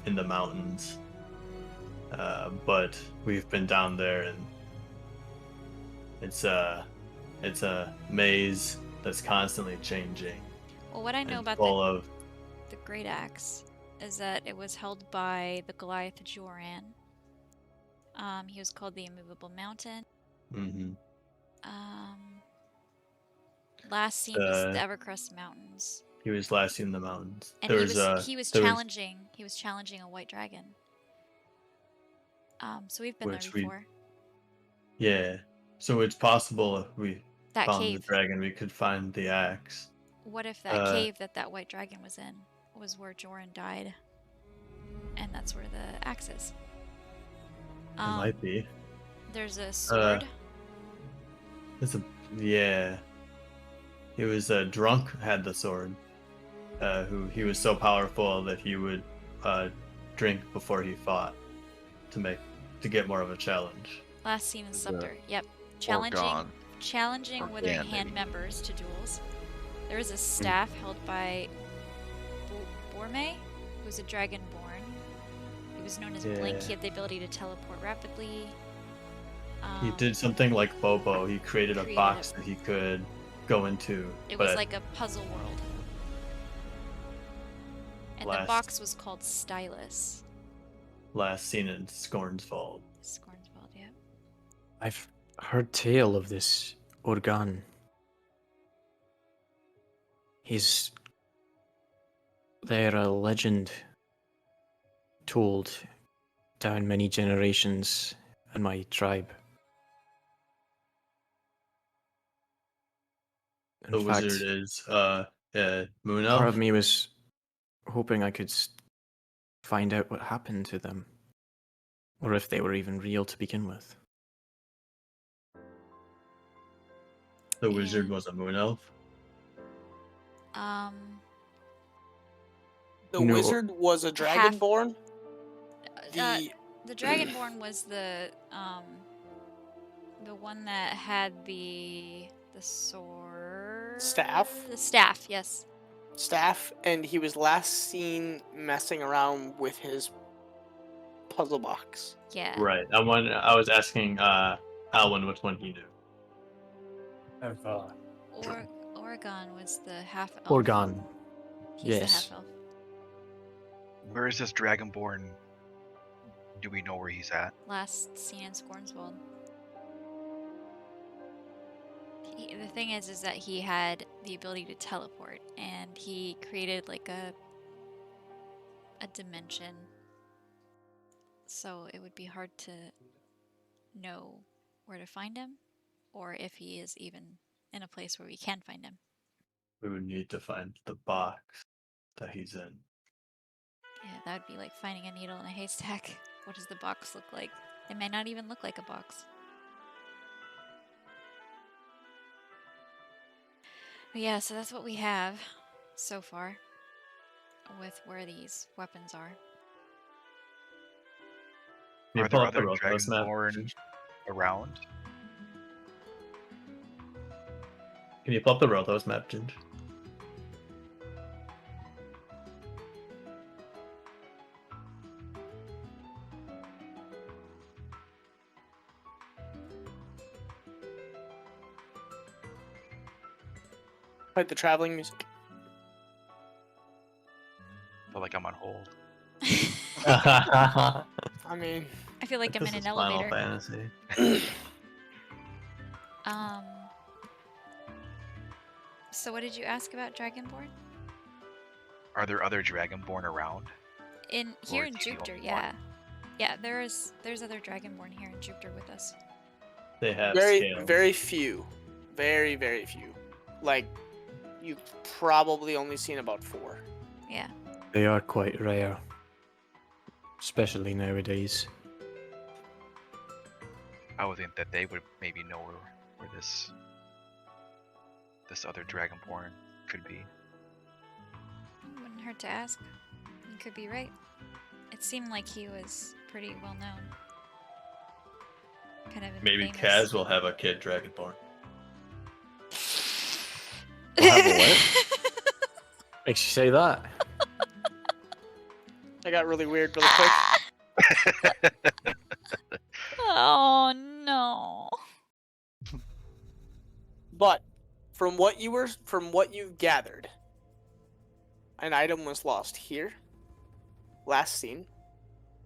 in the mountains. But we've been down there, and it's a maze that's constantly changing. Well, what I know and about full of the Great Axe is that it was held by the Goliath Joran. He was called the Immovable Mountain. Mhm. Last seen was the Evercrest Mountains, He was last in the mountains. and There he was was there was- challenging a white dragon. So we've been there Which we- before. Yeah. So it's possible if we That found cave. the dragon, we could find the axe. What if that cave that white dragon was in was where Joran died, and that's where the axe is? It might be. There's a sword. Yeah. He was drunk, had the sword. He was so powerful that he would drink before he fought to get more of a challenge. Last seen in Is Scepter. Yep. Or gone. Challenging Or withered banned, hand maybe. members to duels. There is a staff held by Borme, who's a dragonborn. He was known as Blink. Yeah. He had the ability to teleport rapidly. He did something like Bobo. He created a created box a- that he could go into. It but was like a puzzle world. And the Last- box was called Stylus. last seen in Scornsfold. Scornswald, yeah. I've heard tale of this Organ. They're a legend told down many generations in my tribe. In The fact, wizard is Moon part Elf. of me was hoping I could find out what happened to them, or if they were even real to begin with. The wizard was a Moon Elf. The No. wizard was a Half- dragonborn. The The Dragonborn was the one that had the sword. Staff? The staff, yes. staff, and he was last seen messing around with his puzzle box. Yeah. Right. I was asking Alwyn which one he knew. Oregon was the half elf. Organ. He's the yes. half elf. Where is this dragonborn? Do we know where he's at? Last seen in Scornswold. The thing is that he had the ability to teleport, and he created like a dimension. So it would be hard to know where to find him, or if he is even in a place where we can find him. We would need to find the box that he's in. Yeah, that would be like finding a needle in a haystack. What does the box look like? It may not even look like a box. But yeah, so that's what we have so far with where these weapons are. Can you Are pull there up the other Rothos map? dragonborn around? Can you pull up the Rothos map, Ginge? Like the traveling music. I feel like I'm on hold. I mean, I feel like I'm This in is an Final elevator. Fantasy. Um. So what did you ask about Dragonborn? Are there other Dragonborn around? In here Or in is he the Jupiter, only one? yeah. Yeah, there's other Dragonborn here in Jupiter with us. They have very, scales. very few. Very, very few. Like, you've probably only seen about 4. Yeah. They are quite rare, especially nowadays. I would think that they would maybe know where this other Dragonborn could be. Wouldn't hurt to ask. You could be right. It seemed like he was pretty well known. Kind of Maybe famous. Kaz will have a kid Dragonborn. We'll have a what? Makes you say that? I got really weird really quick. Oh no. But from what you've gathered, an item was lost here. Last seen,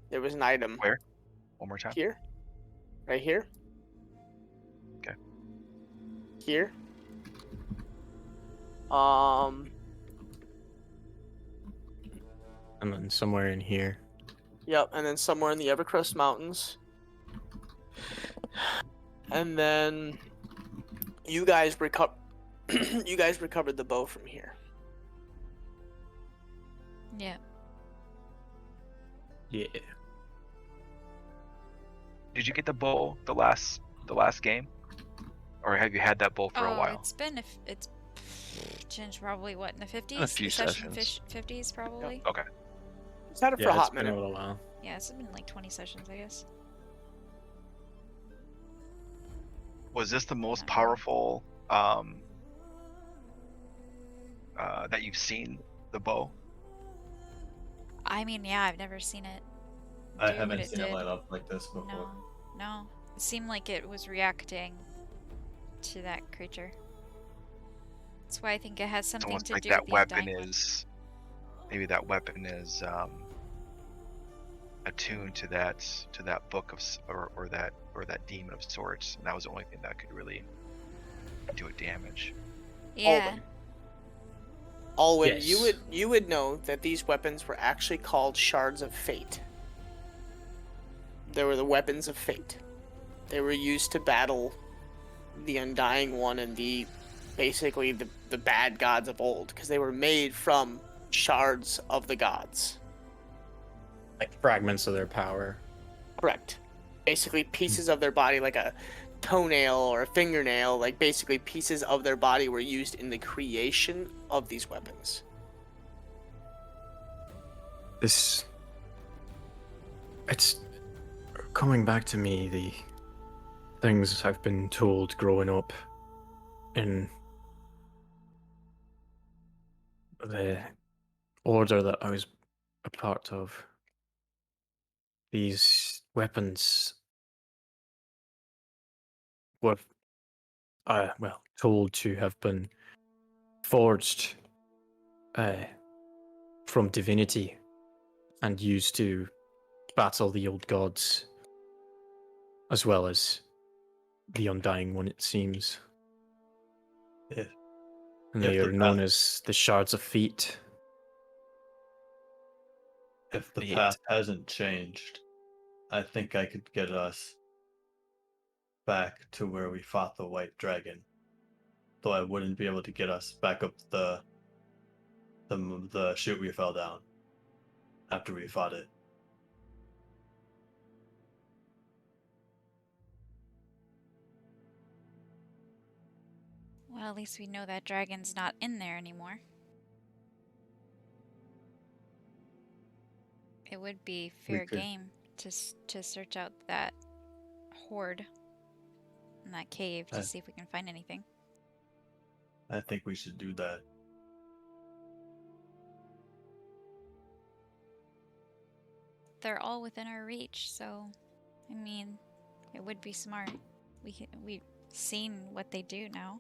there was an item Where? One more time. here, right here. Okay. Here. And then somewhere in here. Yep, and then somewhere in the Evercrest Mountains. And then you guys recovered the bow from here. Yeah. Yeah. Did you get the bow the last game, or have you had that bow for a while? It's been it's changed probably what in the 50s? A few sessions. 50s probably. Okay. It's had it for Yeah, a hot it's been minute. a little while. Yeah, it's been like 20 sessions, I guess. Was this the most Not really. powerful that you've seen, the bow? I mean, yeah, I've never seen it. I do what haven't seen it did. light up like this before. No. It seemed like it was reacting to that creature. That's why I think it has It's something almost to like do that with the weapon Undying One. is maybe that weapon is attuned to that book of or that demon of sorts, and that was the only thing that could really do it damage. Yeah. Alwyn, Yes. you would know that these weapons were actually called shards of fate. They were the weapons of fate. They were used to battle the Undying One and basically the bad gods of old, because they were made from shards of the gods. Like fragments of their power. Correct. Basically pieces of their body, like a toenail or a fingernail, like basically pieces of their body were used in the creation of these weapons. It's coming back to me, the things I've been told growing up in the order that I was a part of. These weapons were, told to have been forged from divinity and used to battle the old gods, as well as the Undying One, it seems. If, And If they the are known path- as the Shards of Feet. if the Hate. path hasn't changed, I think I could get us back to where we fought the white dragon. Though I wouldn't be able to get us back up the chute we fell down after we fought it. Well, at least we know that dragon's not in there anymore. It would be fair could- game to search out that hoard in that cave to I- see if we can find anything. I think we should do that. They're all within our reach, so I mean, it would be smart. We've seen what they do now.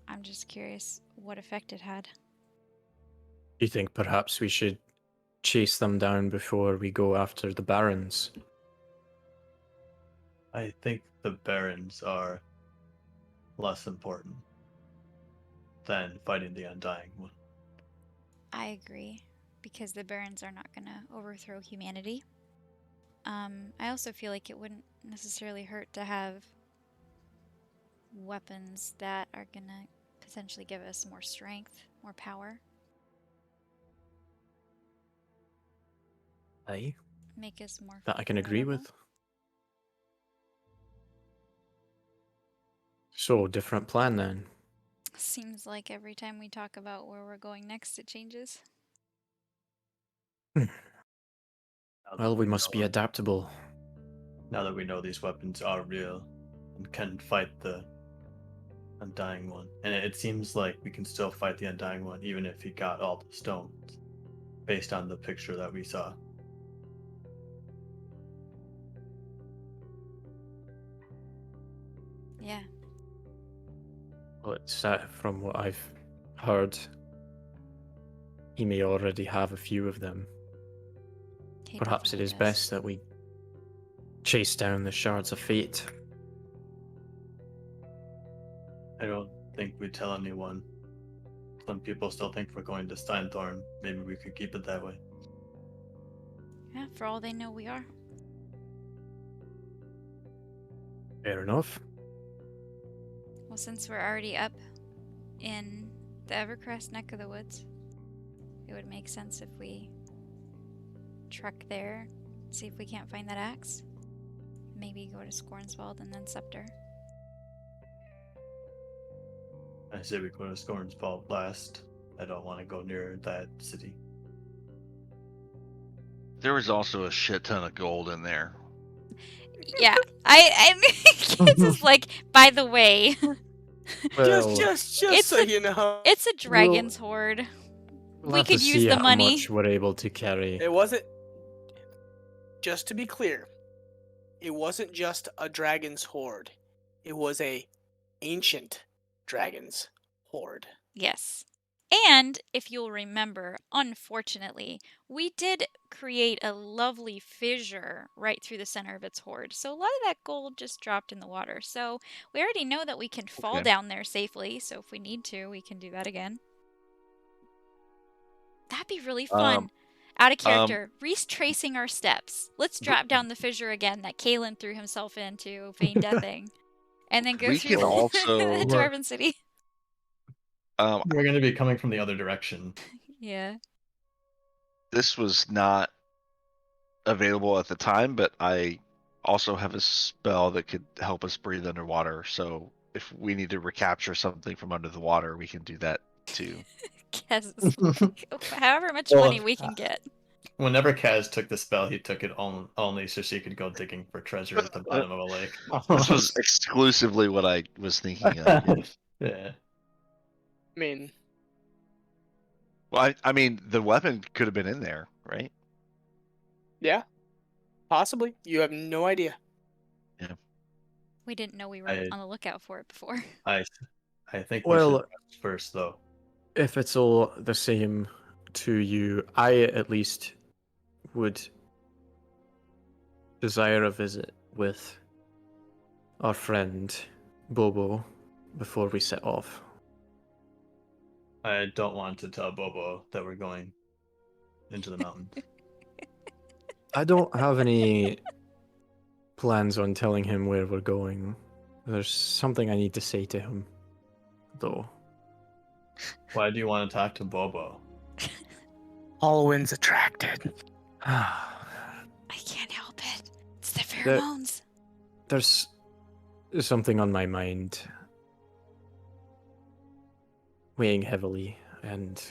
I'm just curious what effect it had. Do you think perhaps we should chase them down before we go after the barons? I think the barons are less important than fighting the Undying One. I agree, because the barons are not going to overthrow humanity. I also feel like it wouldn't necessarily hurt to have weapons that are going to potentially give us more strength, more power, Aye, make us more that I can agree formidable. with. So, different plan then. Seems like every time we talk about where we're going next, it changes. Now that Well, we must be know- adaptable. Now that we know these weapons are real and can fight the Undying One. And it seems like we can still fight the Undying One even if he got all the stones, based on the picture that we saw. Yeah. Well, it's from what I've heard, he may already have a few of them. He Perhaps it definitely is does. best that we chase down the shards of fate. I don't think we tell anyone. Some people still think we're going to Steinthorn. Maybe we could keep it that way. Yeah, for all they know, we are. Fair enough. Well, since we're already up in the Evercrest neck of the woods, it would make sense if we truck there, see if we can't find that axe. Maybe go to Scornswald and then Scepter. I say we go to Scornsfall last. I don't want to go near that city. There was also a shit ton of gold in there. Yeah, I this is like, by the way, Well, just it's so a- you know, it's a dragon's hoard. we'll We have to could use see the how money. much we're able to carry. it wasn't. Just to be clear, it wasn't just a dragon's horde. It was a ancient dragon's horde. Yes. And if you'll remember, unfortunately, we did create a lovely fissure right through the center of its hoard. So a lot of that gold just dropped in the water. So we already know that we can fall Okay. down there safely. So if we need to, we can do that again. That'd be really fun. Out of character, Reese tracing our steps. Let's drop down the fissure again that Kalen threw himself into, feign deathing, and then go We through can also- the Dwarven City. We're going to be coming from the other direction. Yeah. This was not available at the time, but I also have a spell that could help us breathe underwater. So if we need to recapture something from under the water, we can do that too. Guess however much Well, money we can get. Whenever Kaz took the spell, he took it only so she could go digging for treasure at the bottom of a lake. This was exclusively what I was thinking of. Yeah. Yeah. I mean, Well, I mean, the weapon could have been in there, right? yeah, possibly. You have no idea. We didn't know we were I- on the lookout for it before. I think we Well- should rest first, though. If it's all the same to you, I at least would desire a visit with our friend Bobo before we set off. I don't want to tell Bobo that we're going into the mountains. I don't have any plans on telling him where we're going. There's something I need to say to him, though. Why do you want to talk to Bobo? Alwyn's attracted. I can't help it. It's the There- pheromones. There's something on my mind weighing heavily, and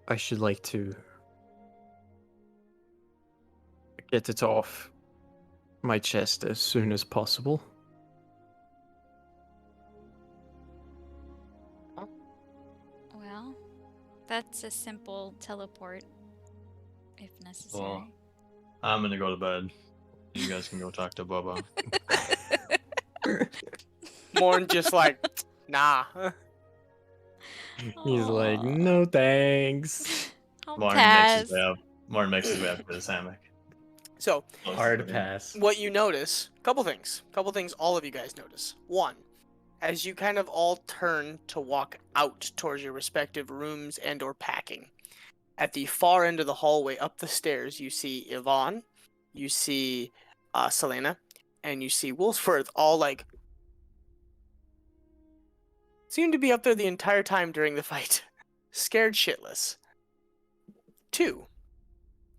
I should like to get it off my chest as soon as possible. Well, that's a simple teleport, if necessary. Well, I'm gonna go to bed. You guys can go talk to Bobo. Morn just like, nah. He's like, Aw. no thanks. Oh, Martin makes his Taz. way up. Martin makes his way up to his hammock. So Closes Hard the door. pass. what you notice, couple things all of you guys notice. One, as you kind of all turn to walk out towards your respective rooms and or packing, at the far end of the hallway up the stairs, you see Yvonne, you see Selena, and you see Wolfsworth all like seem to be up there the entire time during the fight, scared shitless. Two,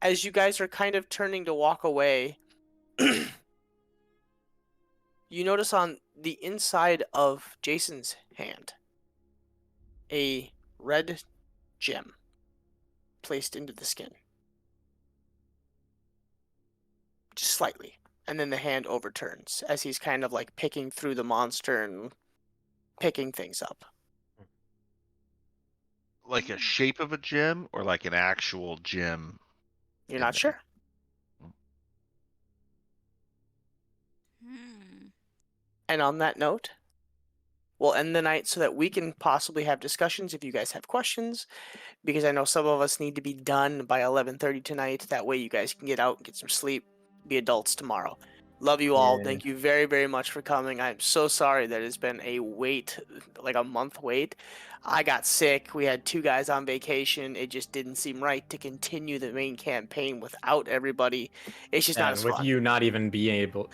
as you guys are kind of turning to walk away, you notice on the inside of Jason's hand a red gem placed into the skin. Just slightly. And then the hand overturns as he's kind of like picking through the monster and picking things up. Like a shape of a gem or like an actual gem? You're in not there? sure? Hmm. And on that note, we'll end the night so that we can possibly have discussions if you guys have questions, because I know some of us need to be done by 11:30 tonight. That way you guys can get out and get some sleep, be adults tomorrow. Love you all. Yeah. Thank you very, very much for coming. I'm so sorry that it's been a wait, like a month wait. I got sick. We had 2 guys on vacation. It just didn't seem right to continue the main campaign without everybody. It's just not And as with fun. you not even being able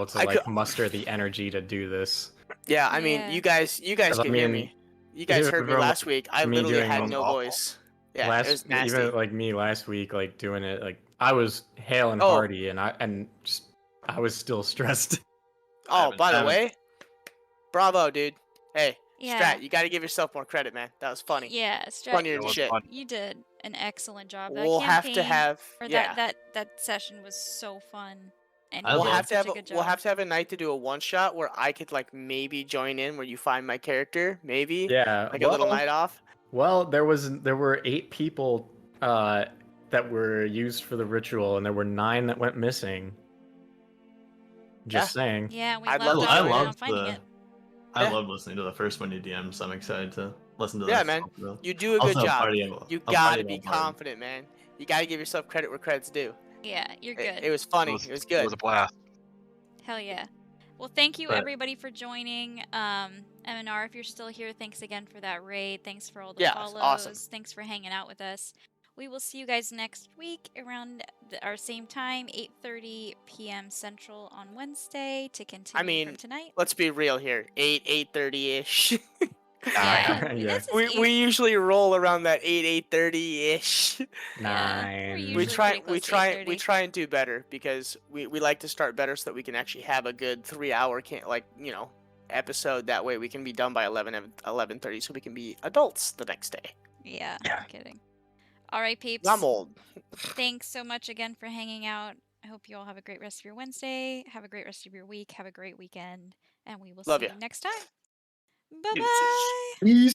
to I like could- muster the energy to do this. Yeah, I mean, Yeah. you guys 'Cause, I can hear mean, me. You guys even heard me from last week. I me literally doing had one no awful. voice. Yeah, it was nasty. even like me last week, like doing it, like I was hale and Oh. hearty, and I was still stressed. Oh, by the haven't- way, bravo, dude. Hey, Yeah. Strat, you got to give yourself more credit, man. That was funny. Yeah, Strat, Funnier It than was shit. fun. you did an excellent job. That We'll have to campaign, have or yeah. that session was so fun. And I you We'll did love- have to such have a good we'll job. have to have a night to do a one shot where I could like maybe join in where you find my character, maybe Yeah, like a little night off. Well, there were 8 people that were used for the ritual, and there were 9 that went missing. Just saying. Yeah, we I'd left love to off join without in. loved finding the. it. I Yeah. love listening to the first one you DM'd, so I'm excited to listen to Yeah, this. man. Also, You do a good job. party You about gotta be Martin. confident, man. You gotta give yourself credit where credit's due. Yeah, you're good. It was funny. It It was It good. was a blast. Hell yeah. Well, thank you But- everybody for joining. MNR, if you're still here, thanks again for that raid. Thanks for all the Yeah, it's follows. awesome. Thanks for hanging out with us. We will see you guys next week around our same time, 8:30 p.m. Central on Wednesday to continue mean, from tonight. Let's be real here. 8:30 ish. Yeah, Yeah. this is we usually roll around that 8:30 ish. Yeah, we're 9. usually We try pretty close to 8:30. and do better because we like to start better so that we can actually have a good 3-hour episode. That way we can be done by 11:30 so we can be adults the next day. Yeah, no kidding. All right, peeps. I'm old. Thanks so much again for hanging out. I hope you all have a great rest of your Wednesday. Have a great rest of your week. Have a great weekend. And we will Love see ya. you next time. Bye Deuces. bye. Peace.